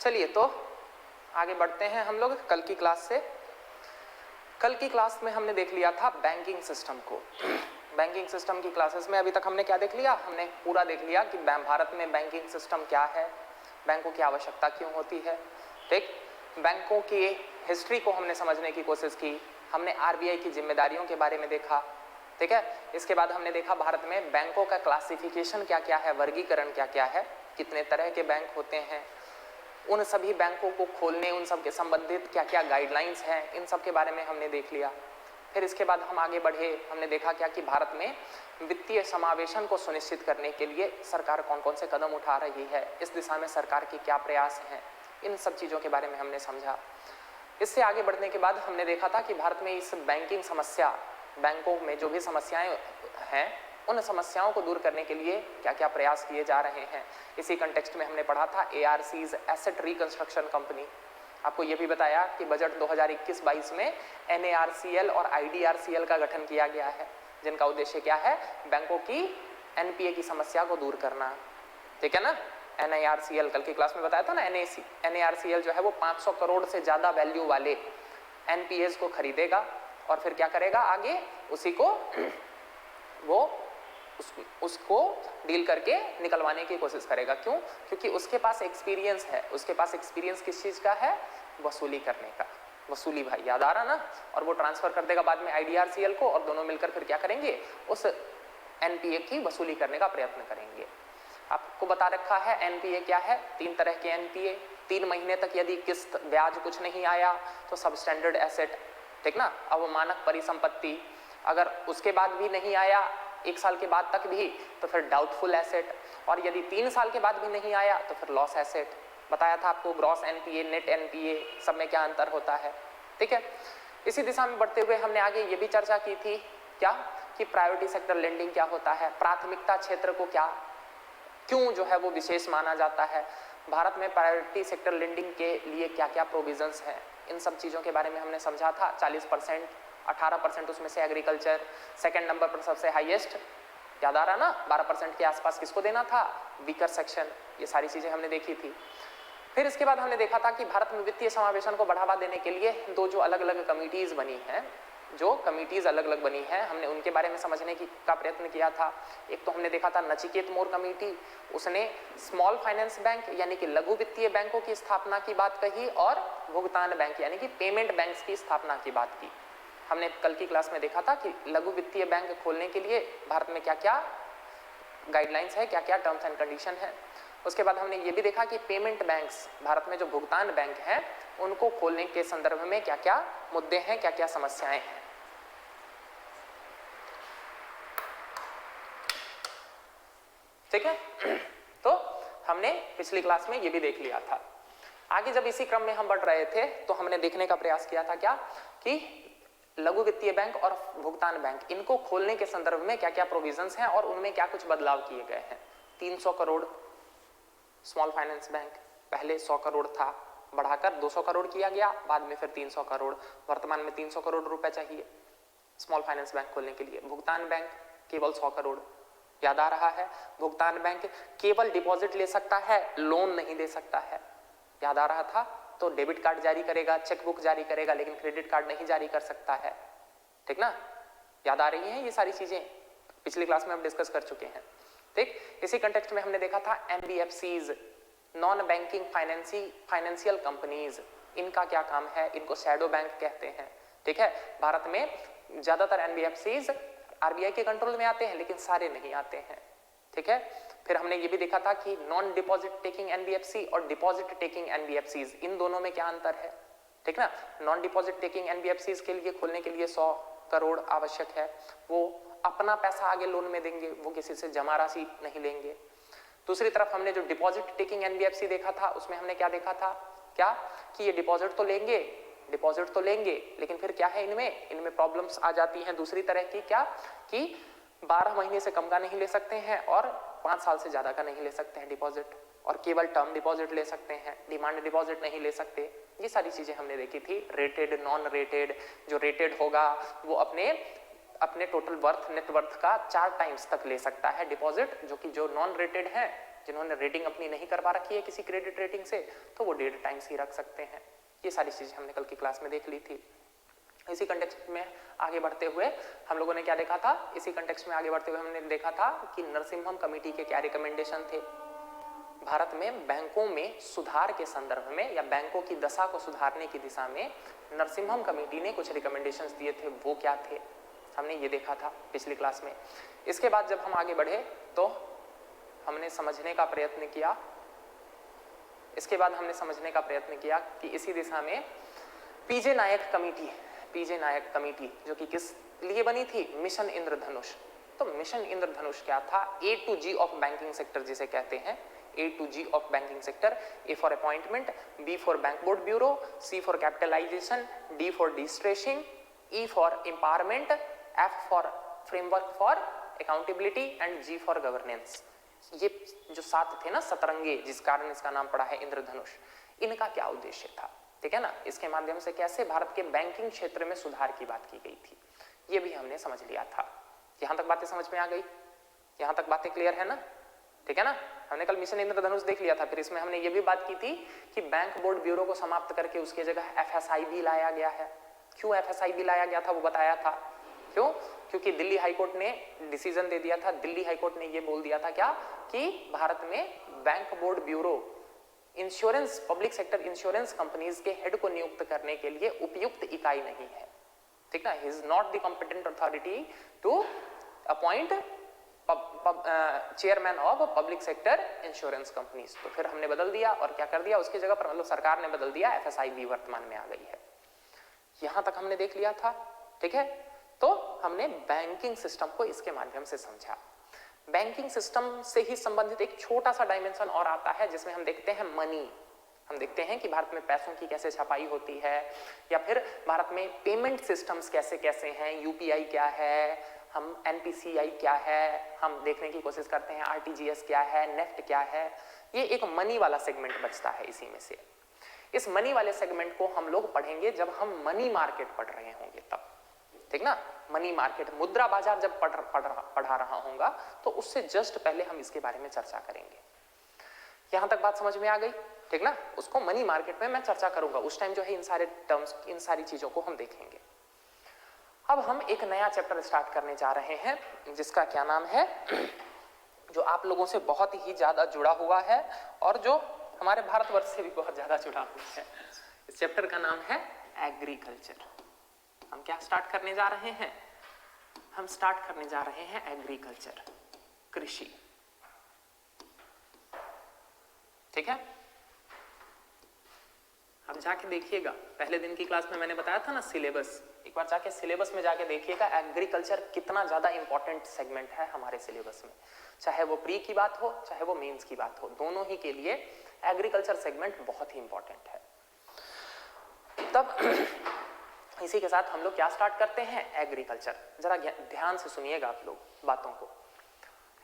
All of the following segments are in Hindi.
चलिए तो आगे बढ़ते हैं हम लोग कल की क्लास से। कल की क्लास में हमने देख लिया था बैंकिंग सिस्टम को। बैंकिंग सिस्टम की क्लासेस में अभी तक हमने क्या देख लिया, हमने पूरा देख लिया कि भारत में बैंकिंग सिस्टम क्या है, बैंकों की आवश्यकता क्यों होती है। ठीक, बैंकों की हिस्ट्री को हमने समझने की कोशिश की, हमने आरबीआई की जिम्मेदारियों के बारे में देखा। ठीक है, इसके बाद हमने देखा भारत में बैंकों का क्लासिफिकेशन क्या क्या है, वर्गीकरण क्या क्या है, कितने तरह के बैंक होते हैं, उन सभी बैंकों को खोलने, उन सब के संबंधित क्या क्या गाइडलाइंस हैं, इन सब के बारे में हमने देख लिया। फिर इसके बाद हम आगे बढ़े, हमने देखा क्या कि भारत में वित्तीय समावेशन को सुनिश्चित करने के लिए सरकार कौन कौन से कदम उठा रही है, इस दिशा में सरकार के क्या प्रयास हैं, इन सब चीज़ों के बारे में हमने समझा। इससे आगे बढ़ने के बाद हमने देखा था कि भारत में इस बैंकिंग समस्या, बैंकों में जो भी समस्याएं हैं, उन समस्याओं को दूर करने के लिए क्या क्या प्रयास किए जा रहे हैं। इसी कंटेक्स्ट में हमने पढ़ा था ARC's एसेट रिकंस्ट्रक्शन कंपनी। आपको ये भी बताया कि बजट 2021-22 में NARCL और IDRCL का गठन किया गया है, जिनका उद्देश्य क्या है, बैंकों की NPA की समस्या को दूर करना। ठीक है ना, NARCL कल की क्लास में बताया था ना, NARCL जो है वो 500 करोड़ से ज़्यादा वैल्यू वाले NPAs को खरीदेगा और फिर क्या करेगा, आगे उसी को वो उसको डील करके निकलवाने की कोशिश करेगा। क्यों? क्योंकि उसके पास एक्सपीरियंस है। उसके पास एक्सपीरियंस किस चीज़ का है, वसूली करने का। वसूली भाई याद आ रहा ना, और वो ट्रांसफर कर देगा बाद में IDRCL को, और दोनों मिलकर फिर क्या करेंगे, उस NPA की वसूली करने का प्रयत्न करेंगे। आपको बता रखा है NPA क्या है, 3 तरह के NPA। 3 महीने तक यदि किस्त ब्याज कुछ नहीं आया तो सब स्टैंडर्ड एसेट, ठीक ना, अवमानक परिसंपत्ति। अगर उसके बाद भी नहीं आया, 1 साल के बाद तक भी, तो फिर डाउटफुल एसेट। और यदि 3 साल के बाद भी नहीं आया तो फिर लॉस एसेट। बताया था आपको ग्रॉस NPA, नेट NPA, सब में क्या अंतर होता है। ठीक है, इसी दिशा में बढ़ते हुए हमने आगे ये भी चर्चा की थी क्या, कि प्रायोरिटी सेक्टर लेंडिंग क्या होता है, प्राथमिकता क्षेत्र को क्या, क्यों जो है वो विशेष माना जाता है, भारत में प्रायोरिटी सेक्टर लेंडिंग के लिए क्या क्या प्रोविजंस हैं, इन सब चीज़ों के बारे में हमने समझा था। 40%, 18% उसमें से एग्रीकल्चर, सेकंड नंबर पर सबसे हाईएस्ट, याद आ रहा ना, 12% के आसपास किसको देना था, वीकर सेक्शन। ये सारी चीज़ें हमने देखी थी। फिर इसके बाद हमने देखा था कि भारत में वित्तीय समावेशन को बढ़ावा देने के लिए 2 जो अलग अलग कमिटीज़ बनी हैं, जो कमिटीज़ अलग अलग बनी हैं, हमने उनके बारे में समझने का प्रयत्न किया था। एक तो हमने देखा था नचिकेत मोर कमेटी, उसने स्मॉल फाइनेंस बैंक यानी कि लघु वित्तीय बैंकों की स्थापना की बात कही, और भुगतान बैंक यानी कि पेमेंट बैंक्स की स्थापना की बात की। हमने कल की क्लास में देखा था कि लघु वित्तीय बैंक खोलने के लिए भारत में क्या क्या गाइडलाइंस है, क्या क्या टर्म्स एंड कंडीशन है। उसके बाद हमने ये भी देखा कि पेमेंट बैंक्स, भारत में जो भुगतान बैंक हैं, उनको खोलने के संदर्भ में क्या क्या मुद्दे हैं, क्या क्या समस्याएं हैं। ठीक है, तो हमने पिछली क्लास में ये भी देख लिया था। आगे जब इसी क्रम में हम बढ़ रहे थे तो हमने देखने का प्रयास किया था क्या, कि लघु वित्तीय बैंक और भुगतान बैंक, इनको खोलने के संदर्भ में क्या क्या प्रोविजंस हैं और उनमें क्या कुछ बदलाव किए गए हैं। 300 करोड़ स्मॉल फाइनेंस बैंक, पहले 100 करोड़ था, बढ़ाकर 200 करोड़ किया गया, बाद में फिर 300 करोड़, वर्तमान में 300 करोड़ रुपए चाहिए स्मॉल फाइनेंस बैंक खोलने के लिए। भुगतान बैंक केवल 100 करोड़, याद आ रहा है, भुगतान बैंक केवल डिपॉजिट ले सकता है, लोन नहीं दे सकता है, याद आ रहा था। तो डेबिट कार्ड जारी करेगा, चेकबुक जारी करेगा, लेकिन क्रेडिट कार्ड नहीं जारी कर सकता है। ठीक ना, याद आ रही हैं ये सारी चीजें, पिछली क्लास में हम डिस्कस कर चुके हैं। ठीक, इसी कंटेक्स्ट में हमने देखा था NBFCs, non banking financial companies, इनका क्या काम है, इनको शैडो बैंक कहते हैं। ठीक है, भारत में ज्यादातर NBFCs RBI के कंट्रोल में आते हैं, लेकिन सारे नहीं आते हैं। ठीक है, फिर हमने ये भी देखा था कि नॉन डिपॉजिट टेकिंग NBFC और डिपॉजिट टेकिंग NBFCs, इन दोनों में क्या अंतर है। ठीक ना, नॉन डिपॉजिट टेकिंग NBFCs के लिए खोलने के लिए 100 करोड़ आवश्यक है, वो अपना पैसा आगे लोन में देंगे, वो किसी से जमा राशि नहीं लेंगे। दूसरी तरफ हमने जो डिपॉजिट टेकिंग NBFC देखा था, उसमें हमने क्या देखा था, क्या कि ये डिपॉजिट तो लेंगे, लेकिन फिर क्या है, इनमें प्रॉब्लम्स आ जाती हैं दूसरी तरह की, क्या कि 12 महीने से कम का नहीं ले सकते हैं और 5 साल से ज्यादा का नहीं ले सकते हैं डिपॉजिट, और केवल टर्म डिपॉजिट ले सकते हैं, डिमांड डिपॉजिट नहीं ले सकते। ये सारी चीजें हमने देखी थी। रेटेड, नॉन रेटेड, जो रेटेड होगा वो अपने टोटल वर्थ, नेट वर्थ का 4 टाइम्स तक ले सकता है डिपॉजिट, जो कि जो नॉन रेटेड है जिन्होंने रेटिंग अपनी नहीं करवा रखी है किसी क्रेडिट रेटिंग से, तो वो 1.5 टाइम्स ही रख सकते हैं। ये सारी चीजें हमने कल की क्लास में देख ली थी। इसी कंटेक्स्ट में आगे बढ़ते हुए हम लोगों ने क्या देखा था, इसी कंटेक्स्ट में आगे बढ़ते हुए हमने देखा था कि नरसिम्हम कमेटी के क्या रिकमेंडेशन थे। भारत में बैंकों में सुधार के संदर्भ में या बैंकों की दशा को सुधारने की दिशा में नरसिम्हम कमेटी ने कुछ रिकमेंडेशंस दिए थे, वो क्या थे, हमने ये देखा था पिछली क्लास में। इसके बाद जब हम आगे बढ़े तो हमने समझने का प्रयत्न किया, इसके बाद हमने समझने का प्रयत्न किया कि इसी दिशा में पीजे नायक कमेटी जो कि किस लिए बनी थी, मिशन इंद्रधनुष। तो मिशन इंद्रधनुष क्या था, A to G of banking sector जिसे कहते हैं, A to G of banking sector, A for appointment, B for bank board bureau, C for capitalisation, D for destressing, E for empowerment, F for framework for accountability and G for governance. ये जो 7 थे ना सतरंगे, जिस कारण इसका नाम पड़ा है इंद्रधनुष, इनका क्या उद्देश्य था, ठीक है ना। इसके माध्यम से कैसे भारत के बैंकिंग क्षेत्र में सुधार की बात की गई थी, ये भी हमने समझ लिया था। यहां तक बातें समझ में आ गई, यहां तक बातें क्लियर है ना, ठीक है ना। हमने कल मिशन इंद्रधनुष देख लिया था, फिर इसमें हमने ये भी बात की थी कि बैंक बोर्ड ब्यूरो को समाप्त करके उसकी जगह FSIB लाया गया है। क्यों FSIB लाया गया था वो बताया था, क्यों, क्योंकि दिल्ली हाईकोर्ट ने डिसीजन दे दिया था, दिल्ली हाईकोर्ट ने ये बोल दिया था क्या कि भारत में bank board bureau insurance, public sector insurance companies के हेड को नियुक्त करने के लिए उपयुक्त इकाई नहीं है, ठीक ना। He is not the competent authority to appoint chairman of public sector insurance companies. तो फिर हमने बदल दिया और क्या कर दिया, उसकी जगह पर मतलब सरकार ने बदल दिया, FSIB वर्तमान में आ गई है। यहां तक हमने देख लिया था, ठीक है। तो हमने बैंकिंग सिस्टम को इसके माध्यम से समझा। बैंकिंग सिस्टम से ही संबंधित एक छोटा सा डायमेंशन और आता है जिसमें हम देखते हैं मनी। हम देखते हैं कि भारत में पैसों की कैसे छपाई होती है, या फिर भारत में पेमेंट सिस्टम्स कैसे कैसे हैं, UPI क्या है, हम NPCI क्या है, हम देखने की कोशिश करते हैं RTGS क्या है, नेफ्ट क्या है। ये एक मनी वाला सेगमेंट बचता है इसी में से। इस मनी वाले सेगमेंट को हम लोग पढ़ेंगे जब हम मनी मार्केट पढ़ रहे होंगे तब, ठीक ना। मनी मार्केट, मुद्रा बाजार जब पढ़ा रहा होगा तो उससे जस्ट पहले हम इसके बारे में चर्चा करेंगे। यहां तक बात समझ में आ गई, ठीक ना। उसको मनी मार्केट में मैं चर्चा करूंगा, उस टाइम जो है इन सारे टर्म्स, इन सारी चीजों को हम देखेंगे। अब हम एक नया चैप्टर स्टार्ट करने जा रहे हैं जिसका क्या नाम है, जो आप लोगों से बहुत ही ज्यादा जुड़ा हुआ है और जो हमारे भारतवर्ष से भी बहुत ज्यादा जुड़ा हुआ है। इस चैप्टर का नाम है एग्रीकल्चर। हम क्या स्टार्ट करने जा रहे हैं, हम स्टार्ट करने जा रहे हैं एग्रीकल्चर, कृषि, ठीक है। अब जाके देखिएगा, पहले दिन की क्लास में मैंने बताया था ना सिलेबस, एक बार जाके सिलेबस में जाके देखिएगा एग्रीकल्चर कितना ज्यादा इंपॉर्टेंट सेगमेंट है हमारे सिलेबस में। चाहे वो प्री की बात हो चाहे वो मेंस की बात हो, दोनों ही के लिए एग्रीकल्चर सेगमेंट बहुत ही इंपॉर्टेंट है। तब इसी के साथ हम लोग क्या स्टार्ट करते हैं, एग्रीकल्चर। जरा ध्यान से सुनिएगा आप लोग बातों को।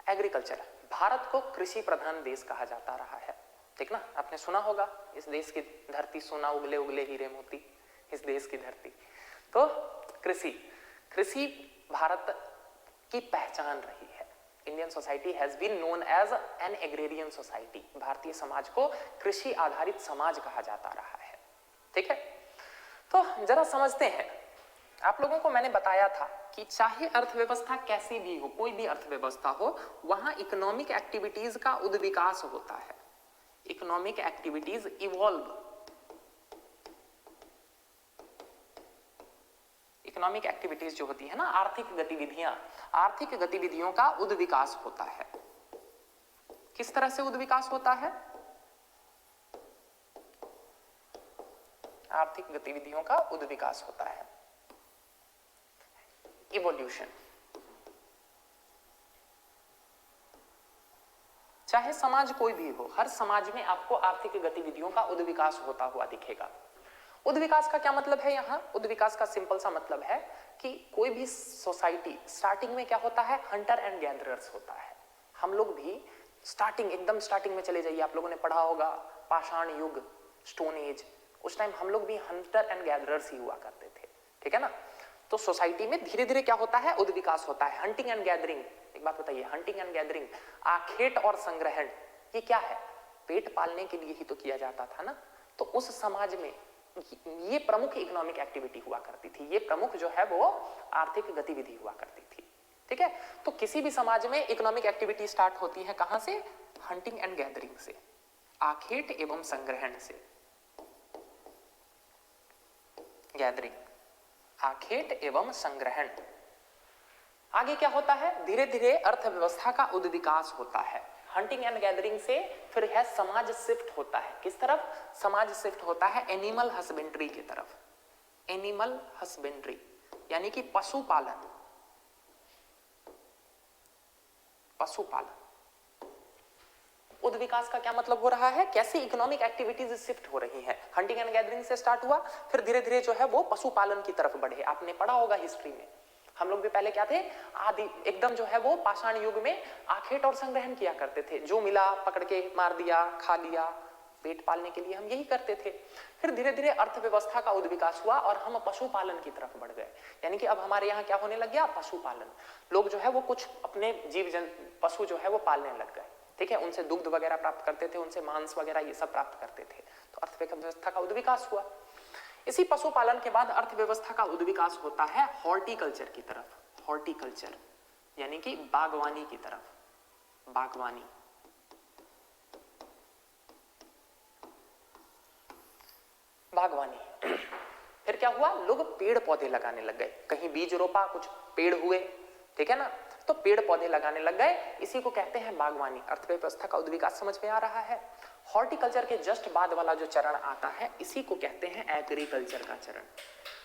एग्रीकल्चर, भारत को कृषि प्रधान देश कहा जाता रहा है, ठीक ना। आपने सुना होगा इस देश की धरती सोना उगले उगले हीरे मोती, इस देश की धरती। तो कृषि भारत की पहचान रही है। Indian society has been known as an agrarian society. भारतीय समाज को कृषि आधारित समाज कहा जाता रहा है, ठीक है। तो जरा समझते हैं, आप लोगों को मैंने बताया था कि चाहे अर्थव्यवस्था कैसी भी हो, कोई भी अर्थव्यवस्था हो, वहां इकोनॉमिक एक्टिविटीज का उद्विकास होता है। Economic activities evolve, economic activities जो होती है ना, आर्थिक गतिविधियों का उद्विकास होता है। किस तरह से उद्विकास होता है, आर्थिक गतिविधियों का उद्विकास होता है, इवोल्यूशन। चाहे समाज कोई भी हो, हर समाज में आपको आर्थिक गतिविधियों का उद्विकास होता हुआ दिखेगा। उद्विकास का क्या मतलब है, यहाँ उद्विकास का सिंपल सा मतलब है कि कोई भी सोसाइटी स्टार्टिंग में क्या होता है, हंटर एंड गैदरर्स होता है। हम लोग भी एकदम स्टार्टिंग में चले जाइए, आप लोगों ने पढ़ा होगा पाषाण युग, स्टोन एज, उस टाइम हम लोग भी हंटर एंड गैदरर्स ही हुआ करते थे, ठीक है ना। तो सोसाइटी में धीरे धीरे क्या होता है, उद्विकास होता है। हंटिंग एंड गैदरिंग, एक बात बताइए, हंटिंग एंड गैदरिंग, आखेट और संग्रहण, ये क्या है, पेट पालने के लिए ही तो किया जाता था ना। तो उस समाज में ये प्रमुख इकोनॉमिक एक्टिविटी हुआ करती थी, ये प्रमुख जो है वो आर्थिक गतिविधि हुआ करती थी। ठीक है, तो किसी भी समाज में इकोनॉमिक एक्टिविटी स्टार्ट होती है कहां से, हंटिंग एंड गैदरिंग से, आखेट एवं संग्रहण से। गैदरिंग, आखेट एवं संग्रहण। आगे क्या होता है, धीरे धीरे अर्थव्यवस्था का उद्विकास होता है। हंटिंग एंड गैदरिंग से फिर है समाज शिफ्ट होता है, किस तरफ, समाज शिफ्ट होता है एनिमल हस्बेंड्री की तरफ। एनिमल हस्बेंड्री यानी कि पशुपालन, पशुपालन। उद्विकास का क्या मतलब हो रहा है, कैसे इकोनॉमिक एक्टिविटीज शिफ्ट हो रही हैं। हंटिंग एंड गैदरिंग से स्टार्ट हुआ, फिर धीरे धीरे जो है वो पशुपालन की तरफ बढ़े। आपने पढ़ा होगा हिस्ट्री में, हम लोग भी पहले क्या थे, आदि एकदम जो है वो पाषाण युग में आखेट और संग्रहण किया करते थे, जो मिला पकड़ के मार दिया, खा लिया, पेट पालने के लिए हम यही करते थे। फिर धीरे धीरे अर्थव्यवस्था का उद्विकास हुआ और हम पशुपालन की तरफ बढ़ गए, यानी कि अब हमारे यहाँ क्या होने लग गया, पशुपालन। लोग जो है वो कुछ अपने जीव जंतु पशु जो है वो पालने लग गए। ठीक है, उनसे दुग्ध वगैरह प्राप्त करते थे, उनसे मांस वगैरह ये सब प्राप्त करते थे, तो अर्थव्यवस्था का उद्विकास हुआ। इसी पशुपालन के बाद अर्थव्यवस्था का उद्विकास होता है हॉर्टिकल्चर की तरफ। हॉर्टिकल्चर यानी कि बागवानी की तरफ, बागवानी। बागवानी फिर क्या हुआ, लोग पेड़ पौधे लगाने लग गए, कहीं बीज रोपा, कुछ पेड़ हुए, ठीक है ना, तो पेड़ पौधे लगाने लग गए, इसी को कहते हैं बागवानी। अर्थव्यवस्था का उद्विकास समझ में आ रहा है। हॉर्टिकल्चर के जस्ट बाद वाला जो चरण आता है, इसी को कहते हैं एग्रीकल्चर का चरण,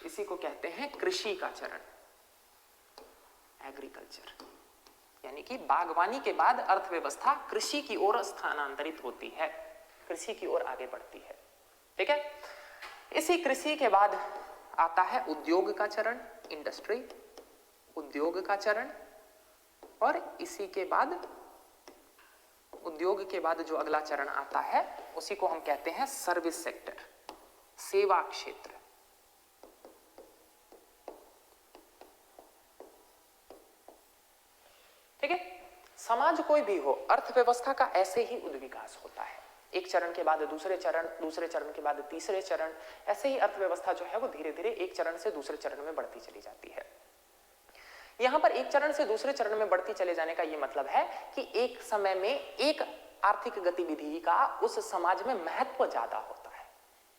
इसी को कहते हैं कृषि का चरण, एग्रीकल्चर। यानी कि बागवानी के बाद अर्थव्यवस्था कृषि की ओर स्थानांतरित होती है, कृषि की ओर आगे बढ़ती है। ठीक है, इसी कृषि के बाद आता है उद्योग का चरण, इंडस्ट्री, उद्योग का चरण। और इसी के बाद, उद्योग के बाद जो अगला चरण आता है उसी को हम कहते हैं सर्विस सेक्टर, सेवा क्षेत्र। ठीक है, समाज कोई भी हो, अर्थव्यवस्था का ऐसे ही उद्विकास होता है, एक चरण के बाद दूसरे चरण, दूसरे चरण के बाद तीसरे चरण, ऐसे ही अर्थव्यवस्था जो है वो धीरे धीरे एक चरण से दूसरे चरण में बढ़ती चली जाती है। यहां पर एक चरण से दूसरे चरण में बढ़ती चले जाने का यह मतलब है कि एक समय में एक आर्थिक गतिविधि का उस समाज में महत्व ज्यादा होता है।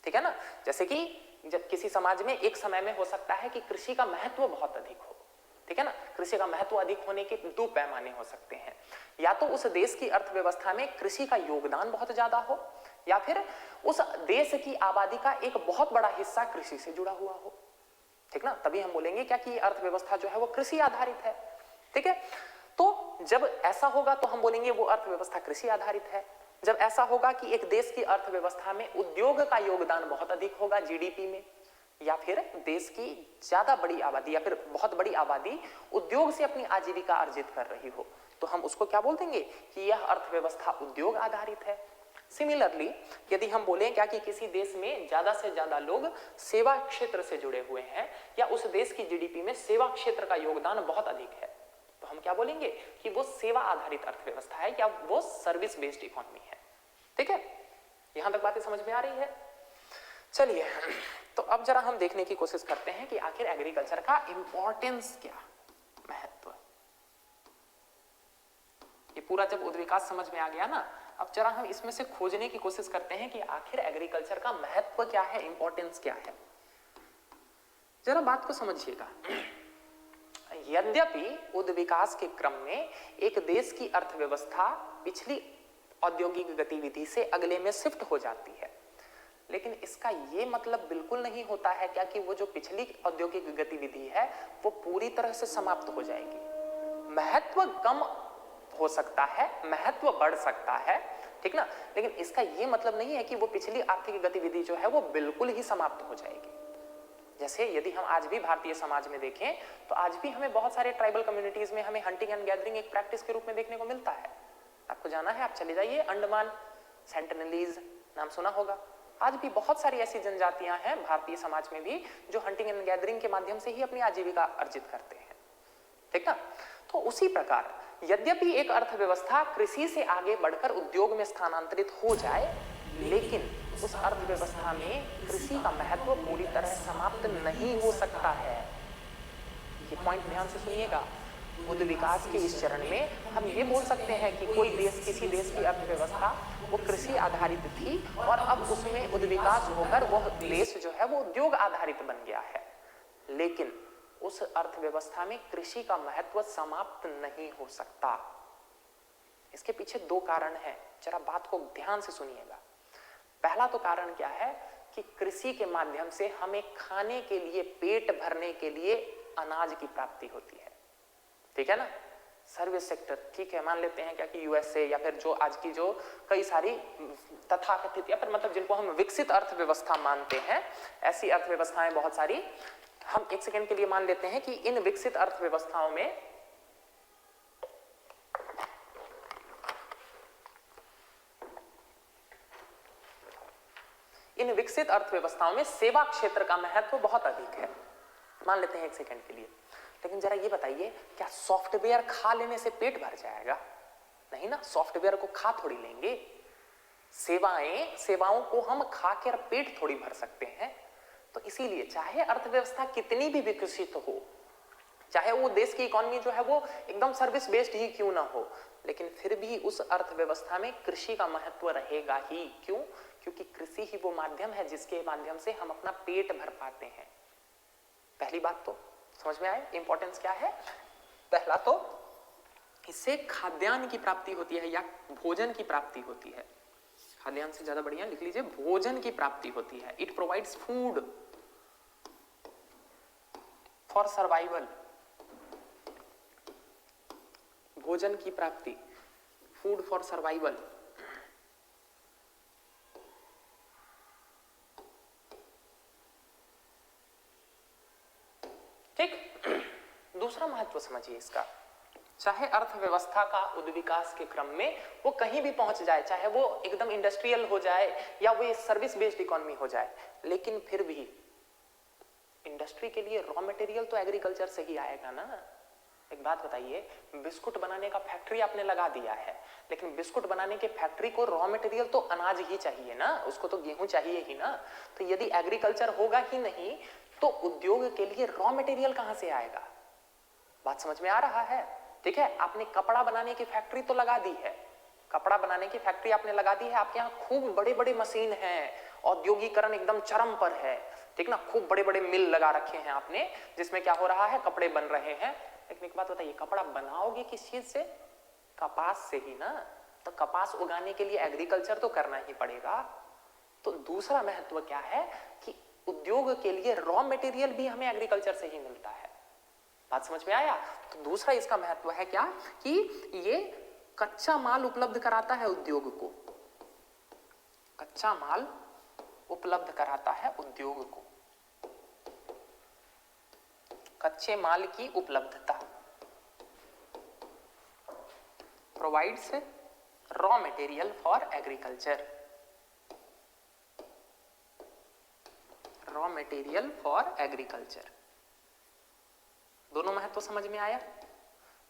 ठीक है ना, जैसे कि जब किसी समाज में एक समय में हो सकता है कि कृषि का महत्व बहुत अधिक हो, ठीक है ना, कृषि का महत्व अधिक होने के दो पैमाने हो सकते हैं, या तो उस देश की अर्थव्यवस्था में कृषि का योगदान बहुत ज्यादा हो, या फिर उस देश की आबादी का एक बहुत बड़ा हिस्सा कृषि से जुड़ा हुआ हो। ठीक ना, तभी हम बोलेंगे क्या कि अर्थव्यवस्था जो है वो कृषि आधारित है। ठीक है, तो जब ऐसा होगा तो हम बोलेंगे वो अर्थव्यवस्था कृषि आधारित है। जब ऐसा होगा कि एक देश की अर्थव्यवस्था में उद्योग का योगदान बहुत अधिक होगा जीडीपी में, या फिर देश की ज्यादा बड़ी आबादी या फिर बहुत बड़ी आबादी उद्योग से अपनी आजीविका अर्जित कर रही हो, तो हम उसको क्या बोल देंगे कि यह अर्थव्यवस्था उद्योग आधारित है। सिमिलरली यदि हम बोलें क्या कि किसी देश में ज्यादा से ज्यादा लोग सेवा क्षेत्र से जुड़े हुए हैं, या उस देश की जीडीपी में सेवा क्षेत्र का योगदान बहुत अधिक है, तो हम क्या बोलेंगे कि वो सेवा आधारित अर्थव्यवस्था है, या वो सर्विस बेस्ड इकोनॉमी है। ठीक है, यहां तक बातें समझ में आ रही है। चलिए, तो अब जरा हम देखने की कोशिश करते हैं कि आखिर एग्रीकल्चर का इंपॉर्टेंस क्या, महत्व। ये पूरा जब उद्विकास समझ में आ गया ना, अब जरा हम इसमें से खोजने की कोशिश करते हैं कि आखिर एग्रीकल्चर का महत्व क्या है, इंपॉर्टेंस क्या है। जरा बात को समझिएगा। यद्यपि उद्विकास के क्रम में एक देश की अर्थव्यवस्था पिछली औद्योगिक गतिविधि से अगले में शिफ्ट हो जाती है, लेकिन इसका यह मतलब बिल्कुल नहीं होता है क्या कि वो जो पिछली औद्योगिक गतिविधि है वो पूरी तरह से समाप्त हो जाएगी। महत्व कम हो सकता है, महत्व बढ़ सकता है, ठीक ना, लेकिन इसका यह मतलब नहीं है कि वो पिछली आर्थिक गतिविधि जो है वो बिल्कुल ही समाप्त हो जाएगी। जैसे यदि हम आज भी भारतीय समाज में देखें तो आज भी हमें बहुत सारे ट्राइबल कम्युनिटीज में हमें हंटिंग एंड गैदरिंग एक प्रैक्टिस के रूप में देखने को मिलता है। आपको जाना है, आप चले जाइए अंडमान, सेंटिनलीज नाम सुना होगा। आज भी बहुत सारी ऐसी जनजातियां हैं भारतीय समाज में भी जो हंटिंग एंड गैदरिंग के माध्यम से ही अपनी आजीविका अर्जित करते हैं। ठीक ना, तो उसी प्रकार यद्यपि एक अर्थव्यवस्था कृषि से आगे बढ़कर उद्योग में स्थानांतरित हो जाए, लेकिन उस अर्थव्यवस्था में कृषि का महत्व पूरी तरह समाप्त नहीं हो सकता है। ये पॉइंट ध्यान से सुनिएगा। बुद्ध विकास के इस चरण में हम ये बोल सकते हैं कि कोई देश, किसी देश की अर्थव्यवस्था वो कृषि आधारित थी और अब उसमें बुद्ध विकास होकर वह देश जो है वो उद्योग आधारित बन गया है, लेकिन उस अर्थव्यवस्था में कृषि का महत्व समाप्त नहीं हो सकता। इसके पीछे दो कारण हैं, जरा बात को ध्यान से सुनिएगा। पहला तो कारण क्या है कि कृषि के माध्यम से हमें खाने के लिए, पेट भरने के लिए अनाज की प्राप्ति होती है, ठीक है ना। सर्विस सेक्टर, ठीक है, मान लेते हैं क्या कि यूएसए या फिर जो आज की जो कई सारी तथाकथित या फिर मतलब जिनको हम विकसित अर्थव्यवस्था मानते हैं, ऐसी अर्थव्यवस्थाएं बहुत सारी, हम एक सेकंड के लिए मान लेते हैं कि इन विकसित अर्थव्यवस्थाओं में सेवा क्षेत्र का महत्व बहुत अधिक है, मान लेते हैं एक सेकंड के लिए। लेकिन जरा ये बताइए, क्या सॉफ्टवेयर खा लेने से पेट भर जाएगा? नहीं ना, सॉफ्टवेयर को खा थोड़ी लेंगे। सेवाओं को हम खा कर पेट थोड़ी भर सकते हैं। तो इसीलिए चाहे अर्थव्यवस्था कितनी भी विकसित हो, चाहे वो देश की इकोनॉमी जो है वो एकदम सर्विस बेस्ड ही क्यों ना हो, लेकिन फिर भी उस अर्थव्यवस्था में कृषि का महत्व रहेगा ही। क्यों? क्योंकि कृषि ही वो माध्यम है जिसके माध्यम से हम अपना पेट भर पाते हैं। पहली बात तो समझ में आए, इंपॉर्टेंस क्या है। पहला तो इससे खाद्यान्न की प्राप्ति होती है या भोजन की प्राप्ति होती है। खाद्यान्न से ज्यादा बढ़िया लिख लीजिए, भोजन की प्राप्ति होती है। It provides food for survival, भोजन की प्राप्ति, फूड फॉर सर्वाइवल। ठीक, दूसरा महत्व समझिए इसका। चाहे अर्थव्यवस्था का उद्विकास के क्रम में वो कहीं भी पहुंच जाए, चाहे वो एकदम इंडस्ट्रियल हो जाए या वो सर्विस बेस्ड इकोनॉमी हो जाए, लेकिन फिर भी इंडस्ट्री के लिए रॉ मटेरियल तो एग्रीकल्चर से ही आएगा ना। एक बात बताइए, बिस्कुट बनाने का फैक्ट्री आपने लगा दिया है, लेकिन बिस्कुट बनाने के फैक्ट्री को रॉ मटेरियल तो अनाज ही चाहिए ना, उसको तो गेहूं चाहिए ही ना। तो यदि एग्रीकल्चर होगा ही नहीं तो उद्योग के लिए रॉ मटेरियल कहां से आएगा? बात समझ में आ रहा है? ठीक है, आपने कपड़ा बनाने की फैक्ट्री तो लगा दी है, कपड़ा बनाने की फैक्ट्री आपने लगा दी है, आपके यहाँ खूब बड़े बड़े मशीन हैं, औद्योगिकरण एकदम चरम पर है, ठीक ना, खूब बड़े बड़े मिल लगा रखे हैं आपने, जिसमें क्या हो रहा है, कपड़े बन रहे हैं। लेकिन एक बात बताइए, कपड़ा बनाओगे किस चीज से? कपास से ही ना। तो कपास उगाने के लिए एग्रीकल्चर तो करना ही पड़ेगा। तो दूसरा महत्व क्या है कि उद्योग के लिए रॉ मटेरियल भी हमें एग्रीकल्चर से ही मिलता है। बात समझ में आया? तो दूसरा इसका महत्व है क्या कि ये कच्चा माल उपलब्ध कराता है उद्योग को, कच्चा माल उपलब्ध कराता है उद्योग को, कच्चे माल की उपलब्धता, provides raw material for agriculture, raw material for agriculture. दोनों महत्व समझ में आया?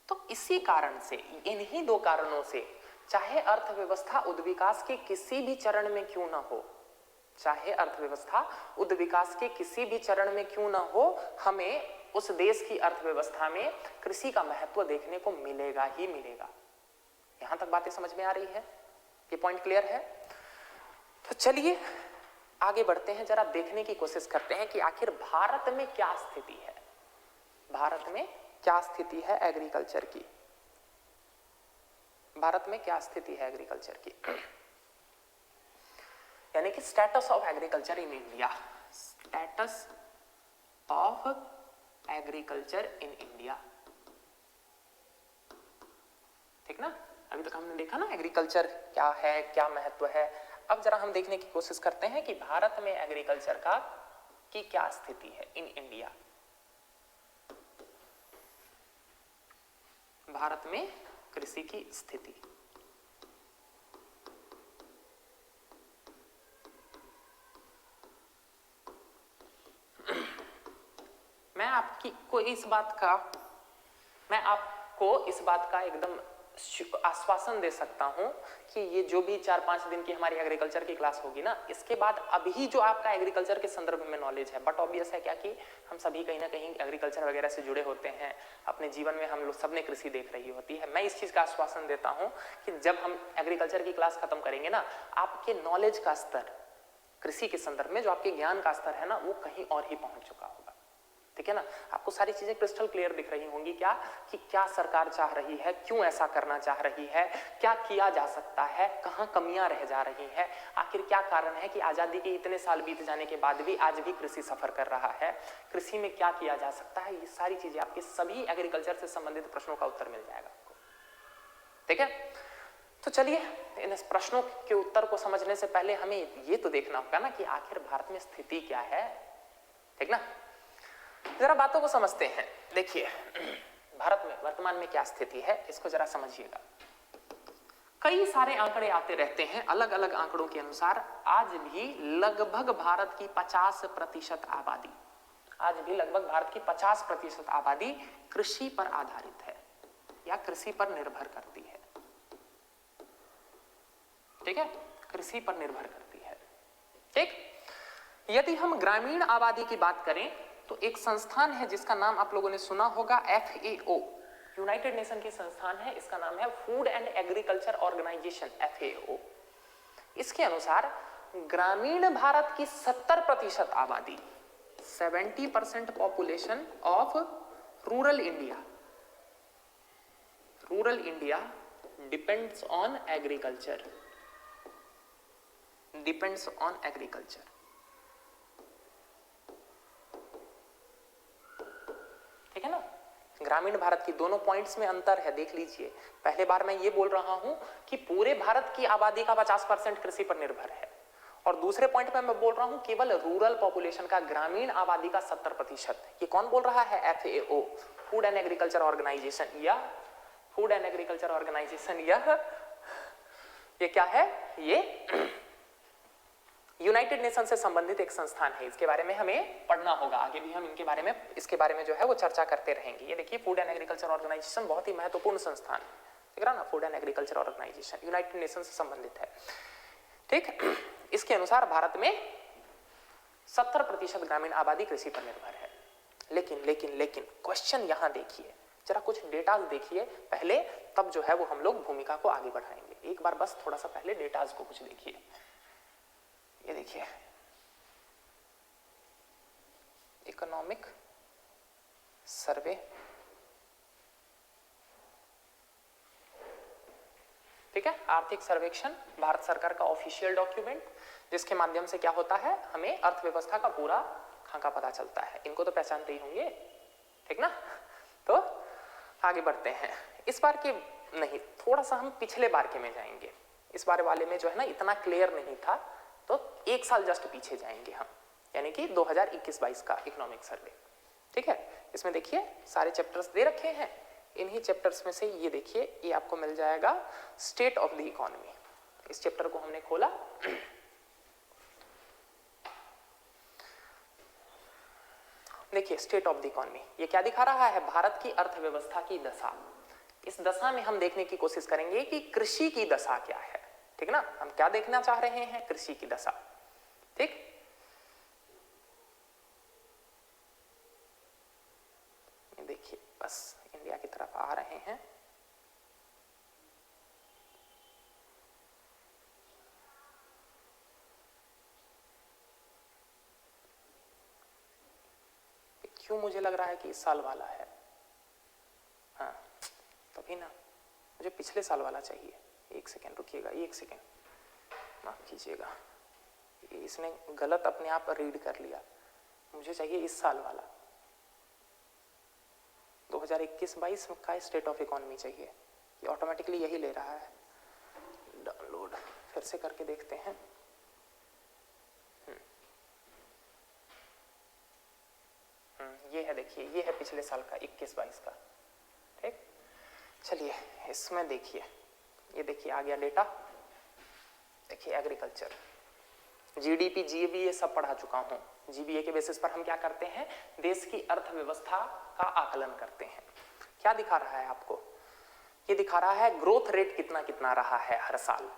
तो इसी कारण से, इन्हीं दो कारणों से, चाहे अर्थव्यवस्था उद्विकास के किसी भी चरण में क्यों ना हो, चाहे अर्थव्यवस्था उद्विकास के किसी भी चरण में क्यों ना हो, हमें उस देश की अर्थव्यवस्था में कृषि का महत्व देखने को मिलेगा ही मिलेगा। यहां तक बातें समझ में आ रही है? ये पॉइंट क्लियर है? तो चलिए आगे बढ़ते हैं, जरा देखने की कोशिश करते हैं कि आखिर भारत में क्या स्थिति है, भारत में क्या स्थिति है एग्रीकल्चर की, भारत में क्या स्थिति है एग्रीकल्चर की, यानी कि status of agriculture in India, status of agriculture in India. ठीक ना, अभी तक हमने देखा ना एग्रीकल्चर क्या है, क्या महत्व है। अब जरा हम देखने की कोशिश करते हैं कि भारत में एग्रीकल्चर का की क्या स्थिति है इन इंडिया। भारत में कृषि की स्थिति, मैं आपकी को इस बात का, मैं आपको इस बात का एकदम आश्वासन दे सकता हूं कि ये जो भी 4-5 दिन की हमारी एग्रीकल्चर की क्लास होगी ना, इसके बाद अभी जो आपका एग्रीकल्चर के संदर्भ में नॉलेज है, बट ऑब्वियस है क्या कि हम सभी कहीं ना कहीं एग्रीकल्चर वगैरह से जुड़े होते हैं, अपने जीवन में हम लोग सबने कृषि देख रही होती है। मैं इस चीज का आश्वासन देता हूं कि जब हम एग्रीकल्चर की क्लास खत्म करेंगे ना, आपके नॉलेज का स्तर कृषि के संदर्भ में, जो आपके ज्ञान का स्तर है ना, वो कहीं और ही पहुंच चुका होगा। ठीक है ना, आपको सारी चीजें क्रिस्टल क्लियर दिख रही होंगी क्या कि क्या सरकार चाह रही है, क्यों ऐसा करना चाह रही है, क्या किया जा सकता है, कहां कमियां रह जा रही हैं, आखिर क्या कारण है कि आजादी के इतने साल बीत जाने के बाद भी आज भी कृषि सफर कर रहा है, कृषि में क्या किया जा सकता है। ये सारी चीजें आपके सभी एग्रीकल्चर से संबंधित प्रश्नों का उत्तर मिल जाएगा आपको। ठीक है, तो चलिए इन प्रश्नों के उत्तर को समझने से पहले हमें ये तो देखना होगा ना कि आखिर भारत में स्थिति क्या है। ठीक ना, जरा बातों को समझते हैं। देखिए भारत में वर्तमान में क्या स्थिति है, इसको जरा समझिएगा। कई सारे आंकड़े आते रहते हैं, अलग अलग आंकड़ों के अनुसार आज भी लगभग भारत की 50% आबादी, आज भी लगभग भारत की 50% आबादी कृषि पर आधारित है या कृषि पर निर्भर करती है। ठीक है, कृषि पर निर्भर करती है। ठीक, यदि हम ग्रामीण आबादी की बात करें तो एक संस्थान है जिसका नाम आप लोगों ने सुना होगा, FAO, यूनाइटेड नेशन की संस्थान है, इसका नाम है food and agriculture organisation, FAO। इसके अनुसार ग्रामीण भारत की 70% आबादी, 70% population of rural India depends on agriculture, depends on agriculture. ठीक है ना, ग्रामीण भारत की दोनों पॉइंट्स में अंतर है, देख लीजिए। पहले बार मैं ये बोल रहा हूं कि पूरे भारत की आबादी का 50% कृषि पर निर्भर है, और दूसरे पॉइंट में मैं बोल रहा हूं केवल रूरल पॉपुलेशन का, ग्रामीण आबादी का 70%। ये कौन बोल रहा है? FAO, food and agriculture organisation, या फूड एंड एग्रीकल्चर ऑर्गेनाइजेशन, ये क्या है? ये यूनाइटेड नेशन से संबंधित एक संस्थान है। इसके बारे में हमें पढ़ना होगा, आगे भी हम इनके बारे में, इसके बारे में जो है वो चर्चा करते रहेंगे। ये देखिए फूड एंड एग्रीकल्चर ऑर्गेनाइजेशन बहुत ही महत्वपूर्ण संस्थान है, ठीक है ना, food and agriculture organisation united nation से संबंधित है। ठीक, इसके अनुसार भारत में 70% ग्रामीण आबादी कृषि पर निर्भर है। लेकिन क्वेश्चन यहां देखिए, जरा कुछ डेटाज देखिए पहले, तब जो है वो हम लोग भूमिका को आगे बढ़ाएंगे। एक बार बस थोड़ा सा पहले डेटाज को कुछ देखिए। ये देखिए इकोनॉमिक सर्वे, ठीक है, आर्थिक सर्वेक्षण, भारत सरकार का ऑफिशियल डॉक्यूमेंट, जिसके माध्यम से क्या होता है, हमें अर्थव्यवस्था का पूरा खाका पता चलता है। इनको तो पहचानते ही होंगे, ठीक ना। तो आगे बढ़ते हैं। इस बार के नहीं, थोड़ा सा हम पिछले बार के में जाएंगे। इस बार वाले में जो है ना इतना क्लियर नहीं था, तो एक साल जस्ट पीछे जाएंगे हम, यानी कि 2021-22 का इकोनॉमिक सर्वे। ठीक है, इसमें देखिए सारे चैप्टर्स दे रखे हैं। इन्हीं चैप्टर्स में से ये देखिए, ये आपको मिल जाएगा स्टेट ऑफ द इकोनॉमी। इस चैप्टर को हमने खोला, देखिए स्टेट ऑफ द इकोनॉमी, ये क्या दिखा रहा है? भारत की अर्थव्यवस्था की दशा। इस दशा में हम देखने की कोशिश करेंगे कि कृषि की दशा क्या है। ठीक ना, हम क्या देखना चाह रहे हैं? कृषि की दशा। ठीक, देखिए बस इंडिया की तरफ आ रहे हैं। क्यों मुझे लग रहा है कि इस साल वाला है? हाँ तभी ना, मुझे पिछले साल वाला चाहिए। एक सेकेंड रुकिएगा, एक सेकेंड, माफ कीजिएगा, इसने गलत अपने आप रीड कर लिया। मुझे चाहिए इस साल वाला, 2021-22 का स्टेट ऑफ इकोनॉमी चाहिए। ये ऑटोमेटिकली यही ले रहा है। डाउनलोड फिर से करके देखते हैं। ये है, देखिए ये है पिछले साल का 21-22 का। ठीक, चलिए इसमें देखिए, ये देखिए आ गया डेटा। देखिए एग्रीकल्चर, जीडीपी, जीबीए ये सब पढ़ा चुका हूं। जीबीए के बेसिस पर हम क्या करते हैं? देश की अर्थव्यवस्था का आकलन करते हैं। क्या दिखा रहा है आपको? ये दिखा रहा है ग्रोथ रेट कितना कितना रहा है हर साल,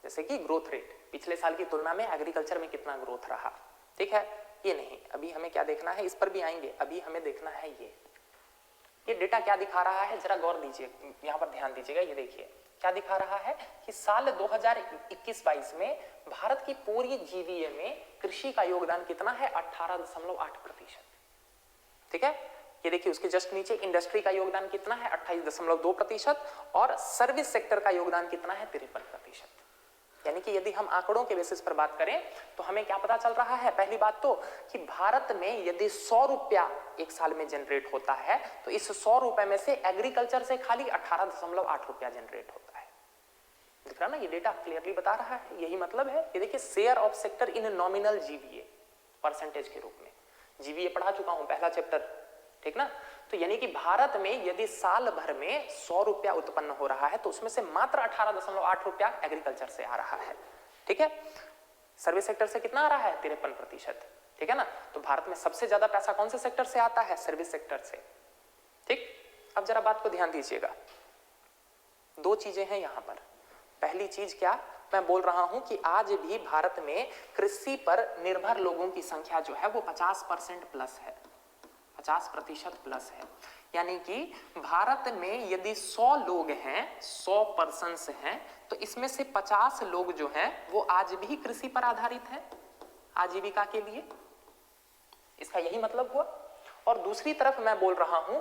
जैसे कि ग्रोथ रेट पिछले साल की तुलना में एग्रीकल्चर में कितना ग्रोथ रहा, ठीक है। ये नहीं, अभी हमें क्या देखना है, इस पर भी आएंगे, अभी हमें देखना है ये डेटा क्या दिखा रहा है, जरा गौर दीजिए, यहां पर ध्यान दीजिएगा। ये देखिए क्या दिखा रहा है कि साल 2021-22 में भारत की पूरी जीडीपी में कृषि का योगदान कितना है, 18.8%, ठीक है। ये देखिए उसके जस्ट नीचे इंडस्ट्री का योगदान कितना है, 28.2%, और सर्विस सेक्टर का योगदान कितना है, 53%। यानी कि यदि हम आंकड़ों के बेसिस पर बात करें तो हमें क्या पता चल रहा है, पहली बात तो कि भारत में यदि 100 रुपया एक साल में जनरेट होता है तो इस 100 रुपए में से एग्रीकल्चर से खाली 18.8 रुपया जनरेट होता है। दिख रहा ना, ये डेटा क्लियरली बता रहा है, यही मतलब है। ये देखिए share of sector in nominal GVA, percentage के रूप में। जीवीए पढ़ा चुका हूं पहला चैप्टर, ठीक ना। तो यानी कि भारत में यदि साल भर में 100 रुपया उत्पन्न हो रहा है तो उसमें से मात्र 18.8 रुपया एग्रीकल्चर से आ रहा है, ठीक है। सर्विस सेक्टर से कितना आ रहा है, 53%, ठीक है ना। तो भारत में सबसे ज्यादा पैसा कौन से सेक्टर से आता है, सर्विस सेक्टर से, ठीक। अब जरा बात को ध्यान दीजिएगा, दो चीजें हैं यहां पर। पहली चीज क्या, मैं बोल रहा हूं कि आज भी भारत में कृषि पर निर्भर लोगों की संख्या जो है वो 50% प्लस है, 50% प्लस है। यानी कि भारत में यदि 100 लोग हैं, 100 पर्सन्स हैं, तो इसमें से 50 लोग जो हैं वो आज भी कृषि पर आधारित हैं आजीविका के लिए। इसका यही मतलब हुआ। और दूसरी तरफ मैं बोल रहा हूं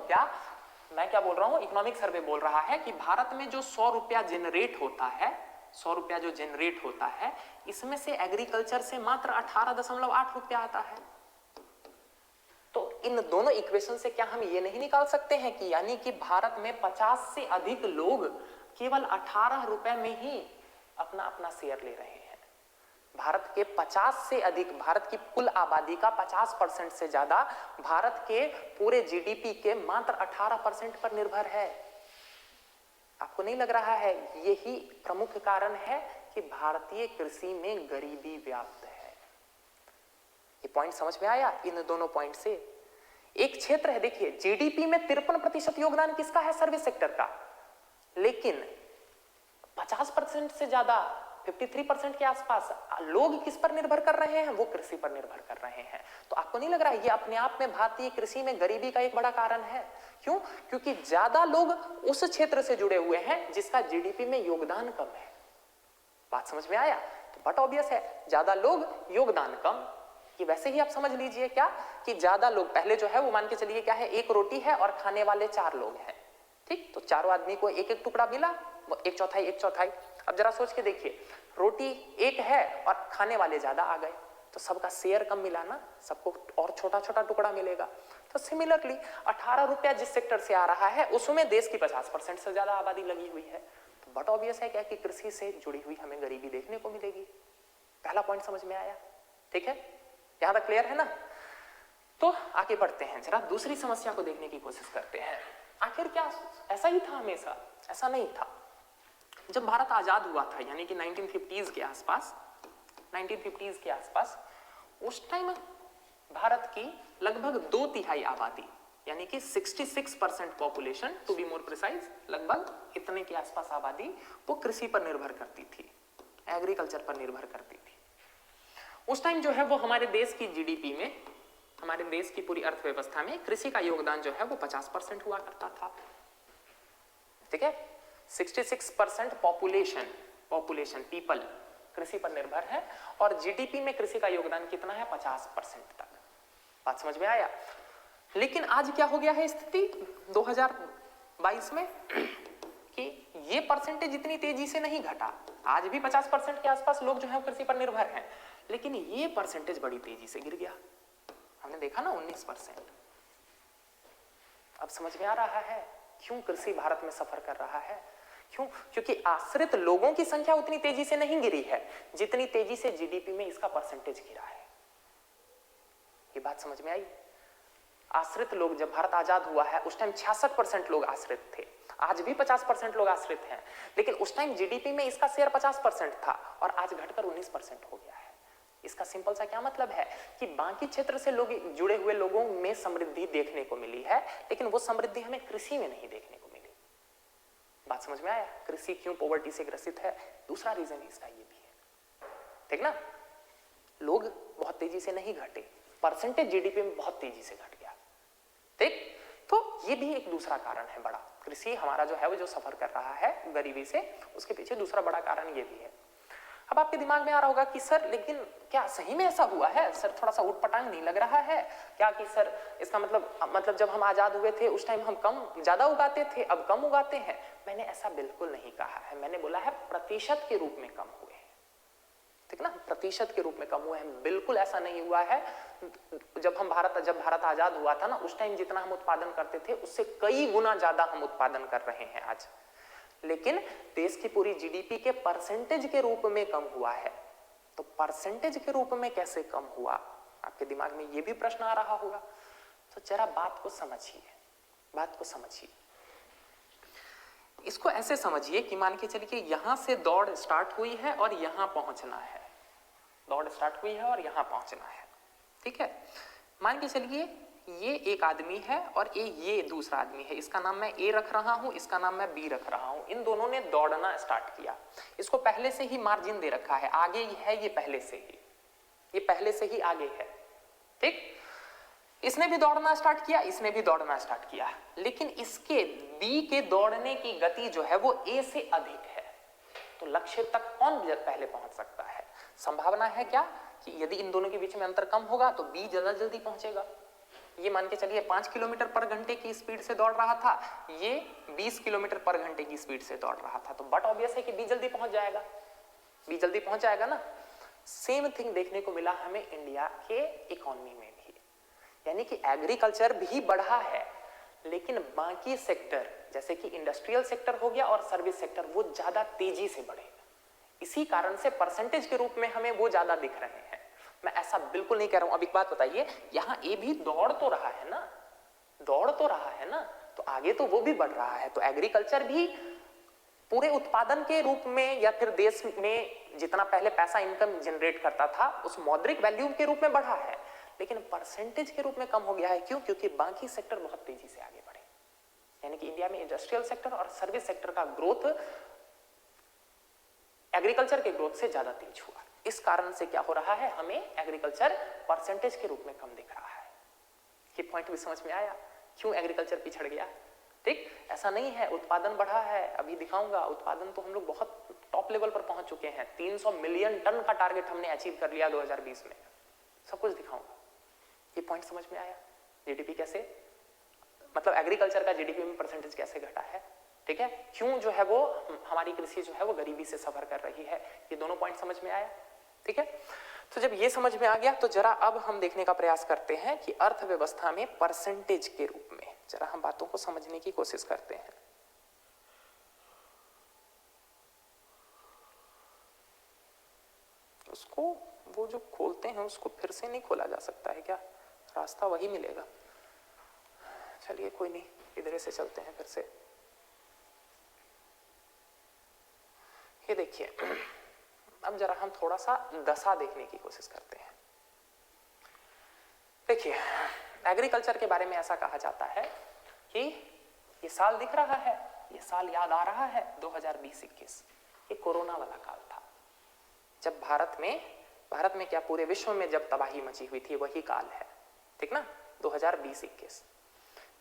मैं क्या बोल रहा हूं, इकोनॉमिक सर्वे बोल रहा है कि भारत में जो 100 रुपया जनरेट होता है, 100 रुपया जो जनरेट होता है, इसमें से एग्रीकल्चर से मात्र 18.8 रुपया आता है। तो इन दोनों इक्वेशन से क्या हम ये नहीं निकाल सकते हैं कि यानी कि भारत में 50 से अधिक लोग केवल 18 रुपए में ही अपना अपना शेयर ले रहे हैं। भारत के 50 से अधिक, भारत की कुल आबादी का 50% से ज्यादा भारत के पूरे जीडीपी के मात्र 18% पर निर्भर है। आपको नहीं लग रहा है यही प्रमुख कारण है कि भारतीय कृषि में गरीबी व्याप्त है? ये पॉइंट समझ में आया? इन दोनों पॉइंट से एक क्षेत्र है, देखिए जीडीपी में 53% योगदान किसका है, सर्विस सेक्टर का, लेकिन 50% से ज्यादा 53% के आसपास लोग किस पर निर्भर कर रहे हैं, वो कृषि पर निर्भर कर रहे हैं। तो आपको नहीं लग रहा है ये अपने आप में भारतीय कृषि में गरीबी का एक बड़ा कारण है? क्यों? क्योंकि ज्यादा लोग उस क्षेत्र से जुड़े हुए हैं जिसका जीडीपी में योगदान कम है। बात समझ में आया? तो बट ऑब्वियस है, ज्यादा लोग योगदान कम। कि वैसे ही आप समझ लीजिए क्या कि ज्यादा लोग, पहले जो है वो मान के चलिए क्या है, एक रोटी है और खाने वाले 4 लोग हैं, ठीक। तो चारों आदमी को एक एक टुकड़ा मिला, वो एक चौथाई। अब जरा सोच के देखिए, रोटी एक है और खाने वाले ज्यादा आ गए तो सबका शेयर कम मिला ना, सबको और छोटा छोटा टुकड़ा मिलेगा। तो सिमिलरली 18 रुपया जिस सेक्टर से आ रहा है उसमें देश की 50% से ज्यादा आबादी लगी हुई है। तो बट ऑब्वियस है क्या कि कृषि से जुड़ी हुई हमें गरीबी देखने को मिलेगी। पहला पॉइंट समझ में आया? ठीक है, यहां तक क्लियर है ना? तो आगे बढ़ते हैं, जरा दूसरी समस्या को देखने की कोशिश करते हैं। आखिर क्या ऐसा ही था हमेशा? ऐसा नहीं था। जब भारत आजाद हुआ था यानी कि 1950s के आसपास, उस टाइम भारत की लगभग 2/3 आबादी यानी कि 66% population, to be more precise, लगभग इतने के आसपास आबादी वो कृषि पर निर्भर करती थी, एग्रीकल्चर पर निर्भर करती थी। उस टाइम जो है वो हमारे देश की जीडीपी में, हमारे देश की पूरी अर्थव्यवस्था में कृषि का योगदान जो है वो 50% हुआ करता था, ठीक है। 66% पॉपुलेशन पीपल कृषि पर निर्भर है और जीडीपी में कृषि का योगदान कितना है, 50% तक। बात समझ में आया? लेकिन आज क्या हो गया है स्थिति 2022 में कि ये परसेंटेज इतनी तेजी से नहीं घटा। आज भी 50% के आसपास लोग जो है कृषि पर निर्भर हैं, लेकिन ये परसेंटेज बड़ी तेजी से गिर गया। हमने देखा ना 19%। अब समझ में आ रहा है क्यों कृषि भारत में सफर कर रहा है? क्यों? क्योंकि आश्रित लोगों की संख्या उतनी तेजी से नहीं गिरी है जितनी तेजी से जीडीपी में इसका परसेंटेज गिरा है। ये बात समझ में आई? आश्रित लोग, जब भारत आजाद हुआ है उस टाइम 66% लोग आश्रित थे, आज भी 50% लोग आश्रित हैं, लेकिन उस टाइम जीडीपी में इसका शेयर 50% था और आज घटकर 19% हो गया है। इसका सिंपल सा क्या मतलब है कि बाकी क्षेत्र से लोग जुड़े हुए लोगों में समृद्धि देखने को मिली है, लेकिन वो समृद्धि हमें कृषि में नहीं देखने को मिली। बात समझ में आया? कृषि क्यों पॉवर्टी से ग्रसित है? दूसरा रीजन इसका ये भी है, ठीक ना? लोग बहुत तेजी से नहीं घटे, परसेंटेज जीडीपी में बहुत तेजी से घट गया, ठीक? तो ये भी एक दूसरा कारण है बड़ा, कृषि हमारा जो है वो जो सफर कर रहा है गरीबी से, उसके पीछे दूसरा बड़ा कारण ये भी है। अब आपके दिमाग में आ रहा होगा कि सर लेकिन क्या सही में ऐसा हुआ है? सर थोड़ा सा उटपटांग नहीं लग रहा है क्या कि सर इसका मतलब जब हम आजाद हुए थे उस टाइम हम ज्यादा उगाते थे, अब कम उगाते हैं? मैंने ऐसा बिल्कुल नहीं कहा है, मैंने बोला है प्रतिशत के रूप में कम हुए हैं, ठीक ना? प्रतिशत के रूप में कम हुए हैं, बिल्कुल ऐसा नहीं हुआ है। जब भारत आजाद हुआ था ना, उस टाइम जितना हम उत्पादन करते थे उससे कई गुना ज्यादा हम उत्पादन कर रहे हैं आज, लेकिन देश की पूरी जीडीपी के परसेंटेज के रूप में कम हुआ है। तो परसेंटेज के रूप में कैसे कम हुआ? आपके दिमाग में ये भी प्रश्न आ रहा होगा। तो जरा बात को समझिए, इसको ऐसे समझिए कि मान के चलिए यहां से दौड़ स्टार्ट हुई है और यहां पहुंचना है, ठीक है? मान के चलिए ये एक आदमी है और ये दूसरा आदमी है, इसका नाम मैं ए रख रहा हूं, इसका नाम मैं बी रख रहा हूं। इन दोनों ने दौड़ना स्टार्ट किया, इसको पहले से ही मार्जिन दे रखा है, आगे ही है ये पहले से ही आगे है, ठीक? इसने भी दौड़ना स्टार्ट किया, इसने भी दौड़ना स्टार्ट किया, लेकिन इसके बी के दौड़ने की गति जो है वो ए से अधिक है। तो लक्ष्य तक कौन पहले पहुंच सकता है? संभावना है क्या कि यदि इन दोनों के बीच में अंतर कम होगा तो बी ज्यादा जल्दी पहुंचेगा। ये मान के चलिए 5 किलोमीटर पर घंटे की स्पीड से दौड़ रहा था, ये 20 किलोमीटर पर घंटे की स्पीड से दौड़ रहा था, तो बट ऑब्वियस है कि बी जल्दी पहुंच जाएगा ना। सेम थिंग देखने को मिला हमें इंडिया के इकोनॉमी में भी, यानी कि एग्रीकल्चर भी बढ़ा है, लेकिन बाकी सेक्टर जैसे कि इंडस्ट्रियल सेक्टर हो गया और सर्विस सेक्टर वो ज्यादा तेजी से बढ़े। इसी कारण से परसेंटेज के रूप में हमें वो ज्यादा दिख रहे हैं। मैं ऐसा बिल्कुल नहीं कह रहा हूं। अब एक बात बताइए, यहां ए भी दौड़ तो रहा है ना, तो आगे तो वो भी बढ़ रहा है। तो एग्रीकल्चर भी पूरे उत्पादन के रूप में या फिर देश में जितना पहले पैसा इनकम जनरेट करता था उस मौद्रिक वैल्यू के रूप में बढ़ा है, लेकिन परसेंटेज के रूप में कम हो गया है। क्यों? क्योंकि बाकी सेक्टर बहुत तेजी से आगे बढ़े, यानी कि इंडिया में इंडस्ट्रियल सेक्टर और सर्विस सेक्टर का ग्रोथ एग्रीकल्चर के ग्रोथ से ज्यादा तेज हुआ। इस कारण से क्या हो रहा है, हमें एग्रीकल्चर परसेंटेज के रूप में कम दिख रहा है। ये पॉइंट भी समझ में आया क्यों एग्रीकल्चर पिछड़ गया? ठीक, ऐसा नहीं है उत्पादन बढ़ा है, अभी दिखाऊंगा। उत्पादन तो हम लोग बहुत टॉप लेवल पर पहुंच चुके हैं, 300 मिलियन टन का टारगेट हमने अचीव कर लिया 2020 में, सब कुछ दिखाऊंगा। ये पॉइंट समझ में आया? जीडीपी कैसे, मतलब एग्रीकल्चर का जीडीपी में परसेंटेज कैसे घटा है, ठीक है, क्यों जो है वो हमारी कृषि जो है वो गरीबी से सफर कर रही है, ये दोनों पॉइंट समझ में आया? ठीक है, तो जब ये समझ में आ गया तो जरा अब हम देखने का प्रयास करते हैं कि अर्थव्यवस्था में परसेंटेज के रूप में जरा हम बातों को समझने की कोशिश करते हैं। उसको वो जो खोलते हैं उसको फिर से नहीं खोला जा सकता है क्या? रास्ता वही मिलेगा। चलिए कोई नहीं, इधर से चलते हैं फिर से। ये देखिए, अब जरा हम थोड़ा सा दशा देखने की कोशिश करते हैं। देखिए, एग्रीकल्चर के बारे में ऐसा कहा जाता है कि ये साल दिख रहा है, ये साल याद आ रहा है 2020-21, ये कोरोना वाला काल था, जब भारत में क्या पूरे विश्व में जब तबाही मची हुई थी, वही काल है, ठीक ना, 2020-21।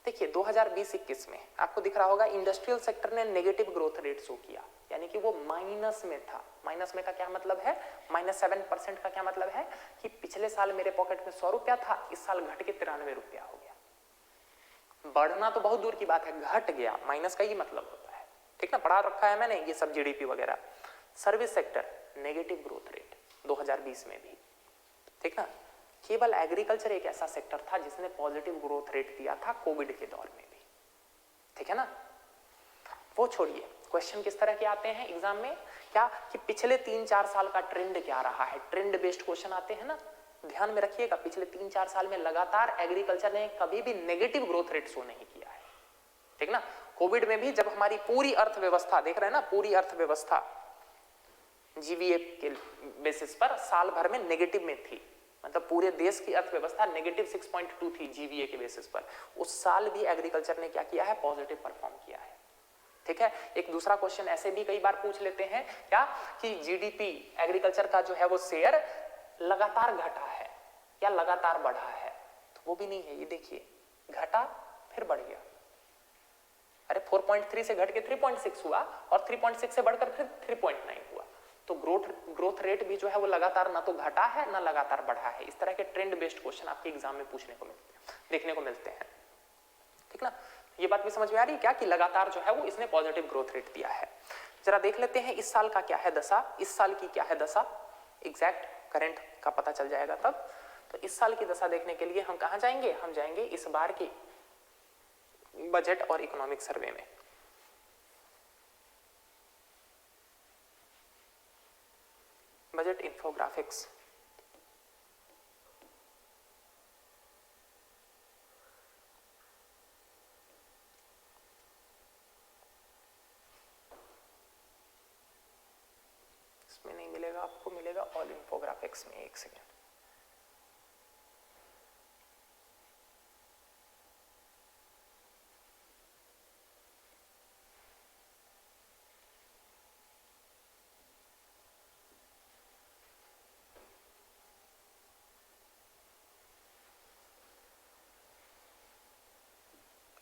देखिए 2020-21 में आपको दिख रहा होगा इंडस्ट्रियल सेक्टर ने नेगेटिव ग्रोथ रेट शो किया, यानी कि वो माइनस में था। माइनस में का क्या मतलब है? -7% का क्या मतलब है कि पिछले साल मेरे पॉकेट में 100 रुपया था, इस साल घट के 93 रुपया हो गया। बढ़ना तो बहुत दूर की बात है, घट गया, माइनस का ही मतलब होता है, ठीक ना, पढ़ा रखा है मैंने ये सब जीडीपी वगैरह। Service sector negative growth rate 2020 में भी, ठीक ना। केवल एग्रीकल्चर एक ऐसा सेक्टर था जिसने पॉजिटिव ग्रोथ रेट दिया था कोविड के दौर में भी, ठीक है ना। वो छोड़िए, क्वेश्चन किस तरह के आते हैं एग्जाम में, क्या कि पिछले 3-4 साल का ट्रेंड क्या रहा है, ट्रेंड बेस्ड क्वेश्चन आते हैं ना, ध्यान में रखिएगा। पिछले 3-4 साल में लगातार एग्रीकल्चर ने कभी भी नेगेटिव ग्रोथ रेट शो नहीं किया है, ठीक ना। कोविड में भी जब हमारी पूरी अर्थव्यवस्था देख रहे हैं ना, पूरी अर्थव्यवस्था जीवीए के बेसिस पर साल भर में नेगेटिव में थी, मतलब पूरे देश की अर्थव्यवस्था -6.2 थी जीवीए के बेसिस पर, उस साल भी एग्रीकल्चर ने क्या किया है, पॉजिटिव परफॉर्म किया है, ठीक है। एक दूसरा क्वेश्चन ऐसे भी कई बार पूछ लेते हैं क्या कि जीडीपी एग्रीकल्चर का जो है वो शेयर लगातार घटा है या लगातार बढ़ा है, तो वो भी नहीं है। ये देखिए घटा फिर बढ़ गया, अरे 4.3 से घट के 3.6 हुआ और 3.6 से बढ़कर फिर 3.9 हुआ। तो ग्रोथ रेट भी जो है वो लगातार ना तो घटा है ना लगातार बढ़ा है। इस तरह के ट्रेंड बेस्ड क्वेश्चन आपके एग्जाम में पूछने को मिलते हैं, देखने को मिलते हैं, ठीक ना। ये बात भी समझ में आ रही है क्या कि लगातार जो है वो इसने पॉजिटिव ग्रोथ रेट दिया है। जरा देख लेते हैं इस साल का क्या है दशा, इस साल की क्या है दशा, एग्जैक्ट करंट का पता चल जाएगा तब। तो इस साल की दशा देखने के लिए हम कहां जाएंगे, हम जाएंगे इस बार की बजट और इकोनॉमिक सर्वे में। बजट इंफोग्राफिक्स, इसमें नहीं मिलेगा आपको, मिलेगा ऑल इंफोग्राफिक्स में। एक सेकेंड,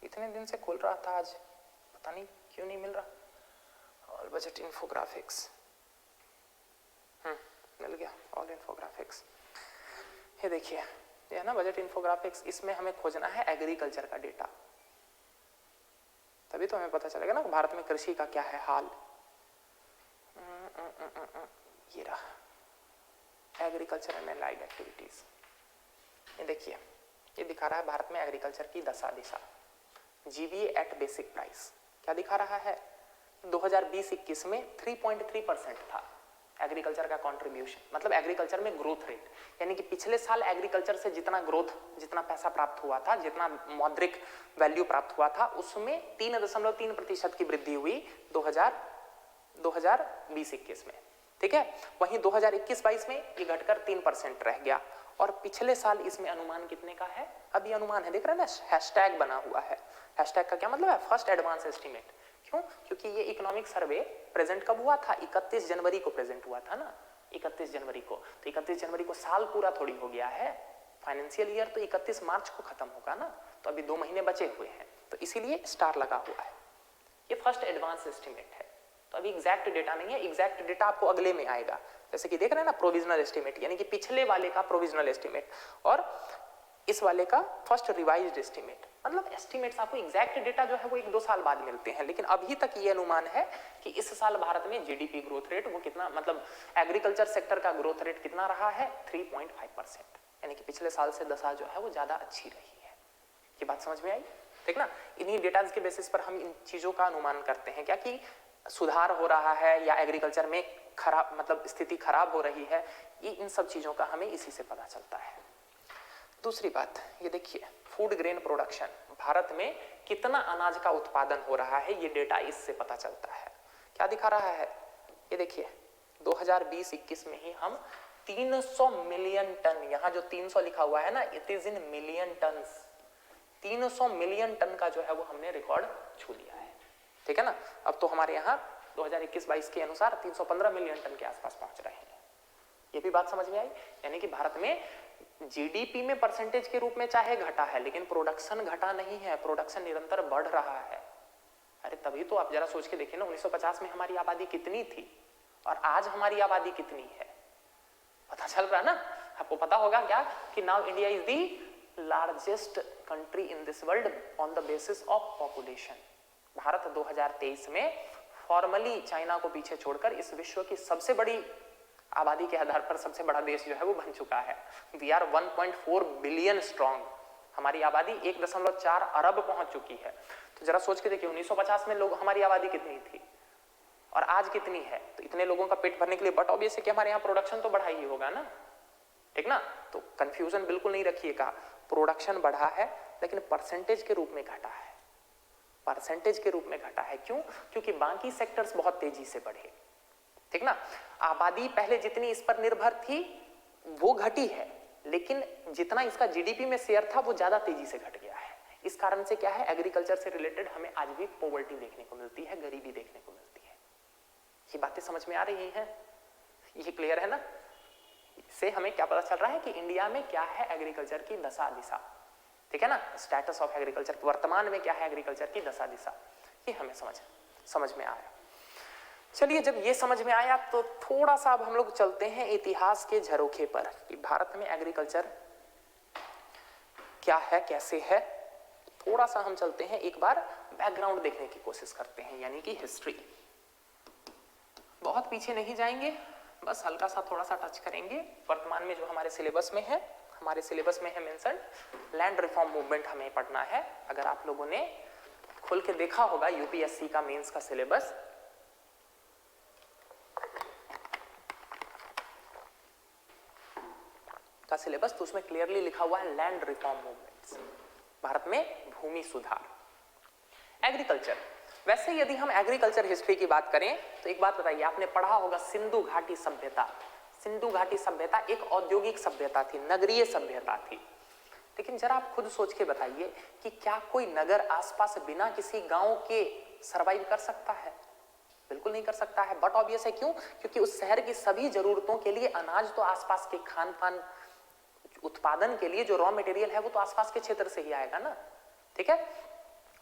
इतने दिन से खोल रहा था, आज पता नहीं क्यों नहीं मिल रहा। ऑल बजट इंफोग्राफिक्स, मिल गया ऑल इंफोग्राफिक्स। ये देखिए ये है ना बजट इंफोग्राफिक्स, इसमें हमें खोजना है एग्रीकल्चर का डेटा, तभी तो हमें पता चलेगा ना भारत में कृषि का क्या है हाल। ये रहा एग्रीकल्चर एंड एलाइड एक्टिविटीज। ये देखिए ये दिखा रहा है भारत में एग्रीकल्चर की दशा दिशा, जीवीए एट बेसिक प्राइस क्या दिखा रहा है, 2020-21 में 3.3% था एग्रीकल्चर का कंट्रीब्यूशन, मतलब एग्रीकल्चर में ग्रोथ रेट, यानी कि पिछले साल एग्रीकल्चर से जितना ग्रोथ, जितना पैसा प्राप्त हुआ था, जितना मौद्रिक वैल्यू प्राप्त हुआ था, उसमें 3.3% की वृद्धि हुई 2020-21 में, ठीक है। वहीं 2021-22 में ये घटकर 3% रह गया। और पिछले साल इसमें अनुमान कितने का है, अभी अनुमान है, देख रहे हैं ना हैशटैग बना हुआ है। हैशटैग का क्या मतलब है, फर्स्ट एडवांस एस्टीमेट। क्यों, क्योंकि ये इकोनॉमिक सर्वे प्रेजेंट कब हुआ था, 31 जनवरी को प्रेजेंट हुआ था ना, 31 जनवरी को। तो 31 जनवरी को साल पूरा थोड़ी हो गया है, फाइनेंशियल ईयर तो 31 मार्च को खत्म होगा ना, तो अभी 2 महीने बचे हुए हैं, तो इसीलिए स्टार लगा हुआ है। ये फर्स्ट एडवांस एस्टीमेट है, तो अभी एग्जैक्ट डेटा नहीं है, एग्जैक्ट डेटा आपको अगले में आएगा। जैसे कि देख रहे हैं ना प्रोविजनल एस्टीमेट, यानी कि पिछले वाले का प्रोविजनल एस्टीमेट और इस वाले का फर्स्ट रिवाइज्ड एस्टीमेट, मतलब एस्टीमेट्स आपको एग्जैक्ट डेटा जो है वो 1-2 साल बाद मिलते हैं। लेकिन अभी तक ये अनुमान है कि इस साल भारत में जीडीपी ग्रोथ रेट वो कितना, मतलब एग्रीकल्चर सेक्टर का ग्रोथ रेट कितना रहा है, 3.5%, यानी कि पिछले साल से दशा जो है वो ज्यादा अच्छी रही है। ये बात समझ में आई, ठीक ना। इन्हीं डेटाज के बेसिस पर हम इन चीजों का अनुमान करते हैं क्या कि सुधार हो रहा है या एग्रीकल्चर में खराब, मतलब स्थिति खराब हो रही है, ये इन सब चीजों का हमें इसी से पता चलता है। दूसरी बात ये देखिए, फूड ग्रेन प्रोडक्शन, भारत में कितना अनाज का उत्पादन हो रहा है, ये डेटा इससे पता चलता है। क्या दिखा रहा है, ये देखिए 2020-21 में ही हम 300 मिलियन टन, यहाँ जो 300 लिखा हुआ है ना, it is in million tonne, 300 million tonne का जो है वो हमने रिकॉर्ड छू लिया है, ठीक है ना। अब तो हमारे यहाँ 2021-22 के अनुसार 315 मिलियन टन के आसपास पहुंच रहे हैं। ये भी बात समझ में आई, यानी कि भारत में जीडीपी में परसेंटेज के रूप में चाहे घटा है, लेकिन प्रोडक्शन घटा नहीं है, प्रोडक्शन निरंतर बढ़ रहा है। अरे तभी तो आप जरा सोच के देखिए ना, 1950 में हमारी आबादी कितनी थी और आज हमारी आबादी कितनी है, पता चल रहा है ना। आपको पता होगा क्या कि now India is the largest country in this world on the basis of population. Bharat 2023 में फॉर्मली चाइना को पीछे छोड़कर इस विश्व की सबसे बड़ी आबादी के आधार पर सबसे बड़ा देश जो है वो बन चुका है। वी आर 1.4 बिलियन स्ट्रॉन्ग, हमारी आबादी 1.4 अरब पहुंच चुकी है। तो जरा सोच के देखिए 1950 में लोग, हमारी आबादी कितनी थी और आज कितनी है, तो इतने लोगों का पेट भरने के लिए बट ऑब्वियस है कि हमारे यहाँ प्रोडक्शन तो बढ़ा ही होगा ना, ठीक ना। तो कंफ्यूजन बिल्कुल नहीं रखिएगा, प्रोडक्शन बढ़ा है लेकिन परसेंटेज के रूप में घटा है, परसेंटेज के रूप में घटा है। क्यों, क्योंकि बाकी सेक्टर्स बहुत तेजी से बढ़े, ठीक ना। आबादी पहले जितनी इस पर निर्भर थी वो घटी है, लेकिन जितना इसका जीडीपी में शेयर था वो ज्यादा तेजी से घट गया है, इस कारण से क्या है, एग्रीकल्चर से रिलेटेड हमें आज भी पॉवर्टी देखने को मिलती है, गरीबी देखने को मिलती है। ये बातें समझ में आ रही हैं? ये क्लियर है ना? इससे हमें क्या पता चल रहा है कि इंडिया में क्या है एग्रीकल्चर की दशा दिशा, ठीक है ना, स्टेटस ऑफ एग्रीकल्चर, वर्तमान में क्या है एग्रीकल्चर की दशा दिशा, ये हमें समझ में आया। चलिए, जब ये समझ में आया तो थोड़ा सा अब हम लोग चलते हैं इतिहास के झरोखे पर कि भारत में एग्रीकल्चर क्या है, कैसे है। थोड़ा सा हम चलते हैं, एक बार बैकग्राउंड देखने की कोशिश करते हैं, यानी कि हिस्ट्री। बहुत पीछे नहीं जाएंगे, बस हल्का सा थोड़ा सा टच करेंगे वर्तमान में जो हमारे सिलेबस में है। हमारे सिलेबस में है मेंशन लैंड रिफॉर्म मूवमेंट हमें पढ़ना है। अगर आप लोगों ने खोल के देखा होगा यूपीएससी का मेंस का सिलेबस, तो उसमें क्लियरली लिखा हुआ है लैंड रिफॉर्म मूवमेंट्स, भारत में भूमि सुधार, एग्रीकल्चर। वैसे यदि हम एग्रीकल्चर हिस्ट्री की बात करें तो एक बात बताइए, आपने पढ़ा होगा सिंधु घाटी सभ्यता। सिंधु घाटी सभ्यता एक औद्योगिक सभ्यता थी, नगरीय सभ्यता थी। लेकिन जरा आप खुद सोच के बताइए कि क्या कोई नगर आसपास बिना किसी गांव के सरवाइव कर सकता है? बिल्कुल नहीं कर सकता है। बट ऑब्वियस है, क्यों? क्योंकि उस शहर की सभी जरूरतों के लिए अनाज तो आसपास के खान पान उत्पादन के लिए जो रॉ मटेरियल है वो तो आसपास के क्षेत्र से ही आएगा ना, ठीक है।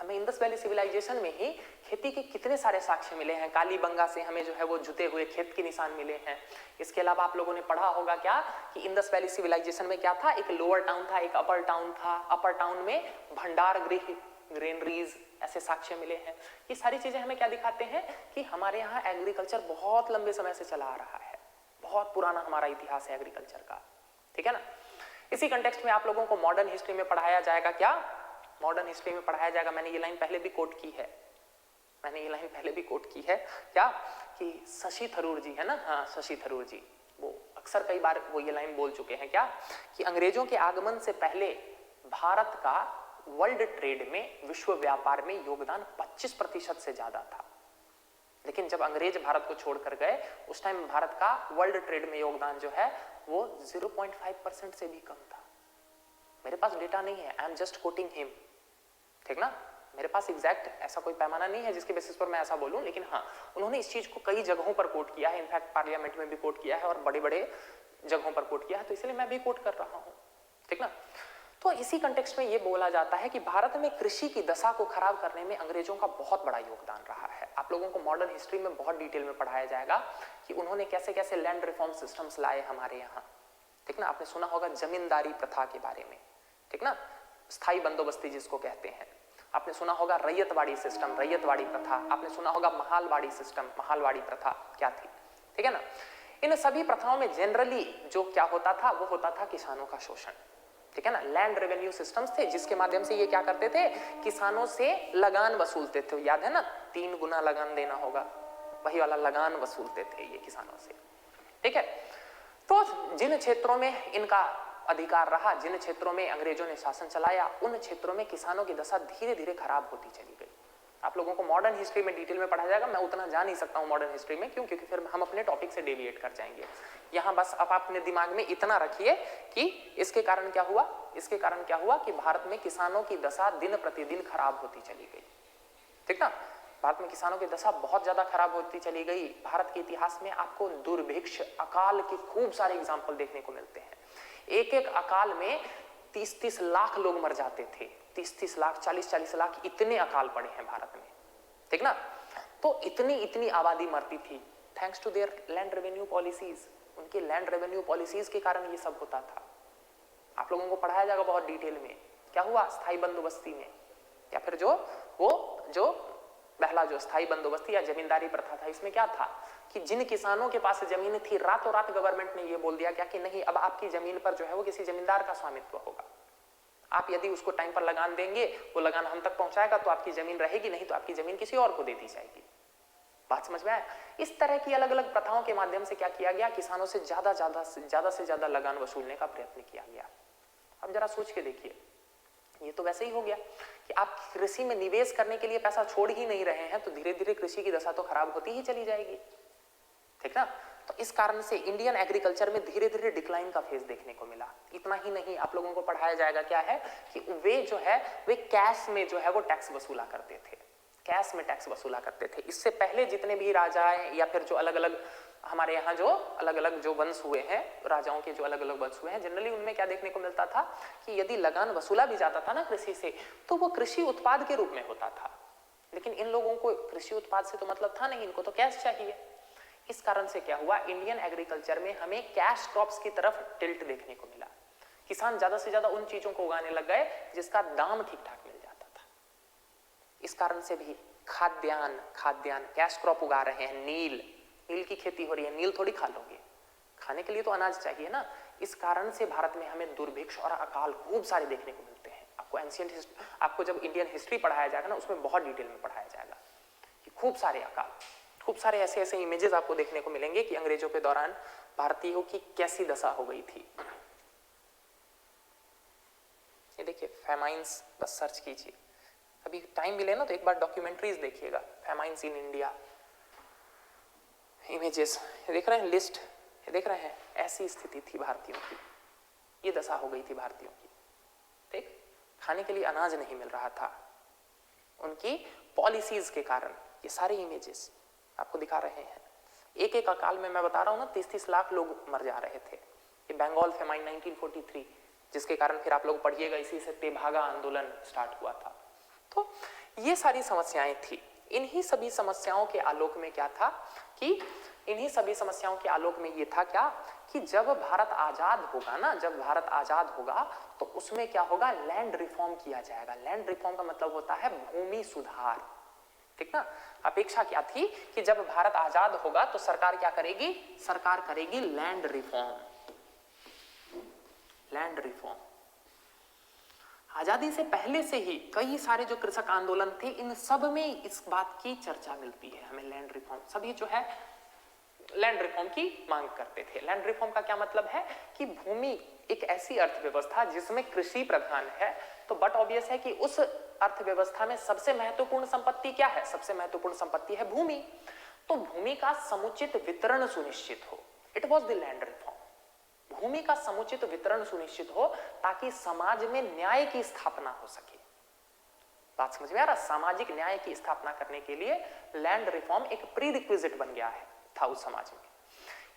हमें इंडस वैली सिविलाइजेशन में ही खेती के कितने सारे साक्ष्य मिले हैं। कालीबंगा से हमें जो है वो जुते हुए खेत के निशान मिले हैं। इसके अलावा आप लोगों ने पढ़ा होगा क्या कि इंडस वैली सिविलाइजेशन में क्या था, एक लोअर टाउन था, एक अपर टाउन था। अपर टाउन में भंडार गृह, ग्रेनरीज, ऐसे साक्ष्य मिले हैं। ये सारी चीजें हमें क्या दिखाते हैं कि हमारे यहाँ एग्रीकल्चर बहुत लंबे समय से चला आ रहा है, बहुत पुराना हमारा इतिहास है एग्रीकल्चर का, ठीक है ना। इसी कंटेक्स्ट में आप लोगों को मॉडर्न हिस्ट्री में पढ़ाया जाएगा क्या, मॉडर्न हिस्ट्री में पढ़ाया जाएगा। मैंने ये लाइन पहले भी कोट की है, क्या कि शशि थरूर जी है ना, हाँ शशि थरूर जी, वो अक्सर कई बार वो ये लाइन बोल चुके हैं क्या कि अंग्रेजों के आगमन से पहले भारत का वर्ल्ड ट्रेड में, विश्व व्यापार में योगदान 25% से ज्यादा था। लेकिन जब अंग्रेज भारत को छोड़कर गए उस टाइम भारत का वर्ल्ड ट्रेड में योगदान जो है वो 0.5% से भी कम था। मेरे पास डेटा नहीं है, I am just coating him, ठीक ना। मेरे पास एग्जैक्ट ऐसा कोई पैमाना नहीं है जिसके बेसिस पर मैं ऐसा बोलूं, लेकिन हाँ उन्होंने इस चीज को कई जगहों पर कोट किया है, इनफैक्ट पार्लियामेंट में भी कोट किया है और बड़े बड़े जगहों पर कोट किया है, तो इसलिए मैं भी कोट कर रहा हूं, ठीक ना। तो इसी कंटेक्स्ट में ये बोला जाता है कि भारत में कृषि की दशा को खराब करने में अंग्रेजों का बहुत बड़ा योगदान रहा है। आप लोगों को मॉडर्न हिस्ट्री में बहुत डिटेल में पढ़ाया जाएगा कि उन्होंने कैसे कैसे लैंड रिफॉर्म सिस्टम्स लाए हमारे यहाँ, ठीक ना। आपने सुना होगा जमींदारी प्रथा के बारे में, ठीक ना, स्थायी बंदोबस्ती जिसको कहते हैं। आपने सुना होगा रैयतवाड़ी सिस्टम, रैयतवाड़ी प्रथा। आपने सुना होगा महालवाड़ी सिस्टम, महालवाड़ी प्रथा क्या थी, ठीक है ना। इन सभी प्रथाओं में जनरली जो क्या होता था वो होता था किसानों का शोषण, ठीक है ना। लैंड रेवेन्यू सिस्टम्स थे जिसके माध्यम से ये क्या करते थे, किसानों से लगान वसूलते थे। याद है ना, 3 गुना लगान देना होगा, वही वाला लगान वसूलते थे ये किसानों से, ठीक है। तो जिन क्षेत्रों में इनका अधिकार रहा, जिन क्षेत्रों में अंग्रेजों ने शासन चलाया, उन क्षेत्रों में किसानों की दशा धीरे धीरे खराब होती चली गई। आप लोगों को मॉडर्न हिस्ट्री में डिटेल में पढ़ाया जाएगा, मैं उतना जा नहीं सकता हूं मॉडर्न हिस्ट्री में, क्यों? क्योंकि फिर हम अपने टॉपिक से डेविएट कर जाएंगे। यहां बस आप अपने दिमाग में इतना रखिए कि इसके कारण क्या हुआ कि भारत में किसानों की दशा दिन प्रतिदिन खराब होती चली गई, ठीक ना। भारत में किसानों की दशा बहुत ज्यादा खराब होती चली गई। भारत के इतिहास में आपको दुर्भिक्ष, अकाल के खूब सारे एग्जाम्पल देखने को मिलते हैं। एक एक अकाल में 30-30 लाख लोग मर जाते थे, 30-30 लाख, 40-40 लाख, इतने अकाल पड़े हैं भारत में, ठीक ना। तो इतनी आबादी मरती थी thanks to their land revenue policies. उनके लैंड रेवेन्यू पॉलिसीज के कारण ये सब होता था। आप लोगों को पढ़ाया जाएगा बहुत डिटेल में क्या हुआ स्थायी बंदोबस्ती में, या फिर जो पहला जो स्थायी बंदोबस्ती या जमींदारी प्रथा था, इसमें क्या था कि जिन किसानों के पास जमीन थी, रातों रात गवर्नमेंट ने ये बोल दिया क्या कि नहीं, अब आपकी जमीन पर जो है वो किसी जमींदार का स्वामित्व होगा। आप यदि उसको टाइम पर लगान देंगे, वो लगान हम तक पहुंचाएगा तो आपकी जमीन रहेगी, नहीं तो आपकी जमीन किसी और को दे दी जाएगी। बात समझ में आया? इस तरह की अलग अलग प्रथाओं के माध्यम से क्या किया गया, किसानों से ज्यादा लगान वसूलने का प्रयत्न किया गया। अब जरा सोच के देखिए, ये तो वैसे ही हो गया कि आप कृषि में निवेश करने के लिए पैसा छोड़ ही नहीं रहे हैं, तो धीरे धीरे कृषि की दशा तो खराब होती ही चली जाएगी, ठीक ना। तो इस कारण से इंडियन एग्रीकल्चर में धीरे धीरे डिक्लाइन का फेज देखने को मिला। इतना ही नहीं, आप लोगों को पढ़ाया जाएगा क्या है कि वे जो है वे कैश में जो है वो टैक्स वसूला करते थे, कैश में टैक्स वसूला करते थे। इससे पहले जितने भी राजाएं या फिर जो अलग अलग हमारे यहाँ जो अलग अलग जो वंश हुए हैं, राजाओं के जो अलग अलग वंश हुए हैं, जनरली उनमें क्या देखने को मिलता था कि यदि लगान वसूला भी जाता था ना कृषि से, तो वो कृषि उत्पाद के रूप में होता था। लेकिन इन लोगों को कृषि उत्पाद से तो मतलब था नहीं, इनको तो कैश चाहिए। इस कारण से क्या हुआ, इंडियन एग्रीकल्चर में हमें कैश क्रॉप्स की तरफ टिल्ट देखने को मिला। किसान ज्यादा से ज्यादा उन चीजों को उगाने लग गए जिसका दाम ठीक ठाक मिल जाता था। इस कारण से भी खाद्यान्न कैश क्रॉप उगा रहे हैं। नील की खेती हो रही है, नील थोड़ी खा लोगे, खाने के लिए तो अनाज चाहिए ना। इस कारण से भारत में हमें दुर्भिक्ष और अकाल खूब सारे देखने को मिलते हैं। आपको जब इंडियन हिस्ट्री पढ़ाया जाएगा ना, उसमें बहुत डिटेल में पढ़ाया जाएगा कि खूब सारे अकाल, खूब सारे ऐसे ऐसे इमेजेस आपको देखने को मिलेंगे कि अंग्रेजों के दौरान भारतीयों की कैसी दशा हो गई थी। ये देखिए फेमाइंस, बस सर्च कीजिए, अभी टाइम मिले ना तो एक बार डॉक्यूमेंट्रीज देखिएगा, फेमाइंस इन इंडिया, इमेजेस ये देख रहे हैं, लिस्ट ये देख रहे हैं। ऐसी स्थिति थी भारतीयों की, ये दशा हो गई थी भारतीयों की। ठीक, खाने के लिए अनाज नहीं मिल रहा था, उनकी पॉलिसीज के कारण। ये सारे इमेजेस आपको दिखा रहे हैं। एक एक अकाल में मैं बता रहा हूं ना, 30-30 लाख लोग मर जा रहे थे। ये बंगाल फेमाइन 1943, जिसके कारण फिर आप लोग पढ़िएगा इसी से तेभागा आंदोलन स्टार्ट हुआ था। तो ये सारी समस्याएं थी। इन्हीं सभी समस्याओं के आलोक में क्या था कि इन्हीं सभी समस्याओं के आलोक में ये था क्या कि जब भारत आजाद होगा ना, जब भारत आजाद होगा तो उसमें क्या होगा, लैंड रिफॉर्म किया जाएगा। लैंड रिफॉर्म का मतलब होता है भूमि सुधार। ठीक ना। अपेक्षा क्या थी कि जब भारत आजाद होगा तो सरकार क्या करेगी, सरकार करेगी लैंड रिफॉर्म। लैंड रिफॉर्म आजादी से पहले से ही कई सारे जो कृषक आंदोलन थे, इन सब में इस बात की चर्चा मिलती है हमें। लैंड रिफॉर्म, सभी जो है लैंड रिफॉर्म की मांग करते थे। लैंड रिफॉर्म का क्या मतलब है कि भूमि एक ऐसी अर्थव्यवस्था जिसमें कृषि प्रधान है, तो बट ऑब्वियस है कि उस अर्थव्यवस्था में सबसे महत्वपूर्ण संपत्ति क्या है, सबसे महत्वपूर्ण संपत्ति है भूमि। तो भूमि का समुचित वितरण सुनिश्चित हो, it was the land reform. भूमि का समुचित वितरण सुनिश्चित हो ताकि समाज में न्याय की स्थापना हो सके। बात समझ में आ रहा, सामाजिक न्याय की स्थापना करने के लिए लैंड रिफॉर्म एक प्री रिक्विजिट बन गया है था उस समाज में।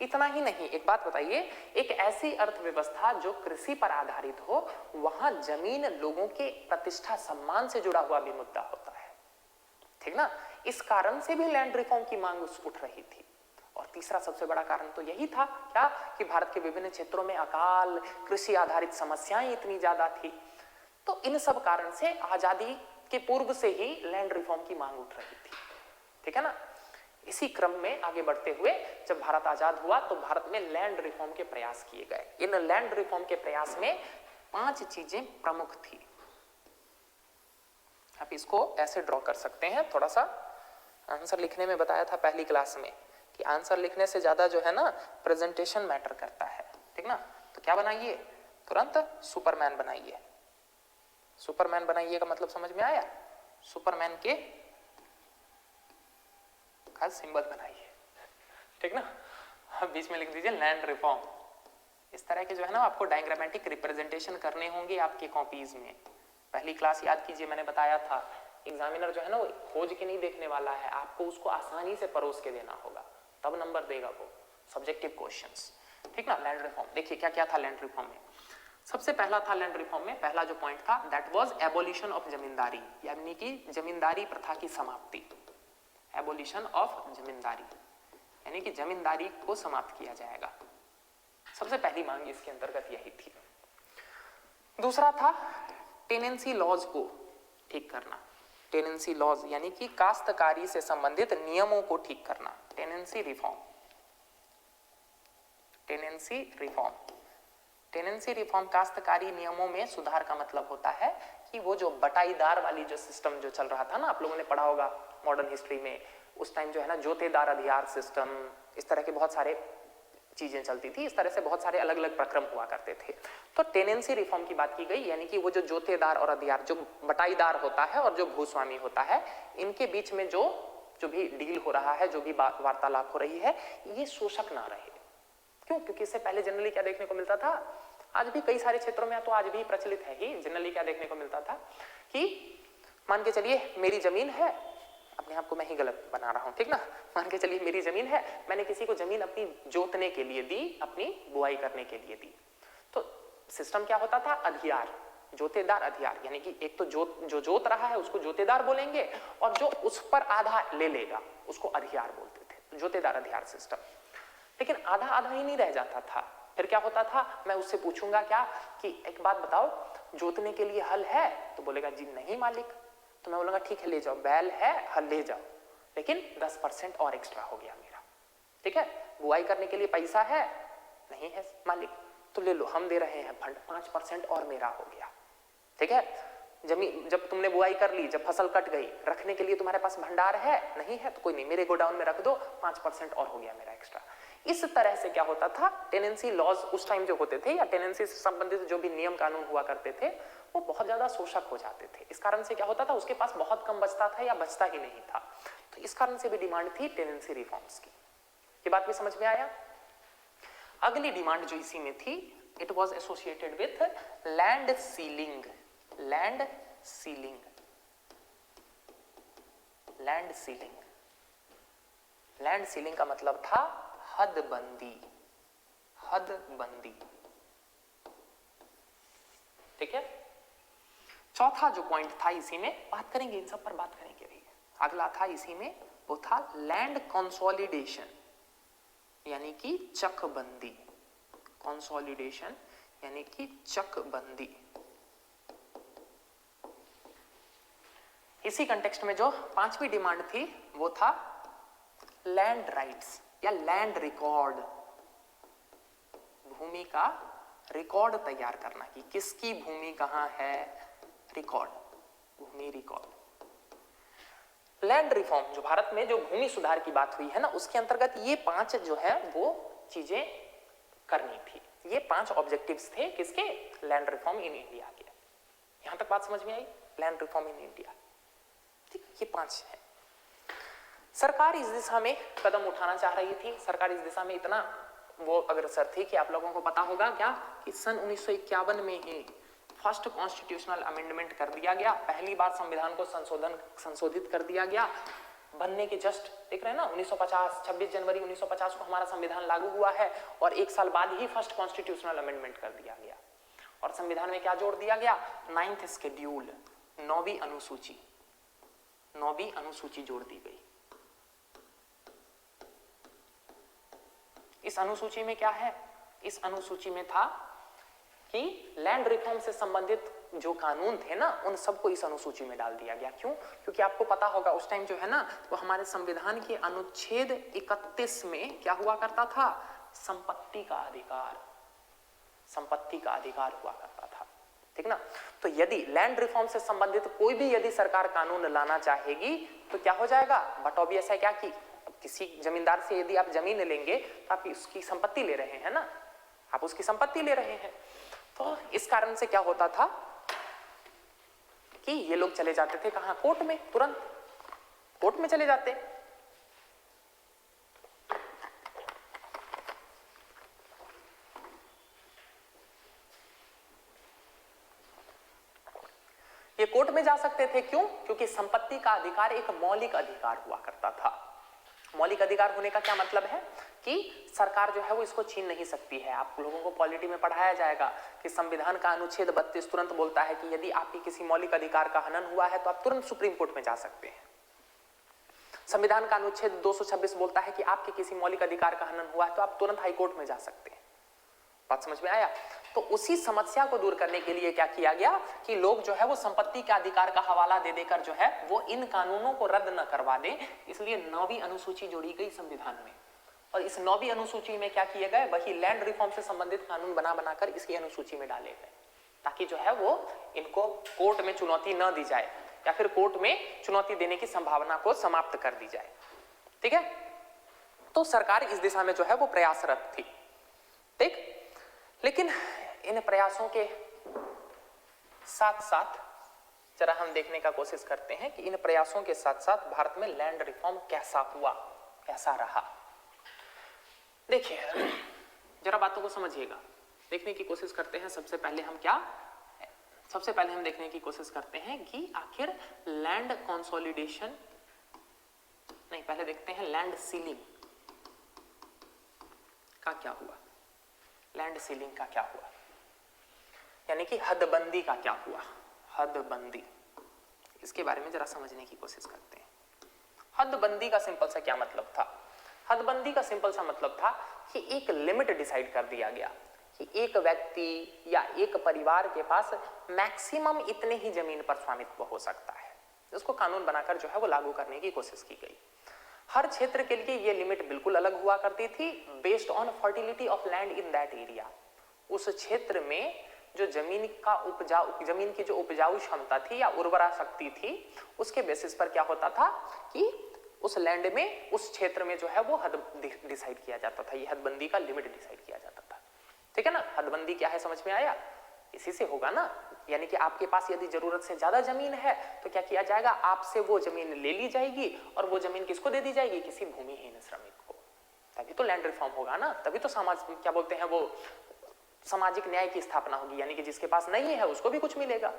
इतना ही नहीं, एक बात बताइए, एक ऐसी अर्थव्यवस्था जो कृषि पर आधारित हो, वहां जमीन लोगों के प्रतिष्ठा सम्मान से जुड़ा हुआ भी मुद्दा होता है। ठीक ना। इस कारण से भी लैंड रिफॉर्म की मांग उठ रही थी। और तीसरा सबसे बड़ा कारण तो यही था क्या कि भारत के विभिन्न क्षेत्रों में अकाल, कृषि आधारित समस्याएं इतनी ज्यादा थी। तो इन सब कारण से आजादी के पूर्व से ही लैंड रिफॉर्म की मांग उठ रही थी। ठीक है ना। इसी क्रम में आगे बढ़ते हुए जब भारत आजाद हुआ तो भारत में लैंड रिफॉर्म के प्रयास किए गए। इन लैंड रिफॉर्म के प्रयास में 5 चीजें प्रमुख थी। आप इसको ऐसे ड्रॉ कर सकते हैं। थोड़ा सा आंसर लिखने में बताया था पहली क्लास में कि आंसर लिखने से ज्यादा जो है ना प्रेजेंटेशन मैटर करता है। ठीक ना। तो क्या बनाइए, तुरंत सुपरमैन बनाइए। सुपरमैन बनाइए का मतलब समझ में आया। सुपरमैन के सिंबल बनाइए। ठीक ना। बीच में लिख दीजिए लैंड रिफॉर्म। इस तरह के जो है ना आपको डायग्रामेटिक रिप्रेजेंटेशन करने होंगे आपके कॉपीज में। पहली क्लास याद कीजिए, मैंने बताया था एग्जामिनर जो है ना वो खोज के नहीं देखने वाला है, आपको उसको आसानी से परोस के देना होगा, तब नंबर देगा वो। Subjective questions. ठीक ना। लैंड रिफॉर्म देखिए क्या क्या था लैंड रिफॉर्म में। सबसे पहला था लैंड रिफॉर्म में, पहला जो पॉइंट था दैट वाज एबोलिशन ऑफ जमींदारी, यानी कि जमींदारी प्रथा की समाप्ति। एबोलिशन ऑफ जमींदारी यानी कि जमींदारी को समाप्त किया जाएगा। सबसे पहली मांग इसके अंतर्गत यही थी। दूसरा था टेनेंसी लॉज को ठीक करना। टेनेंसी लॉज यानी कि काश्तकारी से संबंधित नियमों को ठीक करना। Tenancy reform. Tenancy reform, tenancy reform काश्तकारी नियमों में सुधार का मतलब होता है कि वो जो बटाईदार वाली जो सिस्टम जो चल रहा था ना, आप लोगों ने पढ़ा होगा मॉडर्न हिस्ट्री में, उस टाइम जो है ना जोतेदार अधियार सिस्टम, इस तरह के बहुत सारे चीजें चलती थी। इस तरह से बहुत सारे अलग अलग प्रक्रम हुआ करते थे। तो टेनेंसी रिफॉर्म की बात की गई, यानी कि वो जो जोतेदार और अधियार, जो बटाईदार होता है और जो भूस्वामी होता है, इनके बीच में जो जो भी डील हो रहा है, जो भी वार्तालाप हो रही है, ये शोषक ना रहे। क्यों? क्योंकि इससे पहले जनरली क्या देखने को मिलता था, आज भी कई सारे क्षेत्रों में तो आज भी प्रचलित है ही, जनरली क्या देखने को मिलता था कि मान के चलिए मेरी जमीन है, अपने आप को मैं ही गलत बना रहा हूं, ठीक ना, मान के चलिए मेरी जमीन है, मैंने किसी को जमीन अपनी जोतने के लिए दी, अपनी बुआई करने के लिए दी, तो सिस्टम क्या होता था, अधियार, जोतेदार अधियार, यानी कि एक तो जो जोत रहा है उसको जोतेदार बोलेंगे और जो उस पर आधा ले लेगा उसको अधियार बोलते थे, जोतेदार अधियार सिस्टम। लेकिन आधा आधा ही नहीं रह जाता था, फिर क्या होता था, मैं उससे पूछूंगा क्या कि एक बात बताओ, जोतने के लिए हल है? तो बोलेगा जी नहीं मालिक। तो मैं बोलूंगा ठीक है ले जाओ, बैल है, हल ले जाओ, लेकिन 10% और एक्स्ट्रा हो गया मेरा, ठीक है। बुआई करने के लिए पैसा है? नहीं है मालिक, तो ले लो, हम दे रहे हैं फंड, 5% और मेरा हो गया, ठीक है। जमीन जब तुमने बुआई कर ली, जब फसल कट गई, रखने के लिए तुम्हारे पास भंडार है? नहीं है, तो कोई नहीं, मेरे गोडाउन में रख दो, 5% और हो गया मेरा एक्स्ट्रा। इस तरह से क्या होता था, टेनेंसी लॉज उस टाइम जो होते थे या टेनेंसी से संबंधित जो भी नियम कानून हुआ करते थे वो बहुत ज्यादा शोषक हो जाते थे। इस कारण से क्या होता था, उसके पास बहुत कम बचता था या बचता ही नहीं था। तो इस कारण से भी डिमांड थी टेनेंसी रिफॉर्म्स की। ये बात भी समझ में आया। अगली डिमांड जो इसी में थी, it was associated with land ceiling. Land ceiling, land ceiling, land ceiling का मतलब था हदबंदी, हदबंदी, ठीक है। चौथा जो पॉइंट था इसी में, बात करेंगे इन सब पर, बात करेंगे भी। अगला था इसी में, वो था लैंड कंसोलिडेशन, यानी कि चकबंदी। कंसोलिडेशन यानी कि चकबंदी। इसी कंटेक्स्ट में जो पांचवी डिमांड थी वो था लैंड राइट्स या लैंड रिकॉर्ड, भूमि का रिकॉर्ड तैयार करना कि किसकी भूमि कहां है, रिकॉर्ड, भूमि रिकॉर्ड। लैंड रिफॉर्म, जो भारत में जो भूमि सुधार की बात हुई है ना, उसके अंतर्गत ये 5 जो है वो चीजें करनी थी। ये 5 ऑब्जेक्टिव्स थे किसके, लैंड रिफॉर्म इन इंडिया के। यहां तक बात समझ में आई, लैंड रिफॉर्म इन इंडिया, ठीक, ये 5 है। सरकार इस दिशा में कदम उठाना चाह रही थी। सरकार इस दिशा में इतना वो अग्रसर थी कि आप लोगों को पता होगा क्या कि सन 1951 में ही फर्स्ट कॉन्स्टिट्यूशनल अमेंडमेंट कर दिया गया। पहली बार संविधान को संशोधित कर दिया गया। बनने के जस्ट देख रहे हैं ना, 1950, 26 जनवरी 1950 को हमारा संविधान लागू हुआ है और 1 साल बाद ही फर्स्ट कॉन्स्टिट्यूशनल अमेंडमेंट कर दिया गया। और संविधान में क्या जोड़ दिया गया, 9th शेड्यूल, 9वीं अनुसूची, 9वीं अनुसूची जोड़ दी गई। इस अनुसूची में क्या है, इस अनुसूची में था कि लैंड रिफॉर्म से संबंधित जो कानून थे ना, उन सबको इस अनुसूची में डाल दिया गया। क्यों? क्योंकि आपको पता होगा उस टाइम जो है ना, वो हमारे संविधान के अनुच्छेद 31 में क्या हुआ करता था, संपत्ति का अधिकार, संपत्ति का अधिकार हुआ करता था, ठीक ना। तो यदि लैंड रिफॉर्म से संबंधित कोई भी यदि सरकार कानून लाना चाहेगी तो क्या हो जाएगा, बट ऑब्वियस है क्या कि किसी जमींदार से यदि आप जमीन लेंगे तो आप उसकी संपत्ति ले रहे हैं ना, आप उसकी संपत्ति ले रहे हैं। तो इस कारण से क्या होता था कि ये लोग चले जाते थे कहां, कोर्ट में, तुरंत कोर्ट में चले जाते। ये कोर्ट में जा सकते थे, क्यों? क्योंकि संपत्ति का अधिकार एक मौलिक अधिकार हुआ करता था। मौलिक अधिकार होने का क्या मतलब है कि सरकार जो है वो इसको छीन नहीं सकती है। आप लोगों को पॉलिटी में पढ़ाया जाएगा कि संविधान का अनुच्छेद 32 तुरंत बोलता है कि यदि आपकी किसी मौलिक अधिकार का हनन हुआ है तो आप तुरंत सुप्रीम कोर्ट में जा सकते हैं। संविधान का अनुच्छेद 226 बोलता है कि आपके किसी मौलिक अधिकार का हनन हुआ है तो आप तुरंत हाई कोर्ट में जा सकते हैं। बात समझ में आया? तो उसी समस्या को दूर करने के लिए क्या किया गया कि लोग जो है वो संपत्ति के अधिकार का हवाला दे देकर जो है वो इन कानूनों को रद्द न करवा दें, इसलिए 9वीं अनुसूची जोड़ी गई संविधान में। और इस 9वीं अनुसूची में क्या किए गए, वही लैंड रिफॉर्म से संबंधित कानून बनाकर इसकी अनुसूची में डाले गए, ताकि जो है वो इनको कोर्ट में चुनौती न दी जाए या फिर कोर्ट में चुनौती देने की संभावना को समाप्त कर दी जाए, ठीक है। तो सरकार इस दिशा में जो है वो प्रयासरत थी, ठीक। लेकिन इन प्रयासों के साथ साथ जरा हम देखने का कोशिश करते हैं कि इन प्रयासों के साथ साथ भारत में लैंड रिफॉर्म कैसा हुआ, कैसा रहा। देखिए जरा बातों को समझिएगा, देखने की कोशिश करते हैं। सबसे पहले हम देखने की कोशिश करते हैं कि आखिर लैंड कंसोलिडेशन नहीं, पहले देखते हैं लैंड सीलिंग का क्या हुआ। लैंड सीलिंग का क्या हुआ, यानी कि हदबंदी का क्या हुआ। हदबंदी, इसके बारे में जरा समझने की कोशिश करते हैं। हदबंदी का सिंपल सा क्या मतलब था? हदबंदी का सिंपल सा मतलब था कि एक लिमिट डिसाइड कर दिया गया कि एक व्यक्ति या एक परिवार के पास मैक्सिमम इतने ही जमीन पर स्वामित्व हो सकता है। इसको कानून बनाकर जो है वो लागू करने की कोशिश की गई। हर क्षेत्र के लिए ये लिमिट बिल्कुल अलग हुआ करती थी, based on fertility of land in that area. उस क्षेत्र में जो जमीन की जो उपजाऊ क्षमता थी या उर्वरा शक्ति थी, उसके बेसिस पर क्या होता था कि उस लैंड में, उस क्षेत्र में जो है वो हद डिसाइड किया जाता था। ये हदबंदी का लिमिट डिसाइड किया जाता था। ठीक है ना? हदबंदी क्या है समझ में आया? इसी से होगा ना, यानी कि आपके पास यदि जरूरत से ज्यादा जमीन है तो क्या किया जाएगा, आपसे वो जमीन ले ली जाएगी और वो जमीन किसको दे दी जाएगी? किसी भूमिहीन श्रमिक को। तभी तो लैंड रिफॉर्म होगा ना, तभी तो क्या बोलते हैं वो, सामाजिक न्याय की स्थापना होगी, यानी कि जिसके पास नहीं है उसको भी कुछ मिलेगा।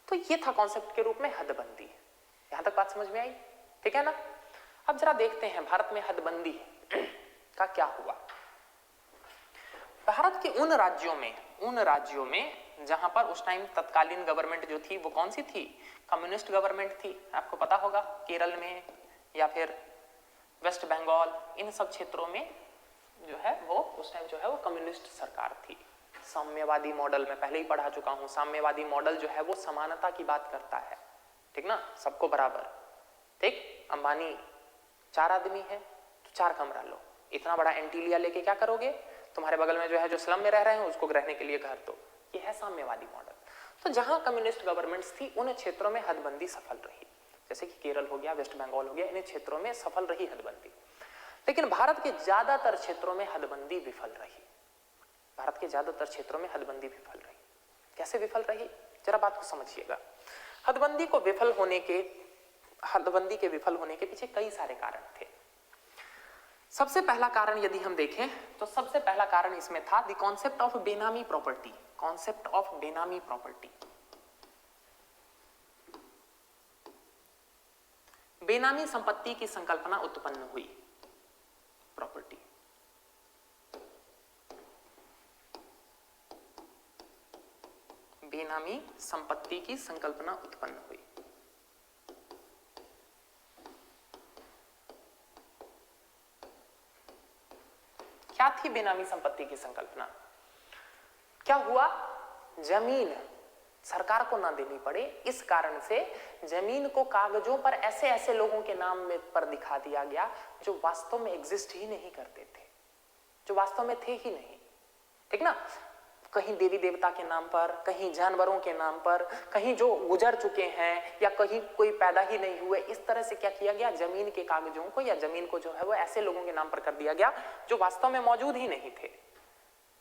तो ये था कॉन्सेप्ट के रूप में हदबंदी। यहां तक बात समझ में आई? ठीक है ना? अब जरा देखते हैं भारत में हदबंदी का क्या हुआ। भारत के उन राज्यों में जहां पर उस टाइम तत्कालीन गवर्नमेंट जो थी वो कौन सी थी? कम्युनिस्ट गवर्नमेंट थी। आपको पता होगा केरल में या फिर वेस्ट बंगाल, इन सब क्षेत्रों में जो है वो उस टाइम जो है वो कम्युनिस्ट सरकार थी। साम्यवादी मॉडल में पहले ही पढ़ा चुका हूं। साम्यवादी मॉडल जो है वो समानता की बात करता है, ठीक ना, सबको बराबर। ठीक, अंबानी 4 आदमी है तो 4 कमरा लो। इतना बड़ा एंटीलिया लेके क्या करोगे? तुम्हारे बगल में जो है जो स्लम में रह रहे हैं उसको रहने के लिए घर दो। ये है साम्यवादी मॉडल। तो जहां कम्युनिस्ट गवर्नमेंट्स थी उन क्षेत्रों में हदबंदी सफल रही, जैसे कि केरल हो गया, वेस्ट बंगाल हो गया, इन क्षेत्रों में सफल रही हदबंदी। लेकिन भारत के ज्यादातर क्षेत्रों में हदबंदी विफल रही। भारत के ज्यादातर क्षेत्रों में हदबंदी विफल रही। कैसे विफल रही, जरा बात को समझिएगा। हदबंदी के विफल होने के पीछे कई सारे कारण थे। सबसे पहला कारण यदि हम देखें तो सबसे पहला कारण इसमें था द कॉन्सेप्ट ऑफ बेनामी प्रॉपर्टी। कॉन्सेप्ट ऑफ बेनामी प्रॉपर्टी, बेनामी संपत्ति की संकल्पना उत्पन्न हुई। प्रॉपर्टी, बेनामी संपत्ति की संकल्पना उत्पन्न हुई। क्या थी बेनामी संपत्ति की संकल्पना? क्या हुआ, जमीन सरकार को ना देनी पड़े, इस कारण से जमीन को कागजों पर ऐसे ऐसे लोगों के नाम में पर दिखा दिया गया जो वास्तव में एग्जिस्ट ही नहीं करते थे, जो वास्तव में थे ही नहीं। ठीक ना? कहीं देवी देवता के नाम पर, कहीं जानवरों के नाम पर, कहीं जो गुजर चुके हैं या कहीं कोई पैदा ही नहीं हुए। इस तरह से क्या किया गया, जमीन के कागजों को या जमीन को जो है वो ऐसे लोगों के नाम पर कर दिया गया जो वास्तव में मौजूद ही नहीं थे।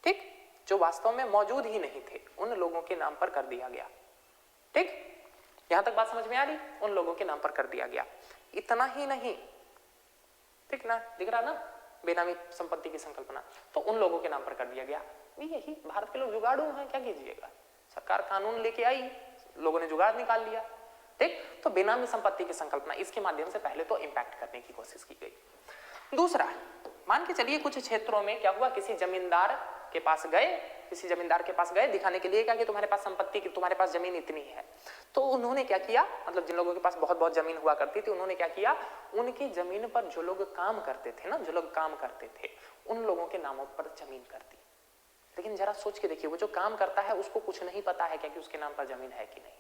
ठीक, जो वास्तव में मौजूद ही नहीं थे, उन लोगों के नाम पर कर दिया गया। ठीक, यहां तक बात समझ में आ रही? उन लोगों के नाम पर कर दिया गया। इतना ही नहीं, ठीक ना, दिख रहा ना बेनामी संपत्ति की संकल्पना, तो उन लोगों के नाम पर कर दिया गया। यही भारत के लोग जुगाड़ू हैं, क्या कीजिएगा, सरकार कानून लेके आई, लोगों ने जुगाड़ निकाल लिया। ठीक, तो बेनामी संपत्ति की संकल्पना, इसके माध्यम से पहले तो इंपैक्ट करने की कोशिश की गई। दूसरा, मान के चलिए कुछ क्षेत्रों में क्या हुआ, किसी जमींदार के पास गए दिखाने के लिए क्या कि तुम्हारे पास संपत्ति, तुम्हारे पास जमीन इतनी है। तो उन्होंने क्या किया, मतलब जिन लोगों के पास बहुत बहुत जमीन हुआ करती थी, उन्होंने क्या किया, उनकी जमीन पर जो लोग काम करते थे उन लोगों के नामों पर जमीन कर दी। लेकिन जरा सोच के देखिए, वो जो काम करता है उसको कुछ नहीं पता है क्या कि उसके नाम पर जमीन है कि नहीं।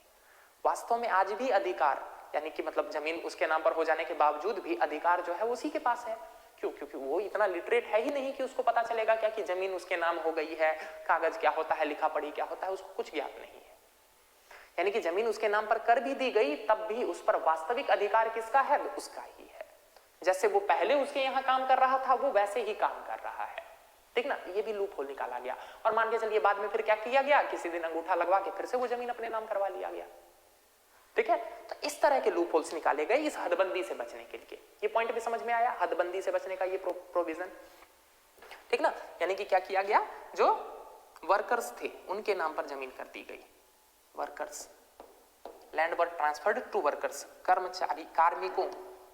वास्तव में आज भी अधिकार, यानी कि मतलब जमीन उसके नाम पर हो जाने के बावजूद भी अधिकार जो है उसी के पास है। क्यों? क्योंकि वो इतना लिटरेट है ही नहीं कि उसको पता चलेगा क्या कि जमीन उसके नाम हो गई है, कागज क्या होता है, लिखा पढ़ी क्या होता है, उसको कुछ ज्ञात नहीं है। यानी कि जमीन उसके नाम पर कर भी दी गई, तब भी उस पर वास्तविक अधिकार किसका है? उसका ही है। जैसे वो पहले उसके यहाँ काम कर रहा था, वो वैसे ही काम कर रहा है। ठीक ना? ये भी लूप होल निकाला गया। और मान के चलिए बाद में फिर क्या किया गया, किसी दिन अंगूठा लगवा के फिर से वो जमीन अपने नाम करवा लिया गया। ठीक है। तो इस तरह के लूप होल्स निकाले गए इस हदबंदी से बचने के लिए। ये पॉइंट भी समझ में आया, हदबंदी से बचने का ये प्रोविजन, ठीक ना। यानी कि क्या किया गया, जो वर्कर्स थे उनके नाम पर जमीन कर दी गई, workers, land were transferred to workers, कर्मचारी कार्मिकों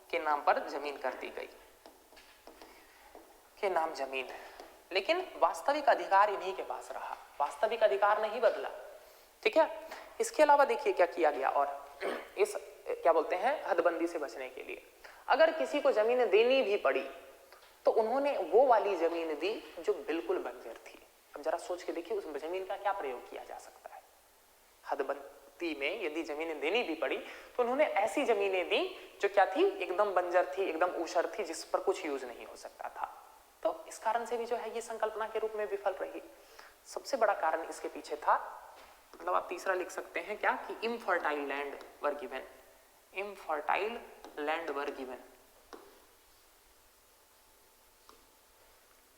के नाम पर जमीन कर दी गई, के नाम जमीन, लेकिन वास्तविक अधिकार इन्हीं के पास रहा, वास्तविक अधिकार नहीं बदला, ठीक है। इसके अलावा देखिए क्या किया गया, और इस क्या बोलते हैं हदबंदी से बचने के लिए अगर किसी को जमीन देनी भी पड़ी तो उन्होंने वो वाली जमीन दी जो बिल्कुल बंजर थी। अब जरा सोच के देखिए उस जमीन का क्या प्रयोग किया जा सकता है। हदबंदी में यदि जमीनें देनी भी पड़ी तो उन्होंने ऐसी जमीनें दी जो क्या थी, एकदम बंजर थी, एकदम ऊसर थी, जिस पर कुछ यूज नहीं हो सकता था। तो इस कारण से भी जो है ये संकल्पना के रूप में विफल रही। सबसे बड़ा कारण इसके पीछे था, मतलब आप तीसरा लिख सकते हैं क्या, कि infertile land were given, infertile land were given,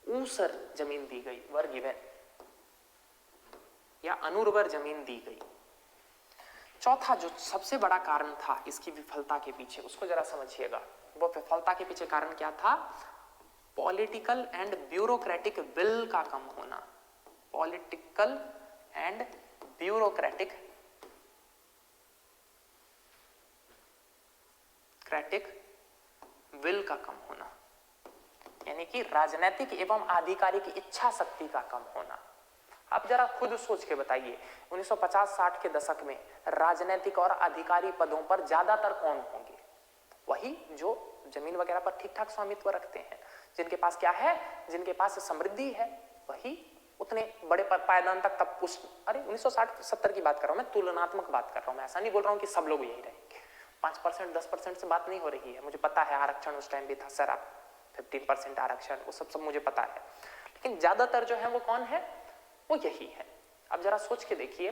ऊसर जमीन दी गई, वर गिवन, या अनुर्वर जमीन दी गई। चौथा जो सबसे बड़ा कारण था इसकी विफलता के पीछे, उसको जरा समझिएगा। वो विफलता के पीछे कारण क्या था, पॉलिटिकल एंड ब्यूरोक्रेटिक विल का कम होना, पॉलिटिकल एंड ब्यूरोक्रेटिक विल का कम होना, यानी कि राजनीतिक एवं आधिकारिक इच्छा शक्ति का कम होना। आप जरा खुद सोच के बताइए 1950-60 के दशक में राजनीतिक और अधिकारी पदों पर ज्यादातर कौन होंगे, वही जो जमीन वगैरह पर ठीक ठाक स्वामित्व रखते हैं, जिनके पास क्या है, जिनके पास समृद्धि है, वही उतने बड़े पायदान तक तब उस 1960-70 की बात कर रहा हूं मैं, तुलनात्मक बात कर रहा हूं मैं, ऐसा नहीं बोल रहा हूं कि सब लोग यही रहेंगे। 5% 10% से बात नहीं हो रही है, मुझे पता है आरक्षण उस टाइम भी था सर, आप 15% आरक्षण, वो सब मुझे पता है, लेकिन ज्यादातर जो है वो कौन है, वो यही है। अब जरा सोच के देखिए,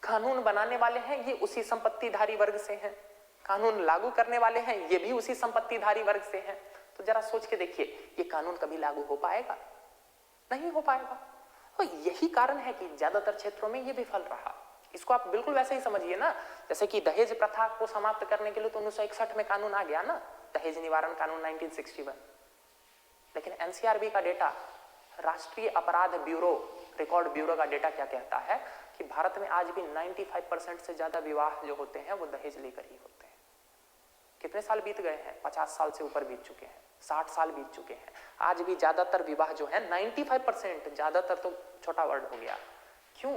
कानून बनाने वाले हैं ये उसी संपत्तिधारी वर्ग से हैं, कानून लागू करने वाले हैं ये भी उसी संपत्तिधारी वर्ग से हैं। तो जरा सोच के देखिए ये कानून कभी लागू हो पाएगा, नहीं हो पाएगा। तो यही कारण है कि ज्यादातर क्षेत्रों में ये विफल रहा। इसको आप बिल्कुल वैसे ही समझिए ना, जैसे कि दहेज प्रथा को समाप्त करने के लिए तो 1961 में कानून आ गया ना, दहेज निवारण कानून 1961, लेकिन एनसीआरबी का डेटा, राष्ट्रीय अपराध ब्यूरो, रिकॉर्ड ब्यूरो का डेटा क्या कहता है कि भारत में आज भी 95% से ज्यादा विवाह जो होते हैं वो दहेज लेकर ही होते हैं। कितने साल बीत गए हैं, 50 साल से ऊपर बीत चुके हैं, 60 साल बीत चुके हैं, आज भी ज्यादातर विवाह जो है 95%, ज्यादातर तो छोटा वर्ड हो गया, क्यों,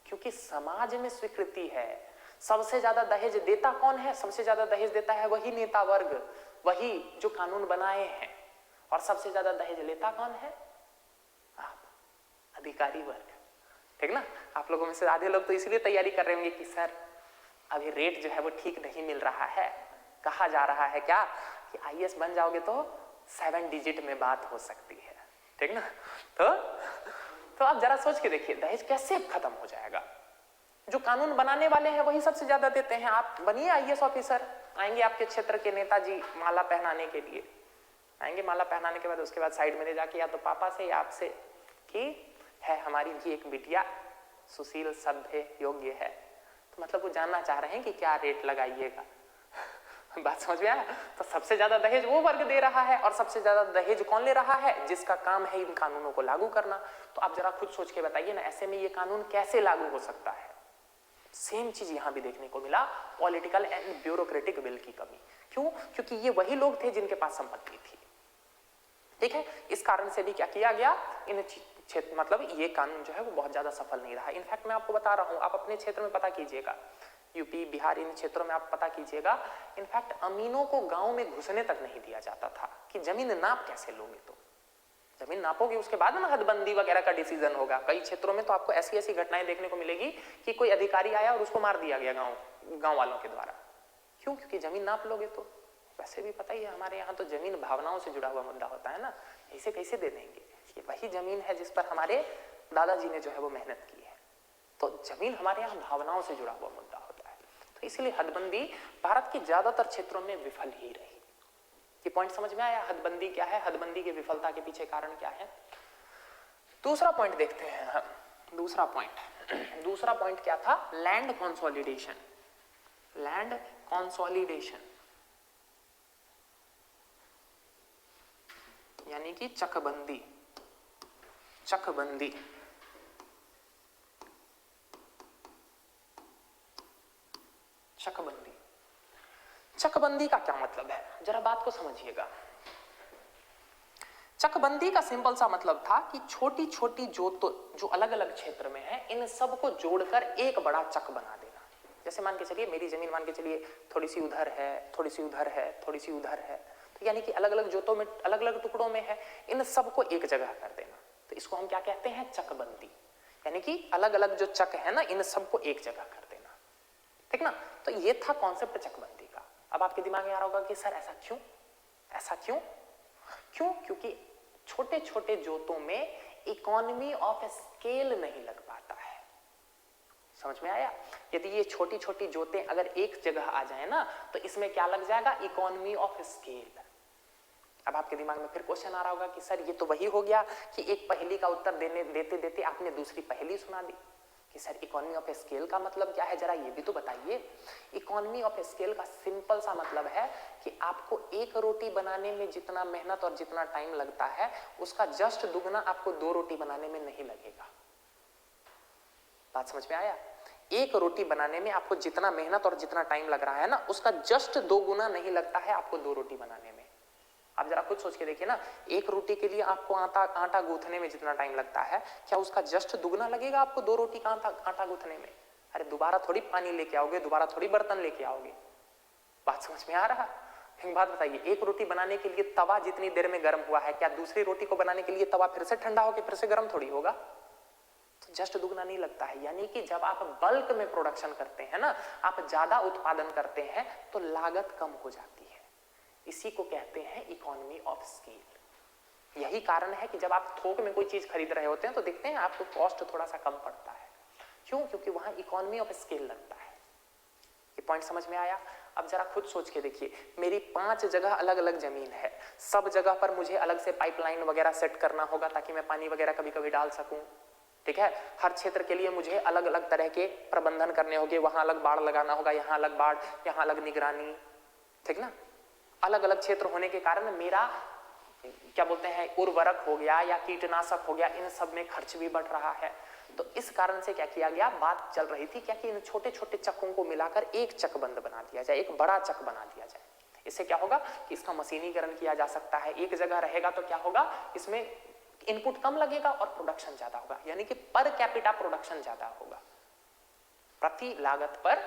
क्योंकि समाज में स्वीकृति है। सबसे ज्यादा दहेज देता कौन है, सबसे ज्यादा दहेज देता है वही नेता वर्ग, वही जो कानून बनाए हैं, और सबसे ज्यादा दहेज लेता कौन है, आप, अधिकारी वर्ग, ठीक ना। आप लोगों में से आधे लोग तो इसलिए तैयारी कर रहे होंगे कि सर अभी रेट जो है वो ठीक नहीं मिल रहा है, कहा जा रहा है क्या कि आईएएस बन जाओगे तो 7 डिजिट में बात हो सकती है, ठीक ना। तो आप जरा सोच के देखिए दहेज कैसे खत्म हो जाएगा। जो कानून बनाने वाले हैं वही सबसे ज्यादा देते हैं। आप बनिए आईएएस ऑफिसर, आएंगे आपके क्षेत्र के नेताजी माला पहनाने के लिए, आएंगे माला पहनाने के बाद उसके बाद साइड में ले जाके या तो पापा से या आपसे कि है हमारी भी एक बिटिया सुशील सभ्य योग्य है, तो मतलब वो जानना चाह रहे हैं कि क्या रेट लगाइएगा। बात समझ में आया। तो सबसे ज्यादा दहेज वो वर्ग दे रहा है, और सबसे ज्यादा दहेज कौन ले रहा है, जिसका काम है इन कानूनों को लागू करना। तो आप जरा खुद सोच के बताइए ना, ऐसे में ये कानून कैसे लागू हो सकता है। सेम चीज यहां भी देखने को मिला, पॉलिटिकल एंड ब्यूरोक्रेटिक विल की कमी। क्यों, क्योंकि ये वही लोग थे जिनके पास संपत्ति थी, ठीक है। इस कारण से भी क्या किया गया, इन क्षेत्र मतलब ये कानून जो है वो बहुत ज्यादा सफल नहीं रहा। इनफैक्ट मैं आपको बता रहा हूं, आप अपने क्षेत्र में पता कीजिएगा, यूपी बिहार इन क्षेत्रों में आप पता कीजिएगा, इनफैक्ट अमीनों को गांव में घुसने तक नहीं दिया जाता था कि जमीन नाप कैसे लोगे, तो जमीन नापोगे उसके बाद ना हदबंदी वगैरह का डिसीजन होगा। कई क्षेत्रों में तो आपको ऐसी ऐसी घटनाएं देखने को मिलेगी कि कोई अधिकारी आया और उसको मार दिया गया गांव वालों के द्वारा। क्यों, क्योंकि जमीन नाप लोगे तो। वैसे भी पता ही है हमारे यहाँ तो जमीन भावनाओं से जुड़ा हुआ मुद्दा होता है ना, ऐसे कैसे दे देंगे, ये वही जमीन है जिस पर हमारे दादाजी ने जो है वो मेहनत की है। तो जमीन हमारे यहाँ भावनाओं से जुड़ा हुआ मुद्दा होता है। तो इसलिए हदबंदी भारत के ज्यादातर क्षेत्रों में विफल ही रही। ये पॉइंट समझ में आया, हदबंदी क्या है, हदबंदी की विफलता के पीछे कारण क्या है। दूसरा पॉइंट देखते हैं हम। दूसरा पॉइंट क्या था, लैंड कंसोलिडेशन। लैंड कंसोलिडेशन यानी कि चकबंदी। चकबंदी चकबंदी चकबंदी का क्या मतलब है, जरा बात को समझिएगा। चकबंदी का सिंपल सा मतलब था कि छोटी छोटी जो अलग अलग क्षेत्र में है, इन सबको जोड़कर एक बड़ा चक बना देना। जैसे मान के चलिए मेरी जमीन मान के चलिए थोड़ी सी उधर है, थोड़ी सी उधर है, थोड़ी सी उधर है, तो यानी कि अलग अलग जोतों में अलग अलग टुकड़ों में है, इन सबको एक जगह कर देना। तो इसको हम क्या कहते हैं, चकबंदी। यानी कि अलग अलग जो चक है ना, इन सबको एक जगह कर देना, ठीक ना। तो ये था कॉन्सेप्ट चकबंदी का। अब आपके दिमाग में आ रहा होगा कि सर ऐसा क्यों, ऐसा क्यों? क्योंकि छोटे छोटे जोतों में इकोनॉमी ऑफ स्केल नहीं लग पाता है। समझ में आया? यदि ये छोटी छोटी जोतें अगर एक जगह आ जाए ना, तो इसमें क्या लग जाएगा, इकोनॉमी ऑफ स्केल। अब आपके दिमाग में फिर क्वेश्चन आ रहा होगा कि सर ये तो वही हो गया कि एक पहेली का उत्तर देते देते आपने दूसरी पहेली सुना दी कि सर इकोनॉमी ऑफ स्केल का मतलब क्या है, जरा ये भी तो बताइए। इकोनॉमी ऑफ स्केल का सिंपल सा मतलब है कि आपको एक रोटी बनाने में जितना मेहनत और जितना टाइम लगता है, उसका जस्ट दुगना आपको 2 रोटी बनाने में नहीं लगेगा। बात समझ में आया? एक रोटी बनाने में आपको जितना मेहनत और जितना टाइम लग रहा है ना, उसका जस्ट 2 गुना नहीं लगता है आपको 2 रोटी बनाने में। आप जरा खुद सोच के देखिए ना, एक रोटी के लिए आपको आटा गूंथने में जितना टाइम लगता है, क्या उसका जस्ट दुगना लगेगा आपको 2 रोटी का आटा गूंथने में? अरे दोबारा थोड़ी पानी लेके आओगे, दोबारा थोड़ी बर्तन लेके आओगे। बात समझ में आ रहा? एक बात बताइए, एक रोटी बनाने के लिए तवा जितनी देर में गर्म हुआ है, क्या दूसरी रोटी को बनाने के लिए तवा फिर से ठंडा होकर फिर से गर्म थोड़ी होगा? तो जस्ट दुगना नहीं लगता है। यानी कि जब आप बल्क में प्रोडक्शन करते हैं ना, आप ज्यादा उत्पादन करते हैं, तो लागत कम हो जाती है। इसी को कहते हैं इकोनॉमी ऑफ स्केल। यही कारण है कि जब आप थोक में कोई चीज खरीद रहे होते हैं तो देखते हैं आपको कॉस्ट थोड़ा सा कम पड़ता है। क्यों? क्योंकि वहां इकोनॉमी ऑफ स्केल लगता है। ये पॉइंट समझ में आया? अब जरा खुद सोच के देखिए, मेरी 5 जगह अलग अलग जमीन है, सब जगह पर मुझे अलग से पाइपलाइन वगैरह सेट करना होगा ताकि मैं पानी वगैरह कभी कभी डाल सकूं, ठीक है। हर क्षेत्र के लिए मुझे अलग अलग तरह के प्रबंधन करने होंगे, वहां अलग बाड़ लगाना होगा, यहाँ अलग बाड़, यहाँ अलग निगरानी, ठीक ना। अलग अलग क्षेत्र होने के कारण मेरा क्या बोलते हैं, उर्वरक हो गया या कीटनाशक हो गया, इन सब में खर्च भी बढ़ रहा है। तो इस कारण से क्या किया गया, बात चल रही थी क्या कि इन छोटे छोटे चक्कों को मिलाकर एक चकबंद बना दिया जाए, एक बड़ा चक बना दिया जाए। इससे क्या होगा कि इसका मशीनीकरण किया जा सकता है। एक जगह रहेगा तो क्या होगा, इसमें इनपुट कम लगेगा और प्रोडक्शन ज्यादा होगा, यानी कि पर कैपिटा प्रोडक्शन ज्यादा होगा, प्रति लागत पर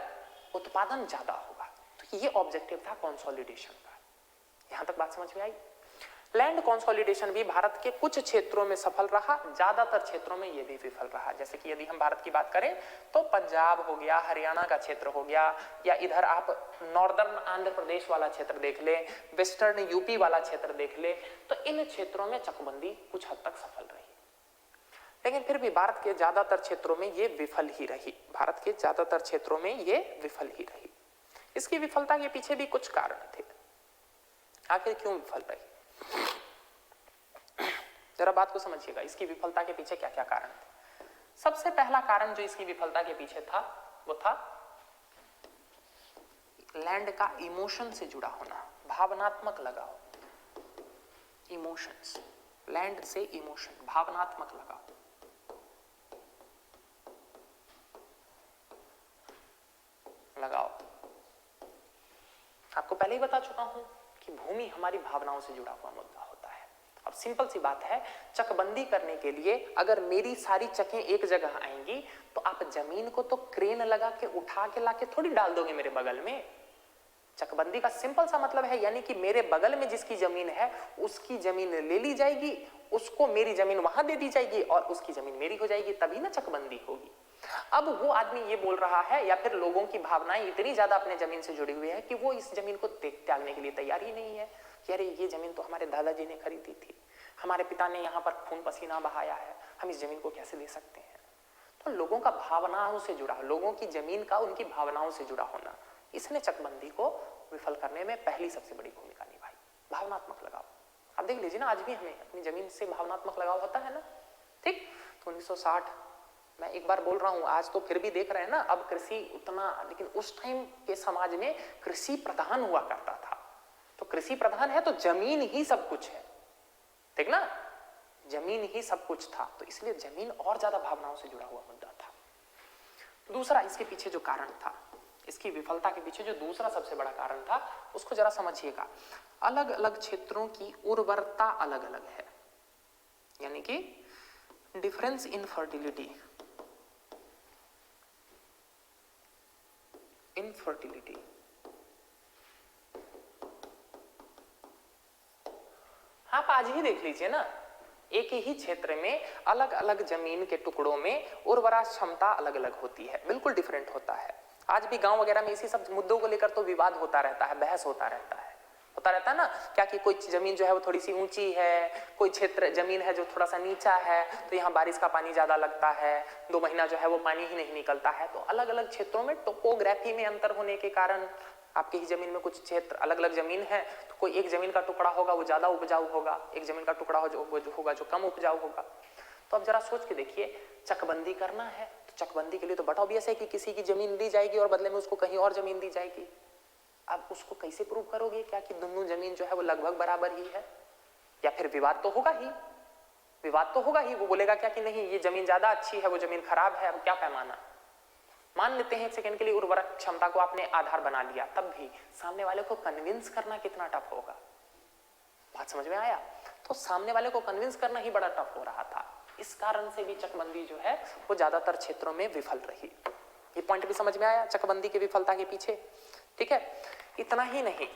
उत्पादन ज्यादा होगा। तो ये ऑब्जेक्टिव था कंसोलिडेशन का। यहां तक बात समझ में आई? लैंड कंसोलिडेशन भी भारत के कुछ क्षेत्रों में सफल रहा, ज्यादातर क्षेत्रों में ये भी विफल रहा। जैसे कि यदि हम भारत की बात करें तो पंजाब हो गया, हरियाणा का क्षेत्र हो गया, या इधर आप नॉर्दर्न आंध्र प्रदेश वाला क्षेत्र देख ले, वेस्टर्न यूपी वाला क्षेत्र देख ले, तो इन क्षेत्रों में चकबंदी कुछ हद तक सफल रही। लेकिन फिर भी भारत के ज्यादातर क्षेत्रों में ये विफल ही रही। भारत के ज्यादातर क्षेत्रों में ये विफल ही रही। इसकी विफलता के पीछे भी कुछ कारण थे। आखिर क्यों विफल रही, जरा बात को समझिएगा। इसकी विफलता के पीछे क्या क्या कारण थे? सबसे पहला कारण जो इसकी विफलता के पीछे था, वो था लैंड का इमोशन से जुड़ा होना, भावनात्मक लगाव। इमोशंस, लैंड से इमोशन, भावनात्मक लगाव। आपको पहले ही बता चुका हूं कि भूमि हमारी भावनाओं से जुड़ा हुआ मुद्दा होता है। अब सिंपल सी बात है, चकबंदी करने के लिए अगर मेरी सारी चकें एक जगह आएंगी तो आप जमीन को तो क्रेन लगा के उठा के लाके थोड़ी डाल दोगे मेरे बगल में। चकबंदी का सिंपल सा मतलब है, यानी कि मेरे बगल में जिसकी जमीन है उसकी जमीन ले ली जाएगी, उसको मेरी जमीन वहां दे दी जाएगी और उसकी जमीन मेरी हो जाएगी, तभी ना चकबंदी होगी। अब वो आदमी ये बोल रहा है, या फिर लोगों की भावनाएं इतनी ज्यादा अपने जमीन से जुड़ी हुई है कि वो इस जमीन को त्यागने के लिए तैयार ही नहीं है कि अरे ये जमीन तो हमारे दादाजी ने खरीदी थी, हमारे पिता ने यहाँ पर खून पसीना बहाया है, हम इस जमीन को कैसे दे सकते हैं। तो लोगों का भावनाओं से जुड़ा, लोगों की जमीन का उनकी भावनाओं से जुड़ा होना, इसने चकबंदी को विफल करने में पहली सबसे बड़ी भूमिका निभाई। भावनात्मक लगाव, आप देख लीजिए ना, आज भी हमें अपनी जमीन से भावनात्मक लगाव होता है ना, ठीक। तो 1960 मैं एक बार बोल रहा हूं, आज तो फिर भी देख रहे हैं ना, अब कृषि उतना, लेकिन उस टाइम के समाज में कृषि प्रधान हुआ करता था। तो कृषि प्रधान है तो जमीन ही सब कुछ है, ठीक ना, जमीन ही सब कुछ था, तो इसलिए जमीन और ज्यादा भावनाओं से जुड़ा हुआ मुद्दा था। दूसरा इसके पीछे जो कारण था, इसकी विफलता के पीछे जो दूसरा सबसे बड़ा कारण था, उसको जरा समझिएगा। अलग अलग क्षेत्रों की उर्वरता अलग अलग है, यानी कि डिफरेंस इन फर्टिलिटी, इनफर्टिलिटी। आप आज ही देख लीजिए ना, एक ही क्षेत्र में अलग अलग जमीन के टुकड़ों में उर्वरा क्षमता अलग अलग होती है, बिल्कुल डिफरेंट होता है। आज भी गांव वगैरह में इसी सब मुद्दों को लेकर तो विवाद होता रहता है, बहस होता रहता है ना, क्या कि कोई जमीन जो है वो थोड़ी सी ऊंची है, कोई क्षेत्र जमीन है जो थोड़ा सा नीचा है, तो यहाँ बारिश का पानी ज्यादा लगता है, 2 महीना जो है वो पानी ही नहीं निकलता है। तो अलग अलग क्षेत्रों में टोपोग्राफी में अंतर होने के कारण आपकी ही जमीन में कुछ क्षेत्र अलग अलग जमीन है, तो कोई एक जमीन का टुकड़ा होगा वो ज्यादा उपजाऊ होगा, एक जमीन का टुकड़ा होगा जो कम उपजाऊ होगा। तो अब जरा सोच के देखिए, चकबंदी करना है तो चकबंदी के लिए तो बट ऑब्वियस है कि किसी की जमीन दी जाएगी और बदले में उसको कहीं और जमीन दी जाएगी। अब उसको कैसे प्रूव करोगे क्या कि दोनों जमीन जो है वो लगभग बराबर ही है, या फिर विवाद तो होगा ही, वो बोलेगा क्या कि नहीं ये जमीन ज्यादा अच्छी है, वो जमीन खराब है। अब क्या पैमाना, मान लेते हैं एक सेकंड के लिए उर्वरक क्षमता को आपने आधार बना लिया, तब भी सामने वाले को कन्विंस करना कितना टफ होगा। बात समझ में आया? तो सामने वाले को कन्विंस करना ही बड़ा टफ हो रहा था, इस कारण से भी चकबंदी जो है वो ज्यादातर क्षेत्रों में विफल रही। ये पॉइंट भी समझ में आया चकबंदी की विफलता के पीछे, ठीक है। इतना ही नहीं,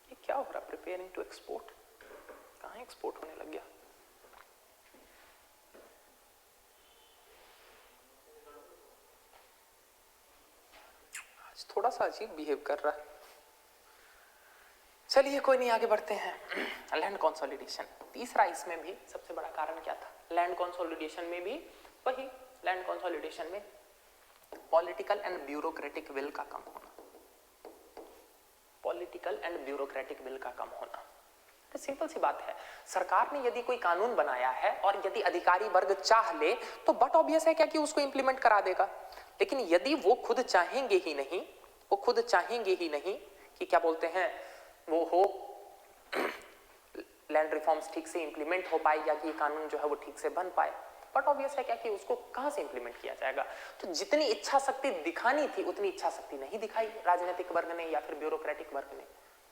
ये क्या हो रहा, प्रिपेयरिंग टू एक्सपोर्ट, कहां एक्सपोर्ट होने लग गया? आज थोड़ा सा अजीब बिहेव कर रहा है। चलिए कोई नहीं, आगे बढ़ते हैं। लैंड कंसोलिडेशन, तीसरा इसमें भी सबसे बड़ा कारण क्या था? लैंड कंसोलिडेशन में भी वही, लैंड कंसोलिडेशन में पॉलिटिकल एंड ब्यूरोक्रेटिक विल का कम होना, पॉलिटिकल एंड ब्यूरोक्रेटिक विल का कम होना। तो सिंपल सी बात है, सरकार ने यदि कोई कानून बनाया है और यदि अधिकारी वर्ग चाह ले तो बट ऑब्वियस है क्या कि उसको इंप्लीमेंट करा देगा। लेकिन यदि वो खुद चाहेंगे ही नहीं कि क्या बोलते हैं वो हो, लैंड रिफॉर्म्स ठीक से इंप्लीमेंट हो पाए या कि कानून जो है वो ठीक से बन पाए, बट ऑब्वियस है क्या कि उसको कहां से इंप्लीमेंट किया जाएगा। तो जितनी इच्छा शक्ति दिखानी थी उतनी इच्छा शक्ति नहीं दिखाई राजनीतिक वर्ग ने या फिर ब्यूरोक्रेटिक वर्ग ने।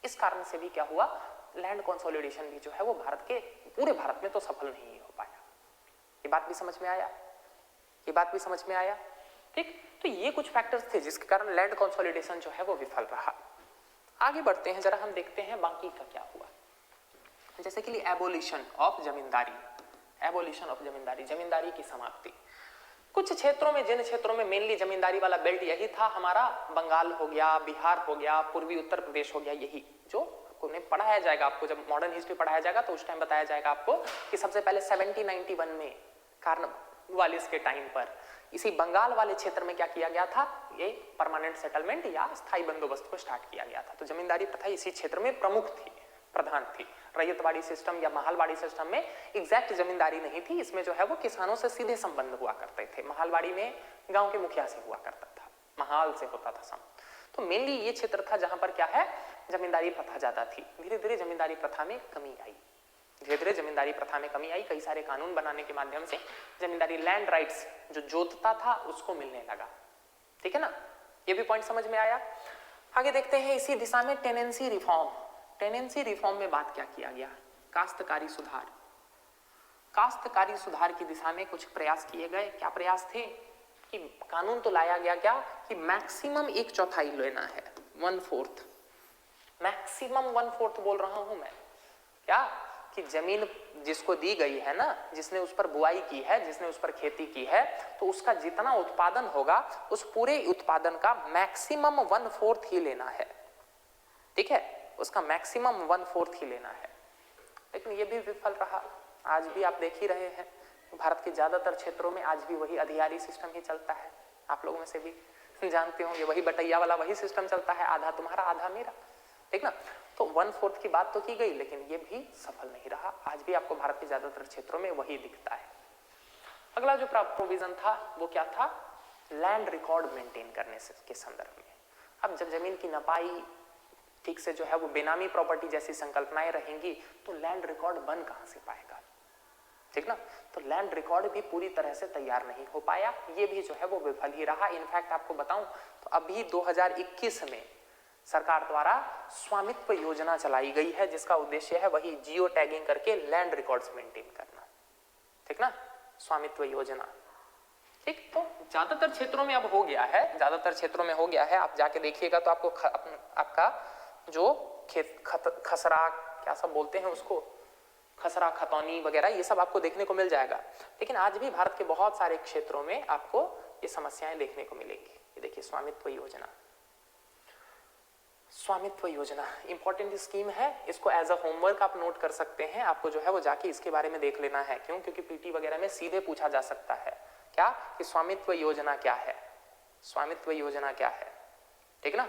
इस कारण से भी क्या हुआ, लैंड कंसोलिडेशन भी जो है वो पूरे भारत में तो सफल नहीं हो पाया। ये बात भी समझ में आया, ठीक। तो ये कुछ फैक्टर्स थे जिसके कारण लैंड कंसोलिडेशन जो है वो विफल रहा। आगे बढ़ते हैं, जरा हम देखते हैं बाकी का क्या हुआ। जैसे कि एबोलिशन ऑफ जमींदारी, जमींदारी की समाप्ति। कुछ क्षेत्रों में, जिन क्षेत्रों में मेनली जमींदारी वाला बेल्ट यही था, हमारा बंगाल हो गया, बिहार हो गया, पूर्वी उत्तर प्रदेश हो गया, यही जो उन्हें पढ़ाया जाएगा आपको, जब मॉडर्न हिस्ट्री पढ़ाया जाएगा तो उस टाइम बताया जाएगा आपको कि सबसे पहले 1791 में कार्नवालिस के टाइम पर इसी बंगाल वाले क्षेत्र में क्या किया गया था, ये परमानेंट सेटलमेंट या स्थायी बंदोबस्त को स्टार्ट किया गया था। तो जमींदारी प्रथा इसी क्षेत्र में प्रधान थी। रैयतवाड़ी सिस्टम या महालवाड़ी सिस्टम में एग्जैक्ट जमींदारी नहीं थी, इसमें जो है वो किसानों से सीधे संबंध हुआ करते थे। महालवाड़ी में गांव के मुखिया से हुआ करता था, महाल से होता था संबंध। तो मेनली ये क्षेत्र था जहां पर क्या है, जमींदारी प्रथा ज्यादा थी। धीरे धीरे जमींदारी प्रथा में कमी आई, कई सारे कानून बनाने के माध्यम से जमींदारी लैंड राइट्स जो जोतता था उसको मिलने लगा, ठीक है ना। ये भी पॉइंट समझ में आया। आगे देखते हैं इसी दिशा में टेनेंसी रिफॉर्म में बात क्या किया गया, काश्तकारी सुधार की दिशा में कुछ प्रयास किए गए। क्या प्रयास थे कि कानून तो लाया गया क्या कि मैक्सिमम 1/4 लेना है, 1/4, मैक्सिमम 1/4 बोल रहा हूं मैं, क्या कि जमीन जिसको दी गई है ना, जिसने उस पर बुआई की है, जिसने उस पर खेती की है, तो उसका जितना उत्पादन होगा उस पूरे उत्पादन का मैक्सिमम 1/4 ही लेना है, ठीक है, उसका मैक्सिमम 1/4 ही लेना है। लेकिन ये भी विफल रहा। आज भी आप देख ही रहे हैं भारत के ज्यादातर क्षेत्रों में आज भी वही अधियारी सिस्टम ही चलता है। आप लोगों में से भी जानते होंगे, वही बटैया वाला वही सिस्टम चलता है, आधा तुम्हारा आधा मेरा, ठीक ना। तो 1/4 की बात तो की गई, लेकिन ये भी सफल नहीं रहा। आज भी आपको भारत के ज्यादातर क्षेत्रों में वही दिखता है। अगला जो प्रोविजन था वो क्या था, लैंड रिकॉर्ड मेंटेन करने के संदर्भ में। अब जब जमीन की नपाई ठीक से जो है वो बेनामी प्रॉपर्टी जैसी संकल्पनाएं रहेंगी तो लैंड रिकॉर्ड बन कहां से पाएगा, ठीक ना। तो लैंड रिकॉर्ड भी पूरी तरह से तैयार नहीं हो पाया, ये भी जो है वो विफल ही रहा। इनफैक्ट आपको बताऊं तो अभी 2021 में सरकार द्वारा स्वामित्व योजना चलाई गई है, जिसका उद्देश्य है वही जियो टैगिंग करके लैंड रिकॉर्ड्स मेंटेन करना, ठीक ना, स्वामित्व योजना। ठीक, तो ज्यादातर क्षेत्रों में अब हो गया है, ज्यादातर क्षेत्रों में हो गया है। आप जाके देखिएगा तो आपको आपका जो खसरा क्या सब बोलते हैं उसको, खसरा खतौनी वगैरह, ये सब आपको देखने को मिल जाएगा। लेकिन आज भी भारत के बहुत सारे क्षेत्रों में आपको ये समस्याएं देखने को मिलेंगी। ये देखिए स्वामित्व योजना, स्वामित्व योजना इंपॉर्टेंट स्कीम है, इसको एज अ होमवर्क आप नोट कर सकते हैं। आपको जो है वो जाके इसके बारे में देख लेना है। क्यों? क्योंकि पीटी वगैरह में सीधे पूछा जा सकता है क्या कि स्वामित्व योजना क्या है, स्वामित्व योजना क्या है, ठीक ना।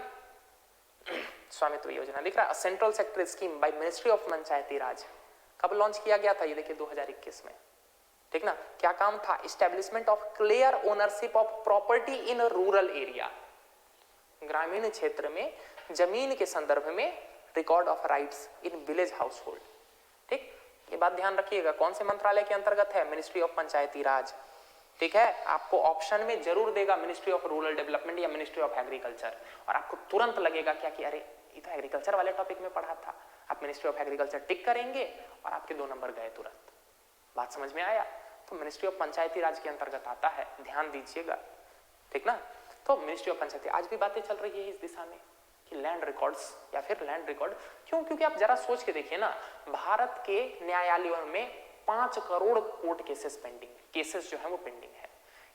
स्वामित्व योजना दिख रहा है, central sector scheme by ministry of Panchayati Raj. कब लॉन्च किया गया था? ये देखिए 2021 में, ठीक ना। क्या काम था? Establishment of clear ownership of property in rural area, ग्रामीण क्षेत्र में जमीन के संदर्भ में record of rights in village house hold. ठीक, ये बात ध्यान रखिएगा। कौन से मंत्रालय के अंतर्गत है? मिनिस्ट्री ऑफ पंचायती राज, ठीक है। आपको ऑप्शन में जरूर देगा मिनिस्ट्री ऑफ रूरल डेवलपमेंट या मिनिस्ट्री ऑफ एग्रीकल्चर, और आपको तुरंत लगेगा क्या कि अरे ये तो एग्रीकल्चर वाले टॉपिक में पढ़ा था। आप मिनिस्ट्री ऑफ एग्रीकल्चर टिक करेंगे और आपके 2 नंबर गए तुरंत। बात समझ में आया? तो मिनिस्ट्री ऑफ पंचायती राज के अंतर्गत आता है, ध्यान दीजिएगा, ठीक ना। तो मिनिस्ट्री ऑफ पंचायती आज भी बातें चल रही है इस दिशा में कि लैंड रिकॉर्ड्स या फिर लैंड रिकॉर्ड। क्यों? क्योंकि आप जरा सोच के देखिए ना, भारत के न्यायालयों में 5 crore court cases pending, cases जो है वो पेंडिंग है।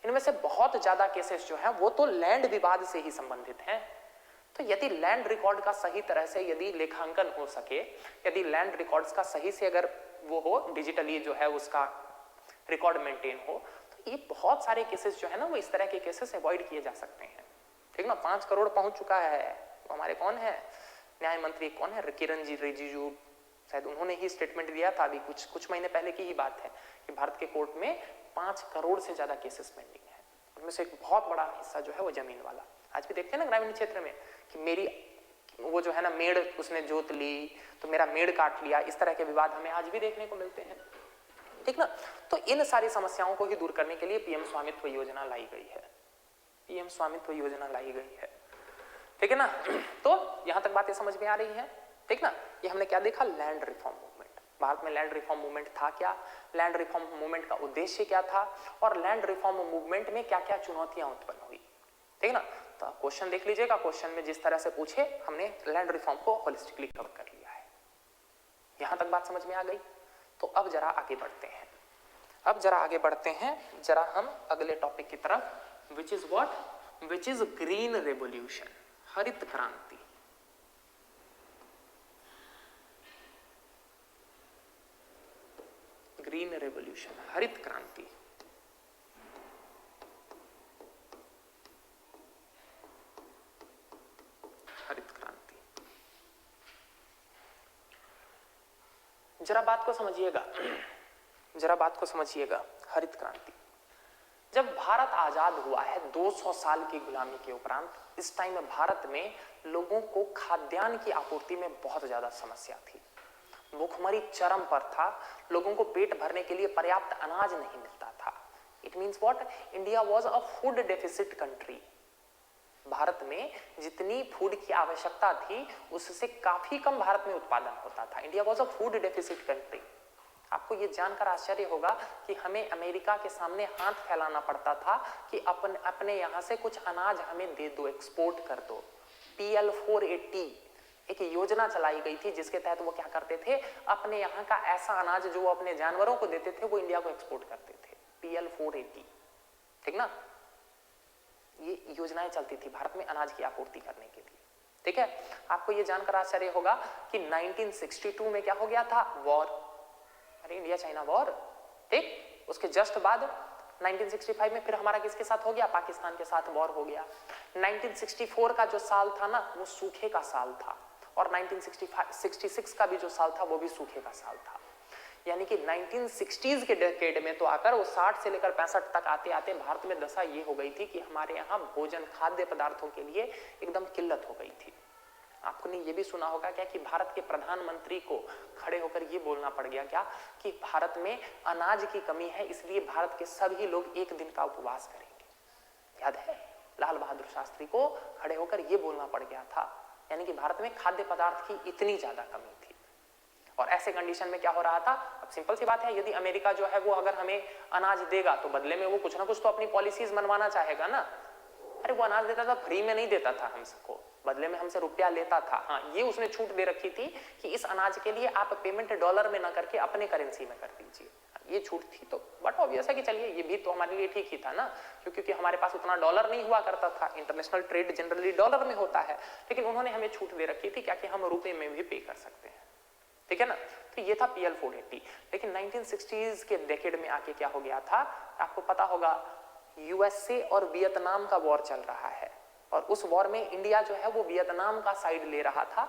इनमें से बहुत ज्यादा केसेस जो है वो तो लैंड विवाद से ही संबंधित हैं। तो यदि लैंड रिकॉर्ड का सही तरह से यदि लेखांकन हो सके, यदि लैंड रिकॉर्ड्स का सही से अगर वो हो, डिजिटली जो है उसका रिकॉर्ड मेंटेन हो, तो ये बहुत सारे केसेस जो है ना वो इस तरह के केसेस अवॉइड किए जा सकते हैं, ठीक ना। 5 करोड़ पहुंच चुका है। हमारे कौन है न्याय मंत्री, कौन है? किरण रिजिजू, शायद उन्होंने ही स्टेटमेंट दिया था अभी कुछ महीने पहले की ही बात है कि भारत के कोर्ट में 5 करोड़ से ज्यादा केसेस पेंडिंग है। उनमें से एक बहुत बड़ा हिस्सा जो है वो जमीन वाला। आज भी देखते हैं ना ग्रामीण क्षेत्र में कि मेरी वो जो है ना मेड़ उसने जोत ली तो मेरा मेड़ काट लिया, इस तरह के विवाद हमें आज भी देखने को मिलते हैं, ठीक ना। तो इन सारी समस्याओं को ही दूर करने के लिए पीएम स्वामित्व योजना लाई गई है, पीएम स्वामित्व योजना लाई गई है, ठीक है ना। तो यहां तक बातें समझ में आ रही है, ठीक ना। ये हमने क्या देखा? Land reform movement. भारत में लैंड रिफॉर्म मूवमेंट था क्या, लैंड रिफॉर्म मूवमेंट का उद्देश्य क्या था, और लैंड रिफॉर्म मूवमेंट में क्या क्या चुनौतियां उत्पन्न हुई, ठीक ना। तो क्वेश्चन देख लीजिएगा, क्वेश्चन में जिस तरह से पूछे हमने लैंड रिफॉर्म को होलिस्टिकली कवर कर लिया है। यहां तक बात समझ में आ गई। तो अब जरा आगे बढ़ते हैं, अब जरा आगे बढ़ते हैं, जरा हम अगले टॉपिक की तरफ, which is what, which is green revolution, हरित क्रांति। ग्रीन रेवोल्यूशन, हरित क्रांति। हरित क्रांति, जरा बात को समझिएगा, जरा बात को समझिएगा। हरित क्रांति, जब भारत आजाद हुआ है 200 साल की गुलामी के उपरांत, इस टाइम भारत में लोगों को खाद्यान्न की आपूर्ति में बहुत ज्यादा समस्या थी। भूखमरी चरम पर था, लोगों को पेट भरने के लिए पर्याप्त अनाज नहीं मिलता था। It means what, India was a food deficit country. Bharat में जितनी फूड की आवश्यकता थी उससे काफी कम भारत में उत्पादन होता था। India was a food deficit country. आपको ये जानकर आश्चर्य होगा कि हमें अमेरिका के सामने हाथ फैलाना पड़ता था कि अपने यहां से कुछ अनाज हमें दे दो, एक्सपोर्ट कर दो। PL 480 एक योजना चलाई गई थी जिसके तहत वो क्या करते थे, अपने यहाँ का ऐसा अनाज जो वो अपने जानवरों को देते थे वो इंडिया को एक्सपोर्ट करते थे। PL 480, ठीक ना। ये योजनाएं चलती थी भारत में अनाज की आपूर्ति करने के लिए, ठीक है। आपको ये जानकर आश्चर्य होगा कि 1962 में क्या हो गया था? वॉर, अरे इंडिया चाइना वॉर, ठीक। उसके जस्ट बाद 1965 में फिर हमारा किसके साथ हो गया, पाकिस्तान के साथ वॉर हो गया। 1964 का जो साल था ना वो सूखे का साल था, और 1966 का भी जो साल था वो भी सूखे का साल था। यानी कि 1960s के डेकेड में तो आकर वो 60 से लेकर 65 तक आते आते भारत में दशा ये हो गई थी कि हमारे यहाँ भोजन खाद्य पदार्थों के लिए एकदम किल्लत हो गई थी। आपने ये भी सुना होगा क्या कि भारत के प्रधानमंत्री को खड़े होकर ये बोलना पड़ गया क्या कि भारत में अनाज की कमी है, इसलिए भारत के सभी लोग एक दिन का उपवास करेंगे। याद है, लाल बहादुर शास्त्री को खड़े होकर ये बोलना पड़ गया था। यानी कि भारत में खाद्य पदार्थ की इतनी ज्यादा कमी थी। और ऐसे कंडीशन में क्या हो रहा था, अब सिंपल सी बात है, यदि अमेरिका जो है वो अगर हमें अनाज देगा तो बदले में वो कुछ ना कुछ तो अपनी पॉलिसीज मनवाना चाहेगा ना। अरे वो अनाज देता था, फ्री में नहीं देता था हमको, बदले में हमसे रुपया लेता था। हाँ, ये उसने छूट दे रखी थी कि इस अनाज के लिए आप पेमेंट डॉलर में ना करके अपने करेंसी में कर दीजिए, ये छूट थी। तो बट ऑब्वियस है कि चलिए ये भी तो हमारे लिए ठीक ही था ना, क्योंकि हमारे पास उतना डॉलर नहीं हुआ करता था, इंटरनेशनल ट्रेड जनरली डॉलर में होता है, लेकिन उन्होंने हमें छूट दे रखी थी क्या कि हम रुपए में भी पे कर सकते हैं, ठीक है ना। तो ये था PL 480। लेकिन 1960s के डेकेड में आके क्या हो गया था, आपको पता होगा USA और वियतनाम का वॉर चल रहा है, और उस वॉर में इंडिया जो है वो वियतनाम का साइड ले रहा था।